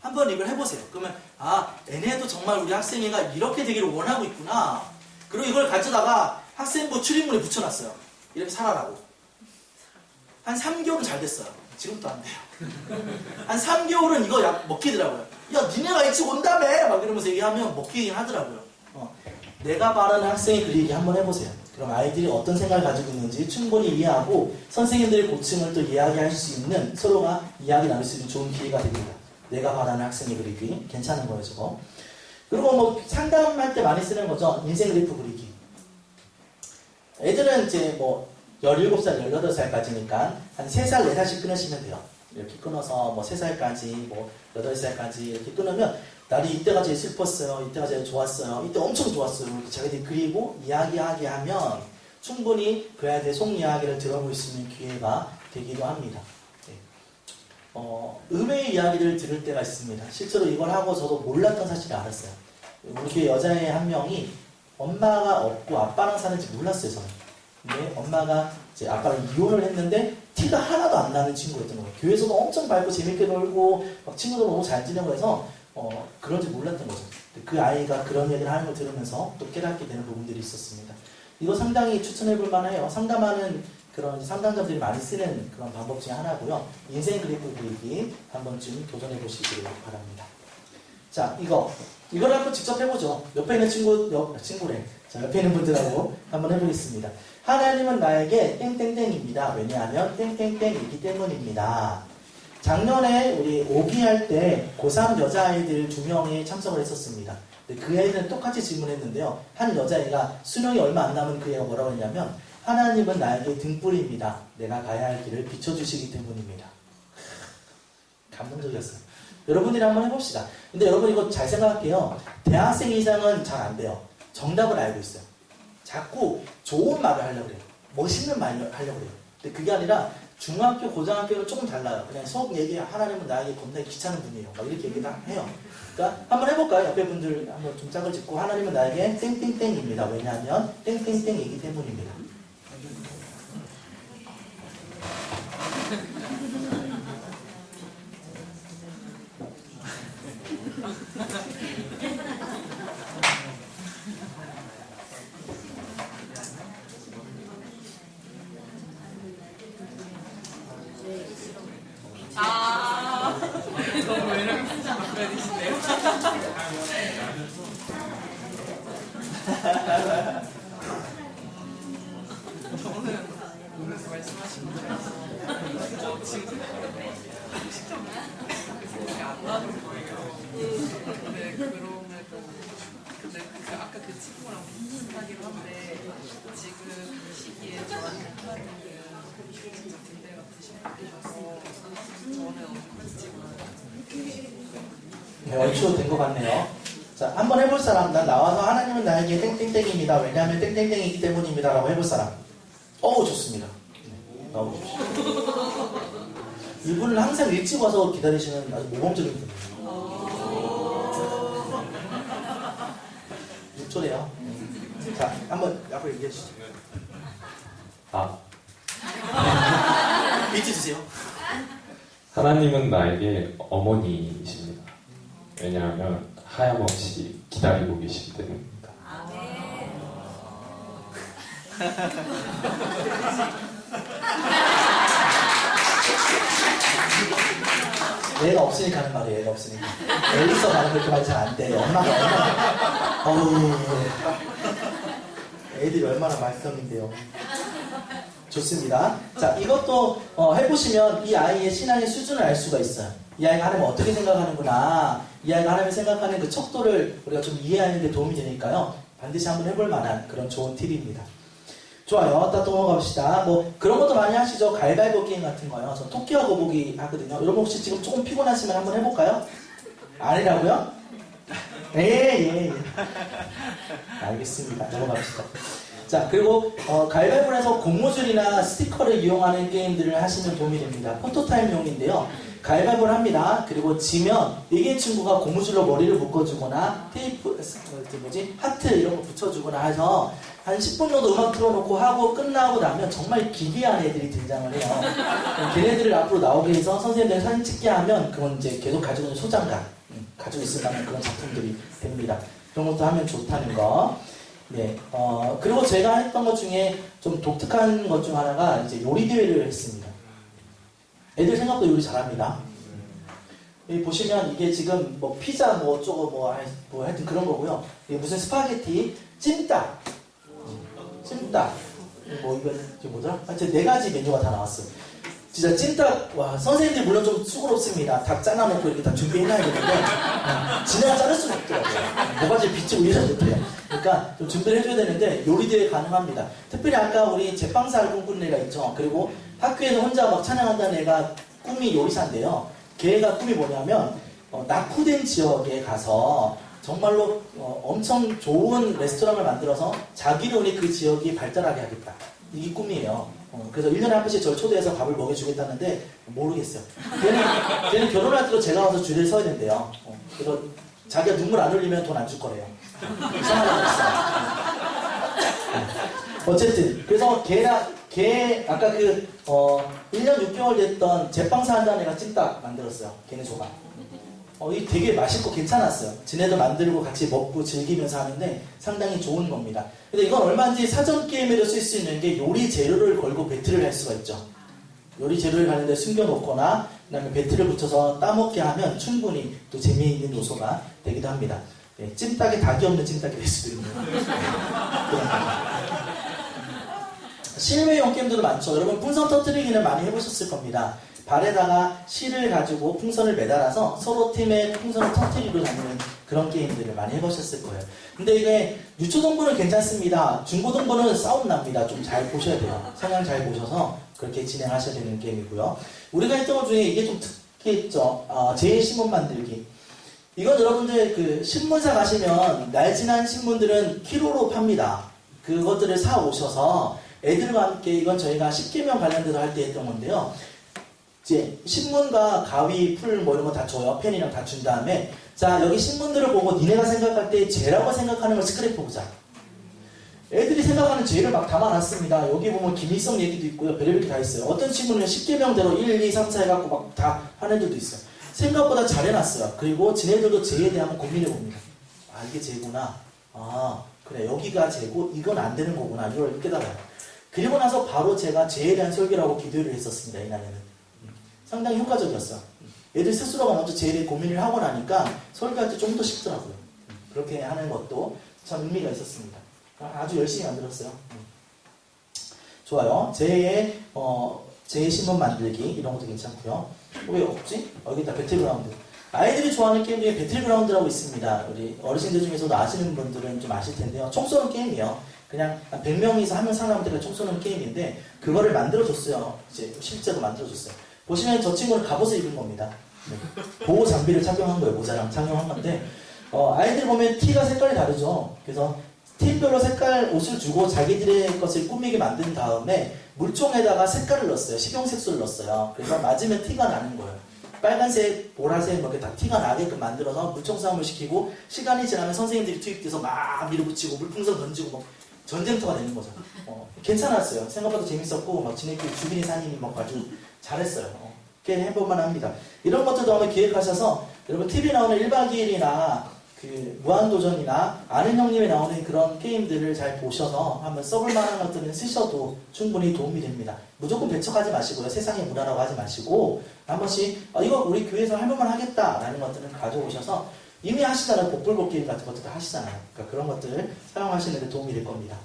한번 이걸 해보세요. 그러면, 아, 얘네도 정말 우리 학생회가 이렇게 되기를 원하고 있구나. 그리고 이걸 가져다가 학생부 출입문에 붙여놨어요. 이렇게 살아라고. 한 3개월은 잘 됐어요. 지금도 안 돼요. 한 3개월은 이거 약 먹히더라고요. 야, 니네가 일찍 온다며! 막 이러면서 얘기하면 먹히긴 하더라고요. 내가 바라는 학생의 그리기 한번 해보세요. 그럼 아이들이 어떤 생각을 가지고 있는지 충분히 이해하고 선생님들의 고충을 또 이야기할 수 있는, 서로가 이야기 나눌 수 있는 좋은 기회가 됩니다. 내가 바라는 학생의 그리기. 괜찮은 거예요, 저거. 그리고 뭐 상담할 때 많이 쓰는 거죠. 인생 그래프 그리기. 애들은 이제 뭐 17살, 18살까지니까 한 3살, 4살씩 끊으시면 돼요. 이렇게 끊어서 뭐 3살까지, 뭐 8살까지 이렇게 끊으면 나도 이때가 제일 슬펐어요. 이때가 제일 좋았어요. 이때 엄청 좋았어요. 이렇게 자기들이 그리고 이야기하게 하면 충분히 그 아이들의 속 이야기를 들어볼 수 있는 기회가 되기도 합니다. 의외의 이야기를 들을 때가 있습니다. 실제로 이걸 하고 저도 몰랐던 사실을 알았어요. 우리 교회 여자애 한 명이 엄마가 없고 아빠랑 사는지 몰랐어요, 저는. 근데 엄마가 이제 아빠랑 이혼을 했는데 티가 하나도 안 나는 친구였던 거예요. 교회에서도 엄청 밝고 재밌게 놀고 막 친구들 너무 잘 지내고 해서 그런지 몰랐던 거죠. 그 아이가 그런 얘기를 하는 걸 들으면서 또 깨닫게 되는 부분들이 있었습니다. 이거 상당히 추천해 볼 만해요. 상담하는 그런 상담자들이 많이 쓰는 그런 방법 중에 하나고요. 인생 그래프 그리기 한 번쯤 도전해 보시길 바랍니다. 자, 이걸 한번 직접 해보죠. 옆에 있는 친구래. 자, 옆에 있는 분들하고 한번 해보겠습니다. 하나님은 나에게 땡땡땡입니다. 왜냐하면 땡땡땡이기 때문입니다. 작년에 우리 오기할 때 고3 여자아이들 2명이 참석을 했었습니다. 그 애들은 똑같이 질문했는데요. 한 여자애가 수능이 얼마 안 남은 그 애가 뭐라고 했냐면, 하나님은 나에게 등불입니다. 내가 가야 할 길을 비춰주시기 때문입니다. 감동적이었어요. 여러분들이 한번 해봅시다. 근데 여러분 이거 잘 생각할게요. 대학생 이상은 잘 안 돼요. 정답을 알고 있어요. 자꾸 좋은 말을 하려고 그래요. 멋있는 말을 하려고 그래요. 근데 그게 아니라 중학교, 고등학교는 조금 달라요. 그냥 수업 얘기, 하나님은 나에게 겁나게 귀찮은 분이에요. 막 이렇게 얘기를 해요. 그러니까 한번 해볼까요? 옆에 분들 한번 좀 짝을 짚고, 하나님은 나에게 땡땡땡입니다. 왜냐하면 땡땡땡이기 때문입니다.
너무 매력있으시네요. 오늘 말씀하신 거 지금 생각이 안 나는 거예요. 근데 그럼에도 아까 그 친구랑 비슷하긴 한데 지금 이 시기에 저한테 하는 게 진짜 군대 같으신 분이셔서 저는 어떻지만
네, 얼추 된 것 같네요. 자, 한번 해볼 사람. 난 나와서 하나님은 나에게 땡땡땡입니다. 왜냐하면 땡땡땡이기 때문입니다. 라고 해볼 사람. 좋습니다. 네, 나오십시오. 이분은 항상 일찍 와서 기다리시는 아주 모범적인 분이에요. 6초래요. 자, 한번 앞으로 얘기해 주시죠. 비트 주세요.
하나님은 나에게 어머니이십니다. 왜냐하면 하염없이 기다리고 계시기 때문입니다.
애가 없으니까 하는 말이에요. 애가 없으니까. 애 있어 말은 그렇게 말이 잘 안 돼요. 엄마가 어우, 애들이 얼마나 말썽인데요. 좋습니다. 자, 이것도 해보시면 이 아이의 신앙의 수준을 알 수가 있어요. 이 아이가 하나님을 어떻게 생각하는구나. 이 아이가 하나님을 생각하는 그 척도를 우리가 좀 이해하는 데 도움이 되니까요. 반드시 한번 해볼 만한 그런 좋은 팁입니다. 좋아요. 또 넘어갑시다. 뭐 그런 것도 많이 하시죠. 가위바위보 게임 같은 거요. 저 토끼와 거북이 하거든요. 여러분 혹시 지금 조금 피곤하시면 한번 해볼까요? 아니라고요? 예. 알겠습니다. 넘어갑시다. 자, 그리고 가위바위보를 해서 고무줄이나 스티커를 이용하는 게임들을 하시면 도움이 됩니다. 포토타임용인데요. 가위바위보를 합니다. 그리고 지면 이긴 친구가 고무줄로 머리를 묶어주거나 테이프, 하트 이런 거 붙여주거나 해서 한 10분 정도 음악 틀어놓고 하고 끝나고 나면 정말 기괴한 애들이 등장을 해요. 걔네들을 앞으로 나오게 해서 선생님들 사진 찍게 하면 그건 이제 계속 가지고 있는 소장감, 가지고 있으면 그런 작품들이 됩니다. 그런 것도 하면 좋다는 거. 네, 그리고 제가 했던 것 중에 좀 독특한 것 중 하나가 이제 요리 대회를 했습니다. 애들 생각보다 요리 잘합니다. 여기 보시면 이게 지금 뭐 피자 뭐 어쩌고 뭐 하여튼 그런 거고요. 이게 무슨 스파게티, 찜닭, 뭐 이거 뭐더라? 하여튼 4가지 메뉴가 다 나왔어요. 진짜 찜닭, 와, 선생님들 물론 좀 수고롭습니다. 닭 잘라놓고 이렇게 다 준비해놔야 되는데, 지네가 자를 수가 없더라고요. 모가지를 비치고 이러지 못해요. 그러니까 좀 준비를 해줘야 되는데, 요리대회 가능합니다. 특별히 아까 우리 제빵사를 꿈꾸는 애가 있죠. 그리고 학교에서 혼자 막 찬양한다는 애가 꿈이 요리사인데요. 걔가 꿈이 뭐냐면, 낙후된 지역에 가서 정말로 엄청 좋은 레스토랑을 만들어서 자기론이 그 지역이 발달하게 하겠다. 이게 꿈이에요. 그래서 1년에 한 번씩 저를 초대해서 밥을 먹여주겠다는데 모르겠어요. 걔는 결혼할 때도 제가 와서 줄에 서야 된대요. 그래서 자기가 눈물 안 흘리면 돈 안 줄 거래요. 이상하게 됐어요. 어쨌든 그래서 걔 아까 1년 6개월 됐던 제빵사 한다는 애가 찜닭 만들었어요. 걔네 조각. 이 되게 맛있고 괜찮았어요. 지네도 만들고 같이 먹고 즐기면서 하는데 상당히 좋은 겁니다. 근데 이건 얼마든지 사전 게임에도 쓸 수 있는 게 요리 재료를 걸고 배틀을 할 수가 있죠. 요리 재료를 가는데 숨겨놓거나 그다음에 배틀을 붙여서 따먹게 하면 충분히 또 재미있는 요소가 되기도 합니다. 네, 찜닭에 닭이 없는 찜닭이 될 수도 있네요. 실외용 게임들도 많죠. 여러분 풍선 터뜨리기는 많이 해보셨을 겁니다. 발에다가 실을 가지고 풍선을 매달아서 서로 팀의 풍선을 터뜨리고 다니는 그런 게임들을 많이 해보셨을 거예요. 근데 이게 유초등부는 괜찮습니다. 중고등부는 싸움 납니다. 좀 잘 보셔야 돼요. 성향 잘 보셔서 그렇게 진행하셔야 되는 게임이고요. 우리가 했던 것 중에 이게 좀 특이했죠. 제1신문 만들기. 이건 여러분들 그 신문사 가시면 날진한 신문들은 키로로 팝니다. 그것들을 사 오셔서 애들과 함께 이건 저희가 10개명 관련돼서 할 때 했던 건데요. 이제 신문과 가위, 풀 뭐 이런 거 다 줘요. 펜이랑 다 준 다음에 자 여기 신문들을 보고 니네가 생각할 때 죄라고 생각하는 걸 스크랩 보자. 애들이 생각하는 죄를 막 담아놨습니다. 여기 보면 김일성 얘기도 있고요. 별의별 게 다 있어요. 어떤 친구는 10개명대로 1, 2, 3, 4 해갖고 막 다 하는 애들도 있어요. 생각보다 잘 해놨어요. 그리고 지네들도 죄에 대한 고민해 봅니다. 아 이게 죄구나. 아 그래 여기가 죄고 이건 안 되는 거구나. 이걸 깨달아요. 그리고 나서 바로 제가 죄에 대한 설교를 하고 기도를 했었습니다. 이날에는. 상당히 효과적이었어요. 애들 스스로가 먼저 죄에 대해 고민을 하고 나니까 설교할 때 좀 더 쉽더라고요. 그렇게 하는 것도 참 의미가 있었습니다. 아주 열심히 만들었어요. 좋아요. 제 신문 만들기 이런 것도 괜찮고요. 왜 없지? 여기다 배틀그라운드. 아이들이 좋아하는 게임 중에 배틀그라운드라고 있습니다. 우리 어르신들 중에서도 아시는 분들은 좀 아실 텐데요. 총 쏘는 게임이에요. 그냥 100명이서 하면 사람들이 총 쏘는 게임인데 그거를 만들어줬어요. 이제 실제로 만들어줬어요. 보시면 저 친구는 갑옷을 입은 겁니다. 네. 보호 장비를 착용한 거예요. 모자랑 착용한 건데 아이들 보면 티가 색깔이 다르죠. 그래서 팀별로 색깔 옷을 주고 자기들의 것을 꾸미게 만든 다음에 물총에다가 색깔을 넣었어요. 식용색소를 넣었어요. 그래서 맞으면 티가 나는 거예요. 빨간색, 보라색 이렇게 다 티가 나게끔 만들어서 물총 싸움을 시키고 시간이 지나면 선생님들이 투입돼서 막 밀어붙이고 물풍선 던지고 막 전쟁터가 되는 거죠. 괜찮았어요. 생각보다 재밌었고 막 지네끼리 주민이 상인이 막 아주 잘했어요. 꽤 해볼만 합니다. 이런 것들도 한번 기획하셔서 여러분 TV 나오는 1박 2일이나 그 무한도전이나 아는 형님이 나오는 그런 게임들을 잘 보셔서 한번 써볼 만한 것들은 쓰셔도 충분히 도움이 됩니다. 무조건 배척하지 마시고요. 세상의 문화라고 하지 마시고 한 번씩 이거 우리 교회에서 할만만 하겠다라는 것들은 가져오셔서 이미 하시잖아요. 복불복 게임 같은 것도 다 하시잖아요. 그러니까 그런 것들을 사용하시는 데 도움이 될 겁니다.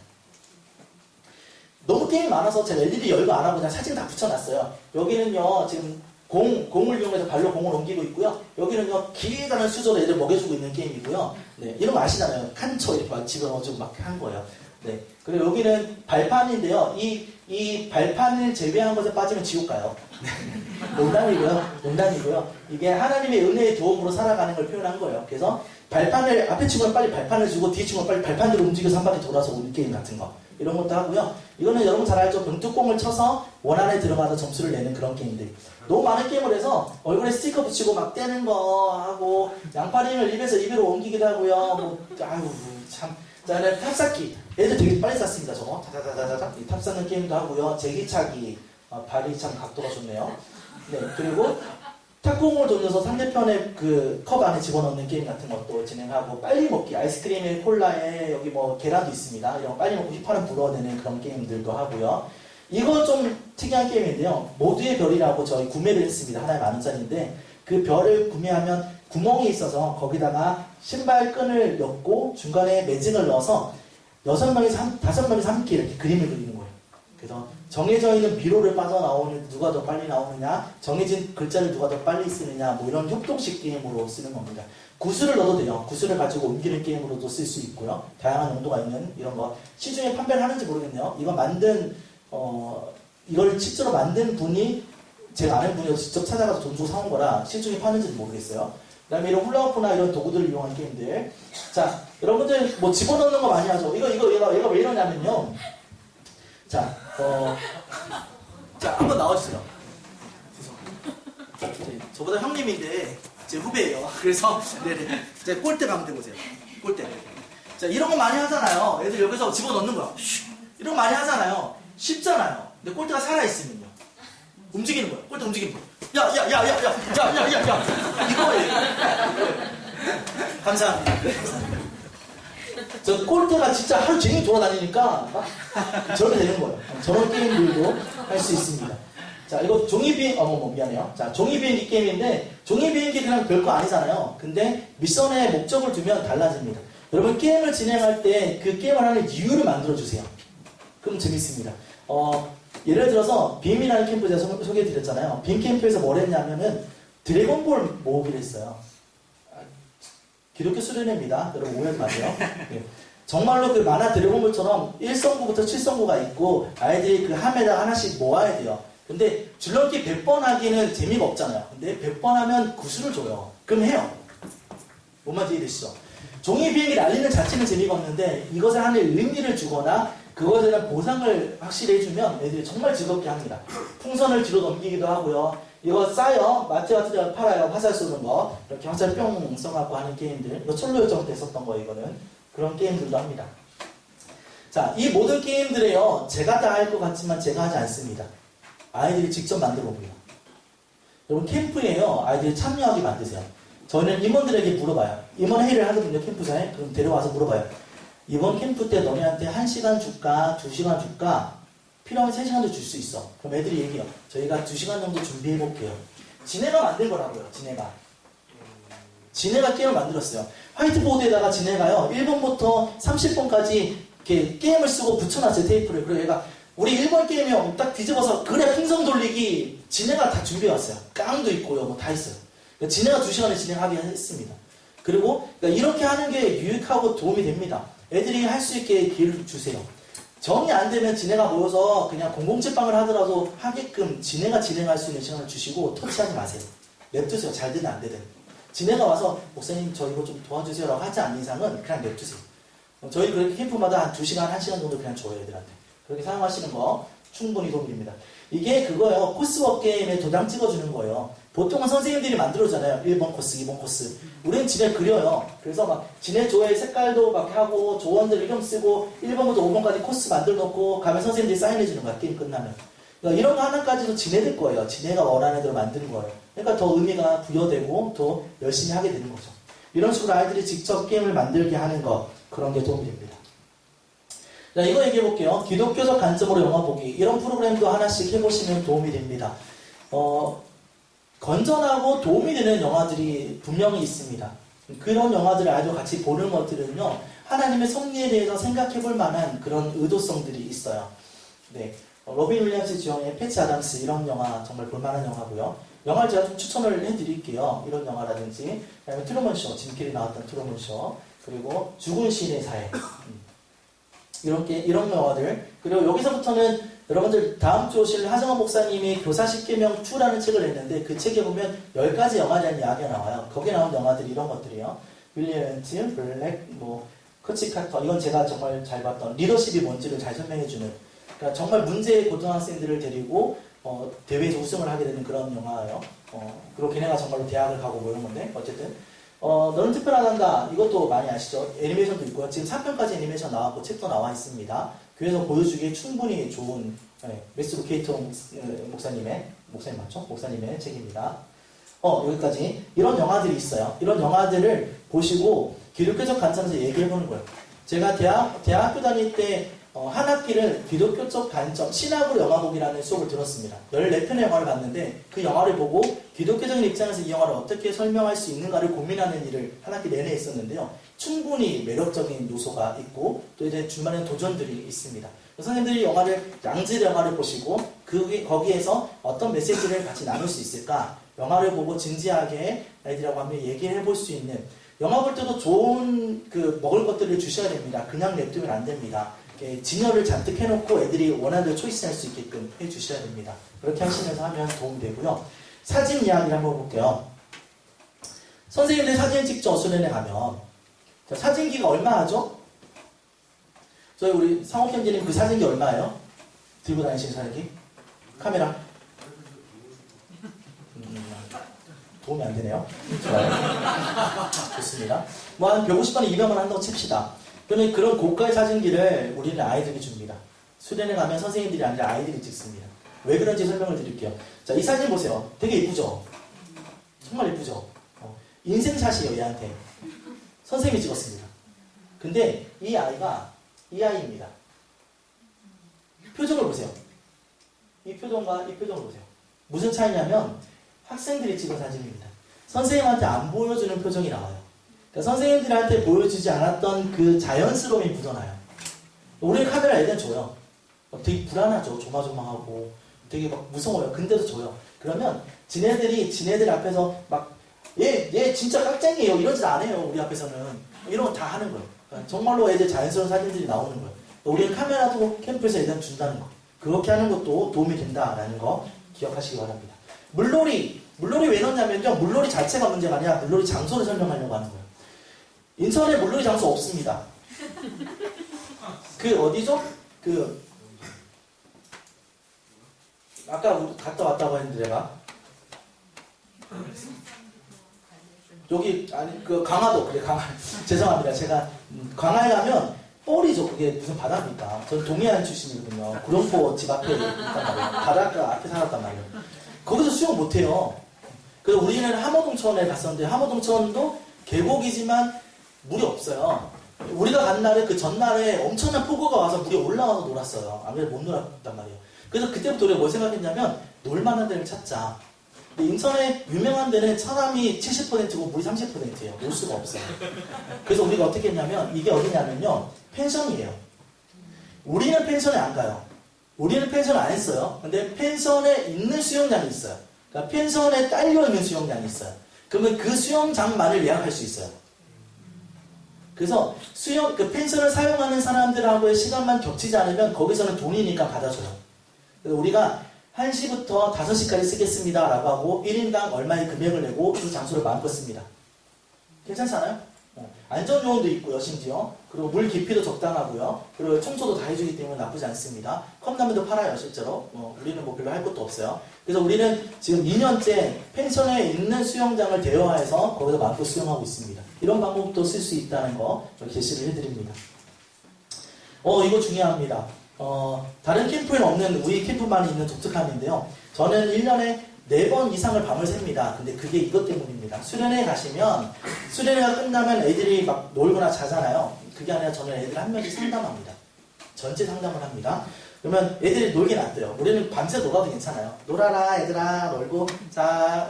너무 게임이 많아서 제가 LED 열고 안 하고 그냥 사진 다 붙여놨어요. 여기는요 지금 공을 이용해서 발로 공을 옮기고 있고요. 여기는요 길다란 수저로 애들 먹여주고 있는 게임이고요. 네, 이런 거 아시잖아요. 칸초 이렇게 막 집어넣어주고 막 한 거예요. 네, 그리고 여기는 발판인데요. 이 발판을 제외한 것에 빠지면 지옥 가요. 농담이고요. 이게 하나님의 은혜의 도움으로 살아가는 걸 표현한 거예요. 그래서 발판을 앞에 친구는 빨리 발판을 주고 뒤에 친구는 빨리 발판대로 움직여서 한 바퀴 돌아서 오는 게임 같은 거. 이런 것도 하고요. 이거는 여러분 잘 알죠? 병뚜껑을 쳐서 원 안에 들어가서 점수를 내는 그런 게임들. 너무 많은 게임을 해서 얼굴에 스티커 붙이고 막 떼는 거 하고 양파링을 입에서 입으로 옮기기도 하고요. 뭐 아유 참. 자, 탑쌓기. 애들 되게 빨리 쌌습니다. 저거. 다다다다다. 탑 쌓는 게임도 하고요. 제기차기. 발이 참 각도가 좋네요. 네, 그리고 탁구공을 돌려서 상대편의 그 컵 안에 집어넣는 게임 같은 것도 진행하고 빨리 먹기. 아이스크림에 콜라에 여기 뭐 계란도 있습니다. 이런 거 빨리 먹고 휘파람 불어내는 그런 게임들도 하고요. 이거 좀 특이한 게임인데요. 모두의 별이라고 저희 구매를 했습니다. 하나에 10,000원짜리인데 그 별을 구매하면 구멍이 있어서 거기다가 신발끈을 넣고 중간에 매직을 넣어서 5명에서 함께 이렇게 그림을 그리는 거예요. 그래서 정해져 있는 미로를 빠져나오는 누가 더 빨리 나오느냐, 정해진 글자를 누가 더 빨리 쓰느냐, 뭐 이런 협동식 게임으로 쓰는 겁니다. 구슬을 넣어도 돼요. 구슬을 가지고 옮기는 게임으로도 쓸 수 있고요. 다양한 용도가 있는 이런 거. 시중에 판매를 하는지 모르겠네요. 이거 이걸 실제로 만든 분이 제가 아는 분이 직접 찾아가서 돈 주고 사온 거라 시중에 파는지는 모르겠어요. 그 다음에 이런 훌라후프나 이런 도구들을 이용한 게임들. 자, 여러분들 뭐 집어넣는 거 많이 하죠. 얘가 왜 이러냐면요. 자, 한번 나와주세요. 저보다 형님인데 제 후배예요. 그래서 네네. 제 꼴대 가면 돼보세요. 꼴대. 자, 이런 거 많이 하잖아요. 애들 여기서 집어넣는 거야. 이런 거 많이 하잖아요. 쉽잖아요. 근데 꼴대가 살아있으면요. 움직이는 거예요. 꼴대 움직이는 거예요. 야. 이거예요. 감사합니다. 저 꼴대가 진짜 하루 종일 돌아다니니까 저렇게 되는 거예요. 저런 게임들도 할 수 있습니다. 자, 이거 미안해요. 자, 종이 비행기 게임인데, 종이 비행기 그냥 별거 아니잖아요. 근데 미션의 목적을 두면 달라집니다. 여러분, 게임을 진행할 때 그 게임을 하는 이유를 만들어주세요. 그럼 재밌습니다. 예를 들어서, 빔이라는 캠프 제가 소개해드렸잖아요. 빔 캠프에서 뭘 했냐면은, 드래곤볼 모으기를 했어요. 기독교 수련회입니다. 여러분 오해하지 마세요. 네. 정말로 그 만화 드래곤볼처럼 1성구부터 7성구가 있고 아이들이 그 함에다 하나씩 모아야 돼요. 근데 줄넘기 100번 하기는 재미가 없잖아요. 근데 100번 하면 구슬을 줘요. 그럼 해요. 뭔 말인지 이해되시죠? 종이 비행기 날리는 자체는 재미가 없는데 이것에 하는 의미를 주거나 그것에 대한 보상을 확실히 해주면 애들이 정말 즐겁게 합니다. 풍선을 뒤로 넘기기도 하고요. 이거 싸요. 마트 같은 데 팔아요. 화살 쏘는 거. 이렇게 화살 뿅 써갖고 하는 게임들. 이거 철로 요정 때 썼던 거 이거는. 그런 게임들도 합니다. 자, 이 모든 게임들에요. 제가 다 할 것 같지만 제가 하지 않습니다. 아이들이 직접 만들어 봅니다. 여러분 캠프에요. 아이들이 참여하게 만드세요. 저는 임원들에게 물어봐요. 임원 회의를 하거든요. 캠프장에. 그럼 데려와서 물어봐요. 이번 캠프 때 너네한테 1시간 줄까? 2시간 줄까? 필요하면 3시간도 줄 수 있어. 그럼 애들이 얘기해요. 저희가 2시간 정도 준비해볼게요. 지네가 만든 거라고요. 지네가 게임을 만들었어요. 화이트보드에다가 지네가요. 1번부터 30번까지 이렇게 게임을 쓰고 붙여놨어요. 테이프를. 그리고 얘가 우리 1번 게임이요. 딱 뒤집어서 그래 풍선 돌리기 지네가 다 준비해왔어요. 깡도 있고요. 뭐 다 있어요. 그러니까 지네가 2시간을 진행하게 했습니다. 그리고 그러니까 이렇게 하는 게 유익하고 도움이 됩니다. 애들이 할 수 있게 기회를 주세요. 정이 안 되면 지네가 모여서 그냥 공공책방을 하더라도 하게끔 지네가 진행할 수 있는 시간을 주시고 터치하지 마세요. 냅두세요. 잘 되든 안 되든. 지네가 와서 목사님 저 이거 좀 도와주세요 라고 하지 않는 이상은 그냥 냅두세요. 저희 그렇게 캠프마다 한 2시간, 1시간 정도 그냥 줘요 애들한테. 그렇게 사용하시는 거 충분히 도움이 됩니다. 이게 그거예요. 코스웍 게임에 도장 찍어주는 거예요. 보통은 선생님들이 만들어주잖아요. 1번 코스, 2번 코스. 우리는 지네 그려요. 그래서 막 지네 조의 색깔도 막 하고 조원들 이름 쓰고 1번부터 5번까지 코스 만들어 놓고 가면 선생님들이 사인해주는 거야. 게임 끝나면. 그러니까 이런 거 하나까지도 지네들 거예요. 지네가 원하는 대로 만드는 거예요. 그러니까 더 의미가 부여되고 더 열심히 하게 되는 거죠. 이런 식으로 아이들이 직접 게임을 만들게 하는 것, 그런 게 도움이 됩니다. 자, 이거 얘기해 볼게요. 기독교적 관점으로 영화 보기. 이런 프로그램도 하나씩 해보시면 도움이 됩니다. 건전하고 도움이 되는 영화들이 분명히 있습니다. 그런 영화들을 아주 같이 보는 것들은요, 하나님의 섭리에 대해서 생각해 볼 만한 그런 의도성들이 있어요. 네. 로빈 윌리엄스 주연의 패치 아담스, 이런 영화 정말 볼만한 영화고요. 영화를 제가 좀 추천을 해드릴게요. 이런 영화라든지, 그다음에 트루먼쇼, 짐 캐리 나왔던 트루먼쇼, 그리고 죽은 시인의 사회, 이런 영화들. 그리고 여기서부터는 여러분들 다음 주 오실 하정원 목사님이 교사 10계명 2라는 책을 냈는데, 그 책에 보면 10가지 영화에 대한 이야기가 나와요. 거기에 나온 영화들이 이런 것들이에요. 윌리엄스, 블랙, 커치 카터, 이건 제가 정말 잘 봤던 리더십이 뭔지를 잘 설명해주는, 그러니까 정말 문제의 고등학생들을 데리고 대회에서 우승을 하게 되는 그런 영화예요. 그리고 걔네가 정말로 대학을 가고 뭐 이런 건데, 어쨌든 너는 특별하단다, 이것도 많이 아시죠? 애니메이션도 있고요. 지금 3편까지 애니메이션 나왔고 책도 나와 있습니다. 교회에서 보여주기에 충분히 좋은, 매스 루케이터 목사님 맞죠? 목사님의 책입니다. 여기까지. 이런 영화들이 있어요. 이런 영화들을 보시고 기독교적 관점에서 얘기해보는 거예요. 제가 대학교 다닐 때 한 학기를 기독교적 관점, 신학으로 영화 보기라는 수업을 들었습니다. 14편의 영화를 봤는데, 그 영화를 보고 기독교적인 입장에서 이 영화를 어떻게 설명할 수 있는가를 고민하는 일을 한 학기 내내 했었는데요. 충분히 매력적인 요소가 있고, 또 이제 중간에 도전들이 있습니다. 선생님들이 양질 영화를 보시고, 거기에서 어떤 메시지를 같이 나눌 수 있을까? 영화를 보고 진지하게 아이들하고 한번 얘기를 해볼 수 있는, 영화 볼 때도 좋은 먹을 것들을 주셔야 됩니다. 그냥 냅두면 안 됩니다. 진열을 잔뜩 해놓고 애들이 원하는 대로 초이스할 수 있게끔 해주셔야 됩니다. 그렇게 하시면서 하면 도움이 되고요. 사진 이야기를 한번 볼게요. 선생님들 사진 찍죠? 수련회 가면. 사진기가 얼마 하죠? 저희 우리 상옥 형제님 그 사진기 얼마예요? 들고 다니시는 사진기? 카메라? 도움이 안 되네요. 좋아요. 좋습니다. 한 150원에 200원 한다고 칩시다. 그러면 그런 고가의 사진기를 우리는 아이들이 줍니다. 수련회 가면 선생님들이 아니라 아이들이 찍습니다. 왜 그런지 설명을 드릴게요. 자, 이 사진 보세요. 되게 이쁘죠? 정말 이쁘죠? 인생샷이에요, 얘한테. 선생님이 찍었습니다. 근데 이 아이입니다. 표정을 보세요. 이 표정과 이 표정을 보세요. 무슨 차이냐면 학생들이 찍은 사진입니다. 선생님한테 안 보여주는 표정이 나와요. 그러니까 선생님들한테 보여주지 않았던 그 자연스러움이 묻어나요. 우리는 카메라 애들 줘요. 되게 불안하죠. 조마조마하고 되게 무서워요. 근데도 줘요. 그러면 지네들 앞에서 얘 진짜 깍쟁이에요. 이러지도 안 해요. 우리 앞에서는. 이런 거 다 하는 거예요. 그러니까 정말로 애들 자연스러운 사진들이 나오는 거예요. 우리는 카메라도 캠프에서 애들 준다는 거. 그렇게 하는 것도 도움이 된다라는 거 기억하시기 바랍니다. 물놀이 왜 넣냐면요. 물놀이 자체가 문제가 아니라 물놀이 장소를 설명하려고 하는 거예요. 인천에 물놀이 장소 없습니다. 어디죠? 아까 우리 갔다 왔다고 했는데 내가. 여기, 강화도, 그래, 죄송합니다. 제가, 강화에 가면 뻘이죠. 그게 무슨 바다입니까? 저는 동해안 출신이거든요. 구룡포 집 앞에 있단 말이에요. 바닷가 앞에 살았단 말이에요. 거기서 수영 못해요. 그래서 우리는 함어동천에 갔었는데, 함어동천도 계곡이지만 물이 없어요. 우리가 간 날에 그 전날에 엄청난 폭우가 와서 물이 올라와서 놀았어요. 아무래도 못 놀았단 말이에요. 그래서 그때부터 우리가 뭘 생각했냐면 놀만한 데를 찾자. 근데 인천에 유명한 데는 사람이 70%고 물이 30%예요. 놀 수가 없어요. 그래서 우리가 어떻게 했냐면 이게 어디냐면요. 펜션이에요. 우리는 펜션에 안 가요. 우리는 펜션을 안 했어요. 근데 펜션에 있는 수영장이 있어요. 그러니까 펜션에 딸려있는 수영장이 있어요. 그러면 그 수영장만을 예약할 수 있어요. 그래서 펜션을 사용하는 사람들하고의 시간만 겹치지 않으면 거기서는 돈이니까 받아줘요. 그래서 우리가 1시부터 5시까지 쓰겠습니다 라고 하고 1인당 얼마의 금액을 내고 그 장소를 마음껏 씁니다. 괜찮지 않아요? 안전요원도 있고요, 심지어. 그리고 물 깊이도 적당하고요. 그리고 청소도 다 해주기 때문에 나쁘지 않습니다. 컵라면도 팔아요, 실제로. 우리는 별로 할 것도 없어요. 그래서 우리는 지금 2년째 펜션에 있는 수영장을 대여해서 거기서 마음껏 수영하고 있습니다. 이런 방법도 쓸 수 있다는 거 제시를 해드립니다. 이거 중요합니다. 다른 캠프에는 없는 우리 캠프만 있는 독특함인데요. 저는 1년에 4번 이상을 밤을 샙니다. 근데 그게 이것 때문입니다. 수련회 가시면 수련회가 끝나면 애들이 막 놀거나 자잖아요. 그게 아니라 저는 애들 한 명씩 상담합니다. 전체 상담을 합니다. 그러면 애들이 놀긴 안 돼요. 우리는 밤새 놀아도 괜찮아요. 놀아라 얘들아 놀고 자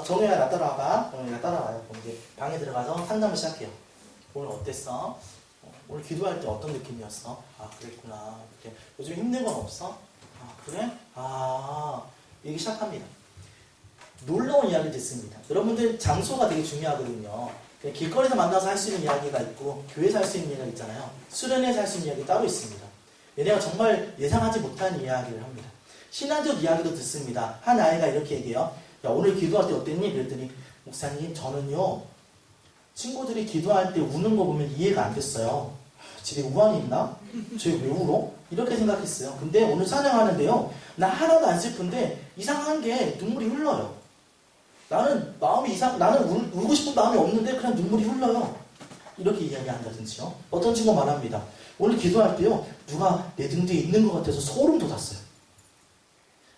정우야 나 따라와봐. 정우야 따라와요. 그럼 이제 방에 들어가서 상담을 시작해요. 오늘 어땠어? 오늘 기도할 때 어떤 느낌이었어? 아 그랬구나. 이렇게 요즘 힘든 건 없어? 아 그래? 아 얘기 시작합니다. 놀라운 이야기 듣습니다. 여러분들 장소가 되게 중요하거든요. 길거리에서 만나서 할 수 있는 이야기가 있고 교회에서 할 수 있는 이야기가 있잖아요. 수련회에서 할 수 있는 이야기 따로 있습니다. 얘네가 정말 예상하지 못한 이야기를 합니다. 신앙적 이야기도 듣습니다. 한 아이가 이렇게 얘기해요. 야 오늘 기도할 때 어땠니? 그랬더니 목사님 저는요 친구들이 기도할 때 우는 거 보면 이해가 안 됐어요. 집에 우환이 있나? 쟤 왜 울어? 이렇게 생각했어요. 근데 오늘 찬양하는데요 나 하나도 안 슬픈데 이상한 게 눈물이 흘러요. 나는 마음이 나는 울고 싶은 마음이 없는데 그냥 눈물이 흘러요. 이렇게 이야기한다든지요. 어떤 친구가 말합니다. 오늘 기도할 때요 누가 내 등 뒤에 있는 것 같아서 소름 돋았어요.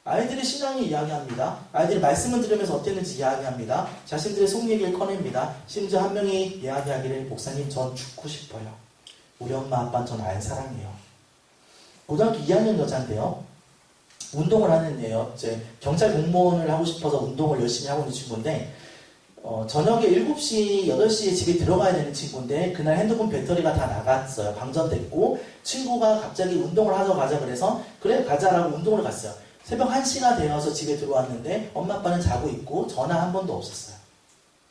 아이들의 신앙이 이야기합니다. 아이들이 말씀을 들으면서 어땠는지 이야기합니다. 자신들의 속 얘기를 꺼냅니다. 심지어 한 명이 이야기하기를 목사님 전 죽고 싶어요. 우리 엄마 아빠는 전 안 사랑해요. 고등학교 2학년 여자인데요. 운동을 하는 애요. 이제 경찰 공무원을 하고 싶어서 운동을 열심히 하고 있는 친구인데 저녁에 7시, 8시에 집에 들어가야 되는 친구인데 그날 핸드폰 배터리가 다 나갔어요. 방전됐고 친구가 갑자기 운동을 하러 가자 그래서 그래 가자라고 운동을 갔어요. 새벽 1시가 되어서 집에 들어왔는데 엄마 아빠는 자고 있고 전화 한 번도 없었어요.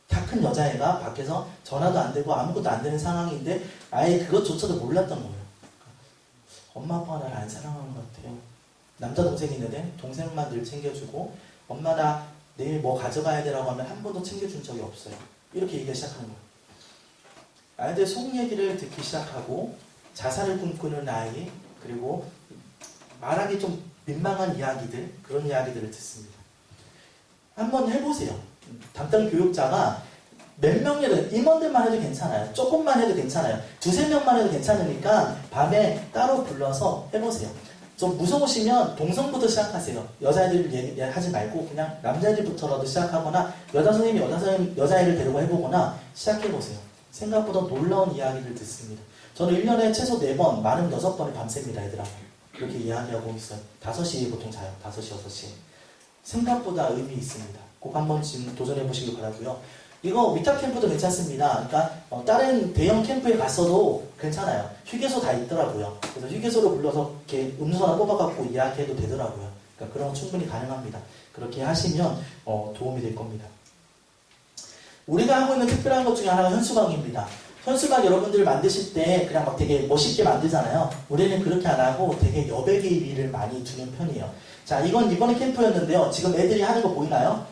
다 큰 여자애가 밖에서 전화도 안 되고 아무것도 안 되는 상황인데 아예 그것조차도 몰랐던 거예요. 엄마 아빠가 나를 안 사랑하는 것 같아요. 남자 동생이 있는데 동생만 늘 챙겨주고 엄마 나 내일 뭐 가져가야 되라고 하면 한 번도 챙겨준 적이 없어요. 이렇게 얘기가 시작하는 거예요. 아이들 속 얘기를 듣기 시작하고 자살을 꿈꾸는 아이 그리고 말하기 좀 민망한 이야기들 그런 이야기들을 듣습니다. 한번 해보세요. 담당 교육자가 몇 명이든 임원들만 해도 괜찮아요. 조금만 해도 괜찮아요. 2-3명만 해도 괜찮으니까 밤에 따로 불러서 해보세요. 좀 무서우시면 동성부터 시작하세요. 여자애들 얘기하지 말고 그냥 남자애들부터라도 시작하거나 여자 선생님이 여자애를 데리고 해보거나 시작해보세요. 생각보다 놀라운 이야기를 듣습니다. 저는 1년에 최소 4번, 많으면 6번을 밤새입니다. 애들하고 그렇게 이야기하고 있어요. 5시에 보통 자요. 5시, 6시. 생각보다 의미 있습니다. 꼭 한번 지금 도전해보시기 바라고요. 이거 위탁 캠프도 괜찮습니다. 그러니까 다른 대형 캠프에 갔어도 괜찮아요. 휴게소 다 있더라고요. 그래서 휴게소로 불러서 이렇게 음료수 하나 뽑아갖고 이야기해도 되더라고요. 그러니까 그런 거 충분히 가능합니다. 그렇게 하시면 도움이 될 겁니다. 우리가 하고 있는 특별한 것 중에 하나가 현수막입니다. 현수막 여러분들 만드실 때 그냥 막 되게 멋있게 만들잖아요. 우리는 그렇게 안 하고 되게 여백의 의미를 많이 두는 편이에요. 자, 이건 이번에 캠프였는데요. 지금 애들이 하는 거 보이나요?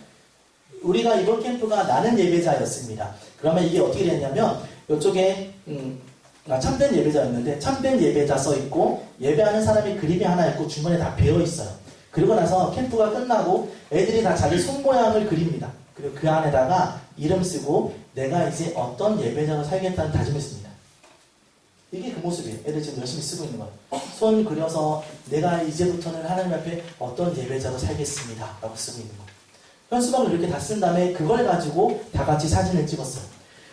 우리가 이번 캠프가 나는 예배자였습니다. 그러면 이게 어떻게 됐냐면 이쪽에 참된 예배자였는데 참된 예배자 써있고 예배하는 사람이 그림이 하나 있고 중간에 다 배어있어요. 그리고 나서 캠프가 끝나고 애들이 다 자기 손모양을 그립니다. 그리고 그 안에다가 이름 쓰고 내가 이제 어떤 예배자로 살겠다는 다짐을 씁니다. 이게 그 모습이에요. 애들 지금 열심히 쓰고 있는 거예요. 손 그려서 내가 이제부터는 하나님 앞에 어떤 예배자로 살겠습니다 라고 쓰고 있는 거예요. 현수막을 이렇게 다 쓴 다음에 그걸 가지고 다 같이 사진을 찍었어요.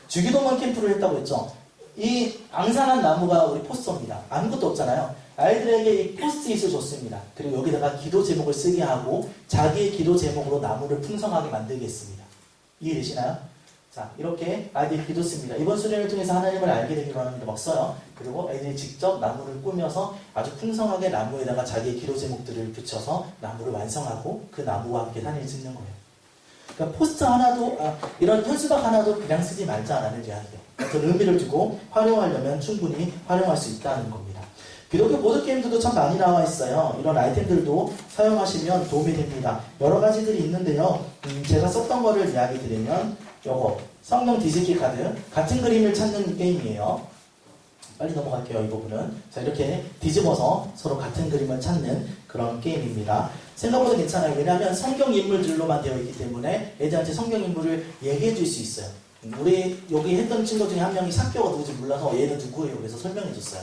주기도문 캠프를 했다고 했죠. 이 앙상한 나무가 우리 포스터입니다. 아무것도 없잖아요. 아이들에게 이 포스트잇을 줬습니다. 그리고 여기다가 기도 제목을 쓰게 하고 자기의 기도 제목으로 나무를 풍성하게 만들게 했습니다. 이해되시나요? 자, 이렇게 아이들이 기도 씁니다. 이번 수련을 통해서 하나님을 알게 되기로 하는데 막 써요. 그리고 애들이 직접 나무를 꾸며서 아주 풍성하게 나무에다가 자기의 기도 제목들을 붙여서 나무를 완성하고 그 나무와 함께 사진을 찍는 거예요. 그러니까 포스터 하나도 이런 현수막 하나도 그냥 쓰지 말자라는 이야기예요. 어떤 의미를 두고 활용하려면 충분히 활용할 수 있다는 겁니다. 기독교 보드게임들도 참 많이 나와 있어요. 이런 아이템들도 사용하시면 도움이 됩니다. 여러 가지들이 있는데요. 제가 썼던 거를 이야기 드리면 요거 성경 뒤집기 카드 같은 그림을 찾는 게임이에요. 빨리 넘어갈게요. 이 부분은 자 이렇게 뒤집어서 서로 같은 그림을 찾는 그런 게임입니다. 생각보다 괜찮아요. 왜냐하면 성경 인물들로만 되어 있기 때문에 애들한테 성경 인물을 얘기해 줄 수 있어요. 우리 여기 했던 친구 중에 한 명이 사교가 누구지 몰라서 얘는 누구예요? 그래서 설명해 줬어요.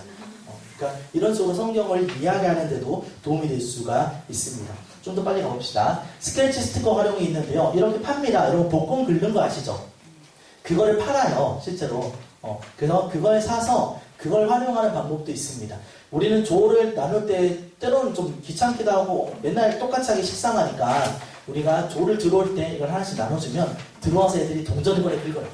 그러니까 이런 식으로 성경을 이야기하는 데도 도움이 될 수가 있습니다. 좀 더 빨리 가봅시다. 스케치 스티커 활용이 있는데요. 이렇게 팝니다. 여러분 복권 긁는 거 아시죠? 그거를 팔아요. 실제로. 그래서 그걸 사서 그걸 활용하는 방법도 있습니다. 우리는 조를 나눌 때 때로는 좀 귀찮기도 하고 맨날 똑같이 하기 식상하니까 우리가 조를 들어올 때 이걸 하나씩 나눠주면 들어와서 애들이 동전을 거래 긁어요.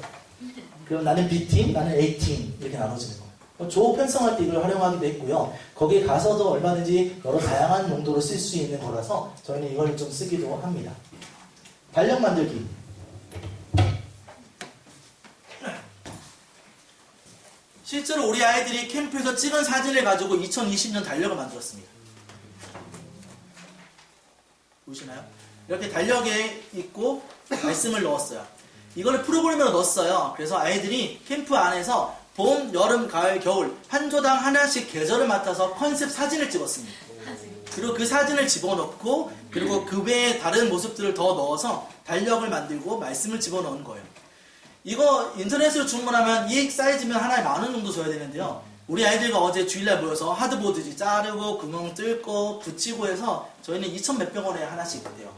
그럼 나는 B팀, 나는 A팀 이렇게 나눠지는 거예요. 조 편성할 때 이걸 활용하기도 했고요. 거기에 가서도 얼마든지 여러 다양한 용도로 쓸 수 있는 거라서 저희는 이걸 좀 쓰기도 합니다. 달력 만들기. 실제로 우리 아이들이 캠프에서 찍은 사진을 가지고 2020년 달력을 만들었습니다. 보시나요? 이렇게 달력에 있고 말씀을 넣었어요. 이거를 프로그램으로 넣었어요. 그래서 아이들이 캠프 안에서 봄, 여름, 가을, 겨울 한 조당 하나씩 계절을 맡아서 컨셉 사진을 찍었습니다. 그리고 그 사진을 집어넣고 그리고 그 외에 다른 모습들을 더 넣어서 달력을 만들고 말씀을 집어넣은 거예요. 이거 인터넷으로 주문하면 이 사이즈면 하나에 10,000원 정도 줘야 되는데요. 우리 아이들과 어제 주일날 모여서 하드보드 자르고 구멍 뚫고 붙이고 해서 저희는 2,000 몇백 원에 하나씩 돼요.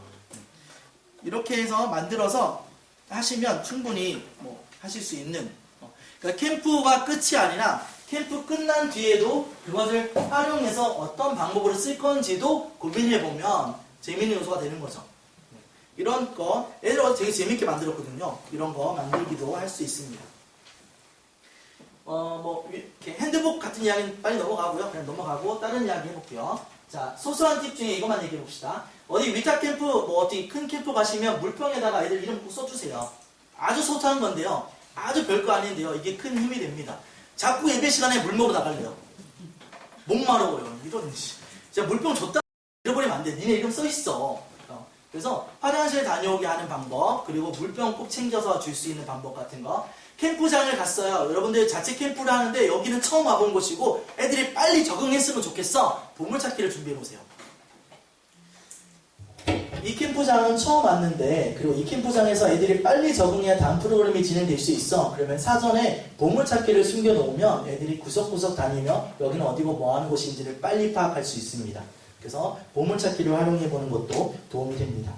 이렇게 해서 만들어서 하시면 충분히 하실 수 있는 그러니까 캠프가 끝이 아니라 캠프 끝난 뒤에도 그것을 활용해서 어떤 방법으로 쓸 건지도 고민해보면 재미있는 요소가 되는 거죠. 이런 거 애들 되게 재밌게 만들었거든요. 이런 거 만들기도 할 수 있습니다. 이렇게 핸드북 같은 이야기는 빨리 넘어가고요. 그냥 넘어가고 다른 이야기 해볼게요. 자, 소소한 팁 중에 이것만 얘기해 봅시다. 어디 위탁 캠프, 어디 큰 캠프 가시면 물병에다가 애들 이름 꼭 써주세요. 아주 소소한 건데요. 아주 별거 아닌데요. 이게 큰 힘이 됩니다. 자꾸 예배 시간에 물 먹으러 나갈래요. 목마르고요. 이런 진짜 물병 줬다 잃어버리면 안 돼. 니네 이름 써 있어. 그래서 화장실 다녀오게 하는 방법, 그리고 물병 꼭 챙겨서 줄 수 있는 방법 같은 거. 캠프장을 갔어요. 여러분들 자체 캠프를 하는데 여기는 처음 와본 곳이고 애들이 빨리 적응했으면 좋겠어. 보물찾기를 준비해보세요. 이 캠프장은 처음 왔는데 그리고 이 캠프장에서 애들이 빨리 적응해야 다음 프로그램이 진행될 수 있어. 그러면 사전에 보물찾기를 숨겨놓으면 애들이 구석구석 다니며 여기는 어디고 뭐하는 곳인지를 빨리 파악할 수 있습니다. 그래서 보물찾기를 활용해보는 것도 도움이 됩니다.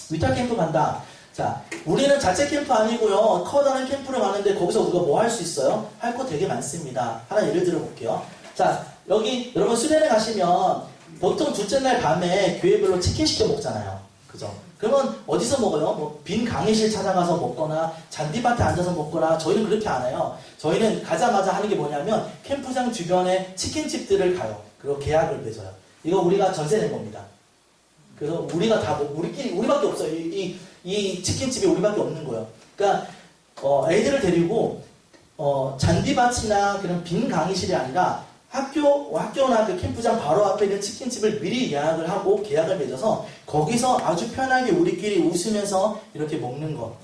위탁 캠프 간다. 자, 우리는 자체 캠프 아니고요. 커다란 캠프를 가는데 거기서 우리가 뭐 할 수 있어요? 할 거 되게 많습니다. 하나 예를 들어 볼게요. 자, 여기 여러분 수련회 가시면 보통 둘째 날 밤에 교회별로 치킨 시켜 먹잖아요. 그죠? 그러면 어디서 먹어요? 빈 강의실 찾아가서 먹거나 잔디밭에 앉아서 먹거나 저희는 그렇게 안 해요. 저희는 가자마자 하는 게 뭐냐면 캠프장 주변에 치킨집들을 가요. 그리고 계약을 맺어요. 이거 우리가 전세 낸 겁니다. 그래서 우리가 다 우리밖에 없어요. 이 치킨집이 우리밖에 없는 거예요. 그러니까 애들을 데리고 잔디밭이나 그런 빈 강의실이 아니라 학교나 그 캠프장 바로 앞에 있는 치킨집을 미리 예약을 하고 계약을 맺어서 거기서 아주 편하게 우리끼리 웃으면서 이렇게 먹는 것.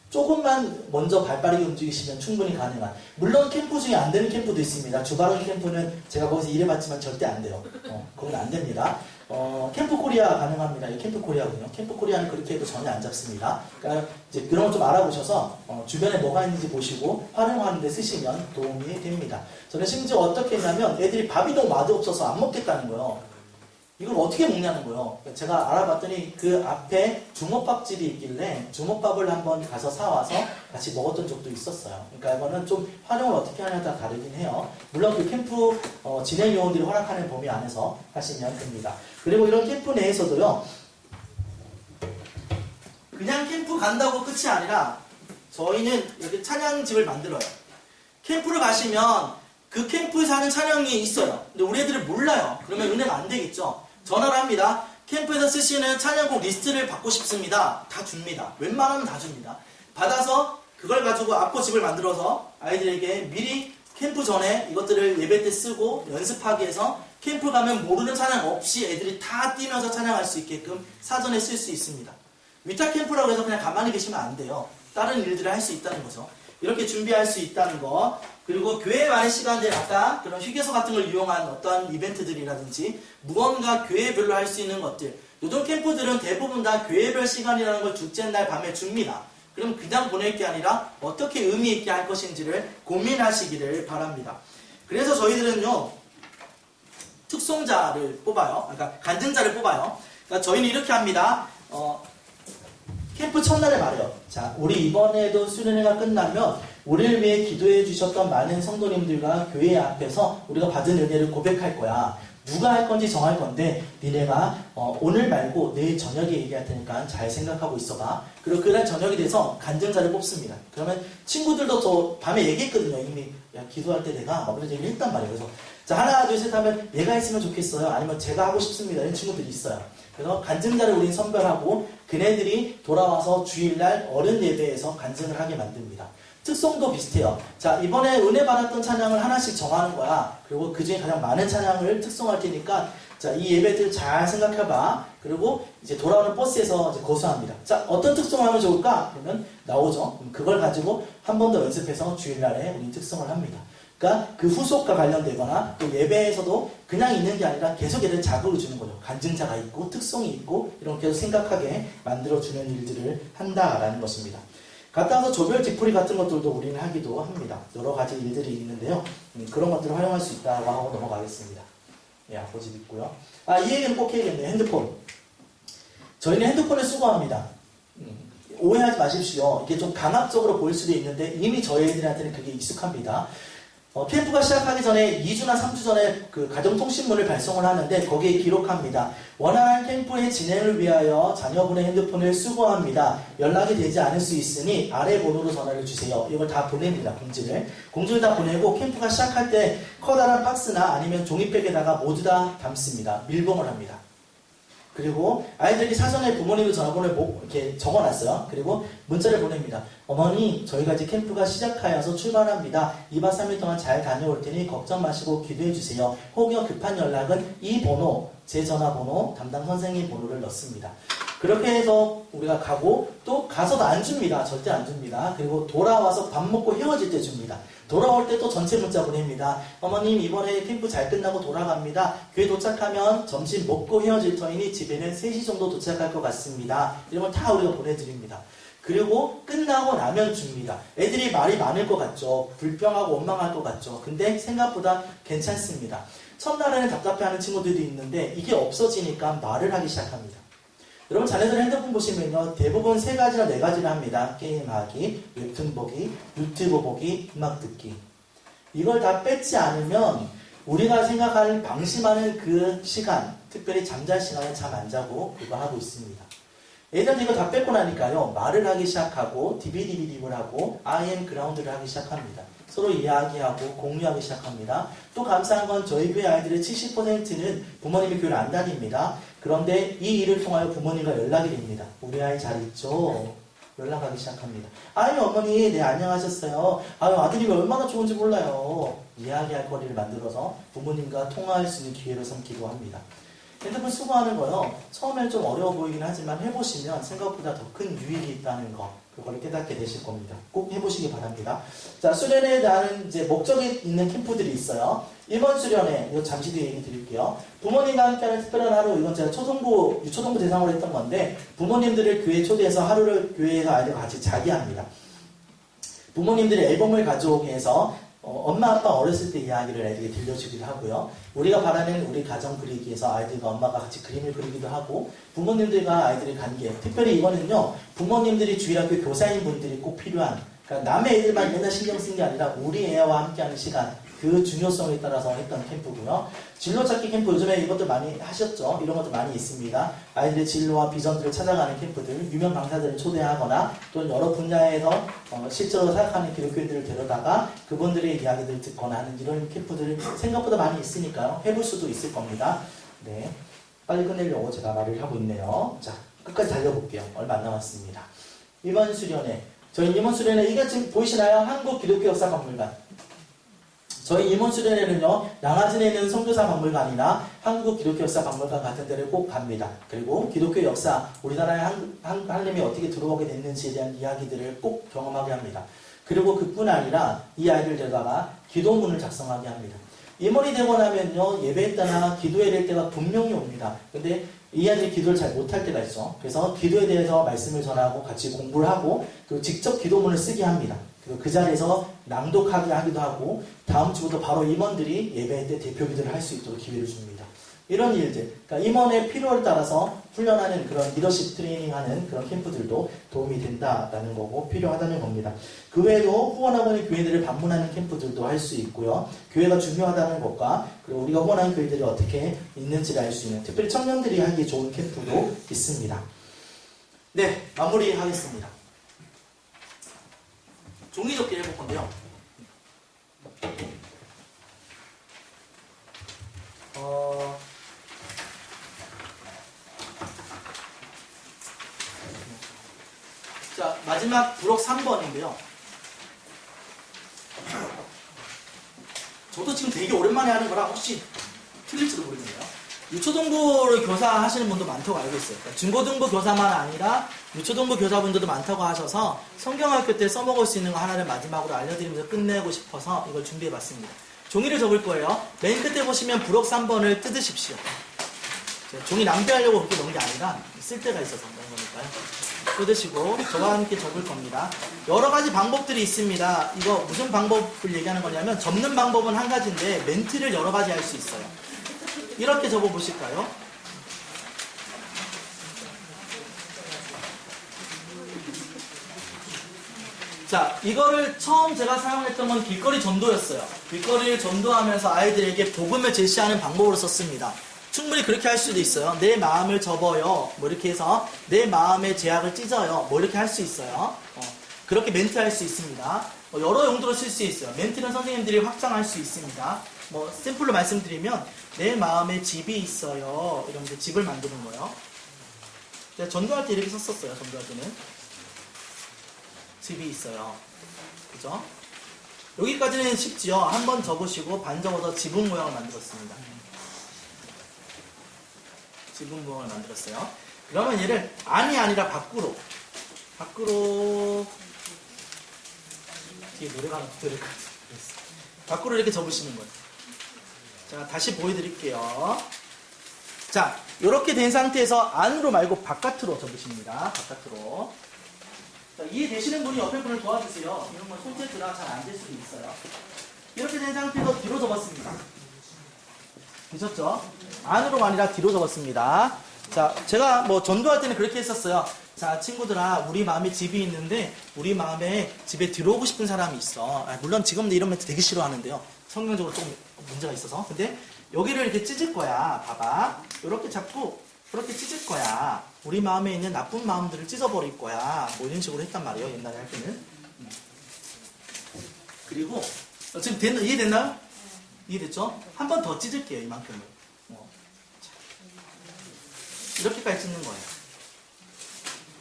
조금만 먼저 발빠르게 움직이시면 충분히 가능한. 물론 캠프 중에 안 되는 캠프도 있습니다. 주바른 캠프는 제가 거기서 일해봤지만 절대 안 돼요. 거기는 안 됩니다. 캠프 코리아 가능합니다. 이 캠프 코리아군요. 캠프 코리아는 그렇게 해도 전혀 안 잡습니다. 그러니까 이제 그런 거 좀 알아보셔서 주변에 뭐가 있는지 보시고 활용하는 데 쓰시면 도움이 됩니다. 저는 심지어 어떻게 했냐면 애들이 밥이 너무 맛없어서 안 먹겠다는 거예요. 이걸 어떻게 먹냐는 거예요. 제가 알아봤더니 그 앞에 주먹밥집이 있길래 주먹밥을 한번 가서 사와서 같이 먹었던 적도 있었어요. 그러니까 이거는 좀 활용을 어떻게 하냐에 따라 다르긴 해요. 물론 그 캠프 진행 요원들이 허락하는 범위 안에서 하시면 됩니다. 그리고 이런 캠프 내에서도요. 그냥 캠프 간다고 끝이 아니라 저희는 이렇게 찬양집을 만들어요. 캠프를 가시면 그 캠프에서 하는 찬양이 있어요. 근데 우리 애들은 몰라요. 그러면 은혜가 안 되겠죠. 전화를 합니다. 캠프에서 쓰시는 찬양곡 리스트를 받고 싶습니다. 다 줍니다. 웬만하면 다 줍니다. 받아서 그걸 가지고 앞포집을 만들어서 아이들에게 미리 캠프 전에 이것들을 예배 때 쓰고 연습하게 해서 캠프 가면 모르는 찬양 없이 애들이 다 뛰면서 찬양할 수 있게끔 사전에 쓸 수 있습니다. 위탁 캠프라고 해서 그냥 가만히 계시면 안 돼요. 다른 일들을 할 수 있다는 거죠. 이렇게 준비할 수 있다는 거. 그리고 교회 많은 시간들 아까 그런 휴게소 같은 걸 이용한 어떤 이벤트들이라든지 무언가 교회별로 할 수 있는 것들. 요즘 캠프들은 대부분 다 교회별 시간이라는 걸 둘째 날 밤에 줍니다. 그럼 그냥 보낼 게 아니라 어떻게 의미 있게 할 것인지를 고민하시기를 바랍니다. 그래서 저희들은요, 특송자를 뽑아요. 그러니까 간증자를 뽑아요. 그러니까 저희는 이렇게 합니다. 캠프 첫날에 말해요. 자, 우리 이번에도 수련회가 끝나면 우리를 위해 기도해 주셨던 많은 성도님들과 교회 앞에서 우리가 받은 은혜를 고백할 거야. 누가 할 건지 정할 건데 니네가 오늘 말고 내일 저녁에 얘기할 테니까 잘 생각하고 있어봐. 그리고 그날 저녁이 돼서 간증자를 뽑습니다. 그러면 친구들도 저 밤에 얘기했거든요. 이미 야, 기도할 때 내가 막 그런 얘기를 했단 말이에요. 그래서 자, 하나 둘 셋 하면 얘가 했으면 좋겠어요. 아니면 제가 하고 싶습니다. 이런 친구들이 있어요. 그래서 간증자를 우린 선별하고 그네들이 돌아와서 주일날 어른 예배에서 간증을 하게 만듭니다. 특성도 비슷해요. 자, 이번에 은혜 받았던 찬양을 하나씩 정하는 거야. 그리고 그 중에 가장 많은 찬양을 특송할 테니까 자, 이 예배들 잘 생각해봐. 그리고 이제 돌아오는 버스에서 이제 거수합니다. 자, 어떤 특송하면 좋을까? 그러면 나오죠. 그걸 가지고 한 번 더 연습해서 주일날에 우리 특송을 합니다. 그러니까 그 후속과 관련되거나 또 예배에서도 그냥 있는 게 아니라 계속 얘를 자극을 주는 거죠. 간증자가 있고 특성이 있고 이런 계속 생각하게 만들어주는 일들을 한다라는 것입니다. 갔다 와서 조별 뒤풀이 같은 것들도 우리는 하기도 합니다. 여러 가지 일들이 있는데요. 그런 것들을 활용할 수 있다고 하고 넘어가겠습니다. 예, 아버지 있고요. 아, 이 얘기는 꼭 해야겠네요. 핸드폰. 저희는 핸드폰을 수거합니다. 오해하지 마십시오. 이게 좀 강압적으로 보일 수도 있는데 이미 저희 애들한테는 그게 익숙합니다. 캠프가 시작하기 전에 2주나 3주 전에 그 가정통신문을 발송을 하는데 거기에 기록합니다. 원활한 캠프의 진행을 위하여 자녀분의 핸드폰을 수거합니다. 연락이 되지 않을 수 있으니 아래 번호로 전화를 주세요. 이걸 다 보냅니다. 공지를 다 보내고 캠프가 시작할 때 커다란 박스나 아니면 종이백에다가 모두 다 담습니다. 밀봉을 합니다. 그리고 아이들이 사전에 부모님의 전화번호를 이렇게 적어놨어요. 그리고 문자를 보냅니다. 어머니, 저희가 이제 캠프가 시작하여서 출발합니다. 2박 3일 동안 잘 다녀올 테니 걱정 마시고 기도해 주세요. 혹여 급한 연락은 이 번호, 제 전화번호, 담당 선생님 번호를 넣습니다. 그렇게 해서 우리가 가고 또 가서도 안 줍니다. 절대 안 줍니다. 그리고 돌아와서 밥 먹고 헤어질 때 줍니다. 돌아올 때 또 전체 문자 보냅니다. 어머님, 이번에 캠프 잘 끝나고 돌아갑니다. 교회 도착하면 점심 먹고 헤어질 터이니 집에는 3시 정도 도착할 것 같습니다. 이런 걸 다 우리가 보내드립니다. 그리고 끝나고 나면 줍니다. 애들이 말이 많을 것 같죠. 불평하고 원망할 것 같죠. 근데 생각보다 괜찮습니다. 첫날에는 답답해하는 친구들도 있는데 이게 없어지니까 말을 하기 시작합니다. 여러분, 자녀들 핸드폰 보시면요, 대부분 3가지나 4가지를 합니다. 게임하기, 웹툰 보기, 유튜브 보기, 음악 듣기. 이걸 다 뺏지 않으면 우리가 생각하는 방심하는 그 시간, 특별히 잠잘 시간에 잠 안 자고 그거 하고 있습니다. 애들한테 이거 다 뺏고 나니까요, 말을 하기 시작하고 디비디비딥을 하고 IM 그라운드를 하기 시작합니다. 서로 이야기하고 공유하기 시작합니다. 또 감사한 건 저희 교회 아이들의 70%는 부모님이 교회를 안 다닙니다. 그런데 이 일을 통하여 부모님과 연락이 됩니다. 우리 아이 잘 있죠? 연락하기 시작합니다. 아유, 어머니, 네, 안녕하셨어요. 아유, 아드님이 얼마나 좋은지 몰라요. 이야기할 거리를 만들어서 부모님과 통화할 수 있는 기회로 삼기도 합니다. 핸드폰 수거하는 거요, 처음엔 좀 어려워 보이긴 하지만 해보시면 생각보다 더 큰 유익이 있다는 거, 그걸 깨닫게 되실 겁니다. 꼭 해보시기 바랍니다. 자, 수련회에 대한 이제 목적이 있는 캠프들이 있어요. 1번 수련회, 이거 잠시 뒤에 얘기 드릴게요. 부모님과 함께하는 특별한 하루, 이건 제가 유초등부 대상으로 했던 건데, 부모님들을 교회에 초대해서 하루를 교회에서 아이들과 같이 자기 합니다. 부모님들이 앨범을 가져오게 해서 엄마 아빠 어렸을 때 이야기를 애들에게 들려주기도 하고요. 우리가 바라는 우리 가정 그리기에서 아이들과 엄마가 같이 그림을 그리기도 하고, 부모님들과 아이들의 관계, 특별히 이거는요, 부모님들이 주일학교 교사인 분들이 꼭 필요한, 그러니까 남의 애들만 맨날 신경 쓴 게 아니라 우리 애와 함께하는 시간, 그 중요성에 따라서 했던 캠프고요. 진로찾기 캠프, 요즘에 이것들 많이 하셨죠? 이런 것도 많이 있습니다. 아이들의 진로와 비전들을 찾아가는 캠프들, 유명 강사들을 초대하거나 또는 여러 분야에서 실제로 사역하는 기독교인들을 데려다가 그분들의 이야기들을 듣거나 하는 이런 캠프들이 생각보다 많이 있으니까요. 해볼 수도 있을 겁니다. 네, 빨리 끝내려고 제가 말을 하고 있네요. 자, 끝까지 달려볼게요. 얼마 안 남았습니다. 이번 수련회, 저희 이번 수련회, 이게 지금 보이시나요? 한국기독교역사박물관. 저희 임원 수련회는요, 양화진에 있는 선교사 박물관이나 한국 기독교 역사 박물관 같은 데를 꼭 갑니다. 그리고 기독교 역사, 우리나라에 하나님이 어떻게 들어오게 됐는지에 대한 이야기들을 꼭 경험하게 합니다. 그리고 그뿐 아니라 이 아이를 데려다가 기도문을 작성하게 합니다. 임원이 되고 나면요, 예배 때나 기도해야 될 때가 분명히 옵니다. 근데 이 아이들이 기도를 잘 못할 때가 있어. 그래서 기도에 대해서 말씀을 전하고 같이 공부를 하고, 그리고 직접 기도문을 쓰게 합니다. 그리고 그 자리에서 낭독하게 하기도 하고 다음 주부터 바로 임원들이 예배 때 대표 기도를 할 수 있도록 기회를 줍니다. 이런 일들, 그러니까 임원의 필요에 따라서 훈련하는 그런 리더십 트레이닝하는 그런 캠프들도 도움이 된다라는 거고 필요하다는 겁니다. 그 외에도 후원하고는 교회들을 방문하는 캠프들도 할 수 있고요. 교회가 중요하다는 것과 그리고 우리가 후원하는 교회들이 어떻게 있는지를 알 수 있는 특별히 청년들이 하기 좋은 캠프도 있습니다. 네, 마무리하겠습니다. 종이접기 해볼 건데요. 자, 마지막 부록 3번인데요. 저도 지금 되게 오랜만에 하는 거라 혹시 틀릴지도 모르겠네요. 유초등부를 교사 하시는 분도 많다고 알고 있어요. 그러니까 중고등부 교사만 아니라 유초등부 교사분들도 많다고 하셔서 성경학교 때 써먹을 수 있는 거 하나를 마지막으로 알려드리면서 끝내고 싶어서 이걸 준비해봤습니다. 종이를 접을 거예요. 맨 끝에 보시면 부록 3번을 뜯으십시오. 종이 낭비하려고 그렇게 넣은 게 아니라 쓸 데가 있어서 그런 거니까요. 뜯으시고 저와 함께 접을 겁니다. 여러 가지 방법들이 있습니다. 이거 무슨 방법을 얘기하는 거냐면 접는 방법은 한 가지인데 멘트를 여러 가지 할 수 있어요. 이렇게 접어 보실까요? 자, 이거를 처음 제가 사용했던 건 길거리 전도였어요. 길거리를 전도하면서 아이들에게 복음을 제시하는 방법으로 썼습니다. 충분히 그렇게 할 수도 있어요. 내 마음을 접어요. 뭐 이렇게 해서 내 마음의 제약을 찢어요. 뭐 이렇게 할 수 있어요. 그렇게 멘트 할 수 있습니다. 여러 용도로 쓸 수 있어요. 멘트는 선생님들이 확장할 수 있습니다. 뭐 샘플로 말씀드리면 내 마음에 집이 있어요. 이러면서 집을 만드는 거예요. 제가 전도할 때 이렇게 썼었어요. 전도할 때는 집이 있어요. 그죠? 여기까지는 쉽지요. 한번 접으시고 반 접어서 지붕 모양을 만들었습니다. 지붕 모양을 만들었어요. 그러면 얘를 안이 아니라 밖으로 뒤에 노래가 하나 붙어야 될 것 같아요. 밖으로 이렇게 접으시는 거예요. 자, 다시 보여드릴게요. 자, 이렇게 된 상태에서 안으로 말고 바깥으로 접으십니다. 바깥으로. 자, 이해되시는 분이 옆에 분을 도와주세요. 이런 건 손재주라 잘 안 될 수도 있어요. 이렇게 된 상태에서 뒤로 접었습니다. 되셨죠? 안으로가 아니라 뒤로 접었습니다. 자, 제가 뭐 전도할 때는 그렇게 했었어요. 자, 친구들아, 우리 마음에 집이 있는데 우리 마음에 집에 들어오고 싶은 사람이 있어. 물론 지금도 이런 멘트 되게 싫어하는데요. 성경적으로 조금 문제가 있어서. 근데 여기를 이렇게 찢을 거야. 봐봐. 이렇게 잡고 이렇게 찢을 거야. 우리 마음에 있는 나쁜 마음들을 찢어버릴 거야. 뭐 이런 식으로 했단 말이에요. 옛날에 할 때는. 그리고 지금 이해됐나요? 이해됐죠? 한 번 더 찢을게요. 이만큼을. 이렇게까지 찢는 거예요.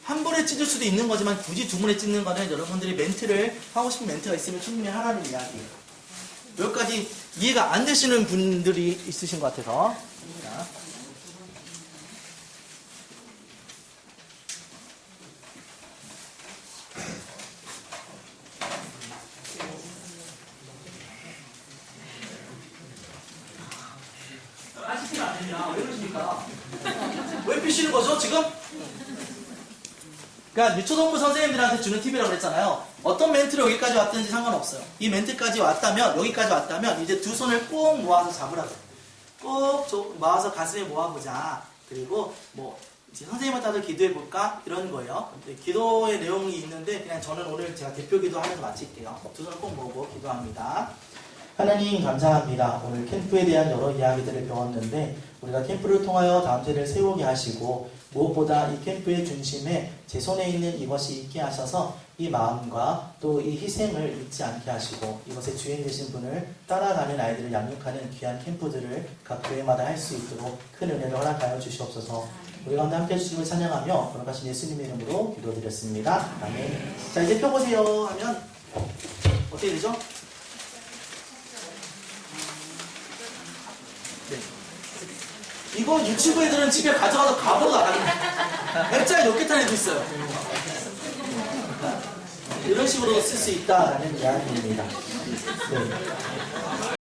한 번에 찢을 수도 있는 거지만 굳이 두 번에 찢는 거는 여러분들이 멘트를 하고 싶은 멘트가 있으면 충분히 하라는 이야기예요. 여기까지 이해가 안 되시는 분들이 있으신 것 같아서. 자. 하시면 안 됩니다. 왜 그러십니까? 왜 피시는 거죠, 지금? 그러니까 유초등부 선생님들한테 주는 팁이라고 그랬잖아요. 어떤 멘트로 여기까지 왔든지 상관없어요. 이 멘트까지 왔다면, 여기까지 왔다면 이제 두 손을 꼭 모아서 잡으라고. 꼭 모아서 가슴에 모아보자. 그리고 뭐 이제 선생님을 따라 기도해볼까? 이런 거예요. 기도의 내용이 있는데 그냥 저는 오늘 제가 대표 기도하면서 마칠게요. 두 손을 꼭 모으고 기도합니다. 하나님 감사합니다. 오늘 캠프에 대한 여러 이야기들을 배웠는데 우리가 캠프를 통하여 다음 세대를 세우게 하시고 무엇보다 이 캠프의 중심에 제 손에 있는 이것이 있게 하셔서 이 마음과 또 이 희생을 잊지 않게 하시고 이것의 주인 되신 분을 따라가는 아이들을 양육하는 귀한 캠프들을 각 교회마다 할 수 있도록 큰 은혜를 허락하여 주시옵소서. 우리 가운데 함께 해주심을 찬양하며 거룩하신 예수님의 이름으로 기도드렸습니다. 아멘. 자, 이제 펴보세요 하면 어떻게 되죠? 네. 이거 유치부 애들은 집에 가져가서 갑으로 나가는 액자에 몇 개 탄 애도 있어요. 이런 식으로 쓸 수 있다라는 이야기입니다. 네.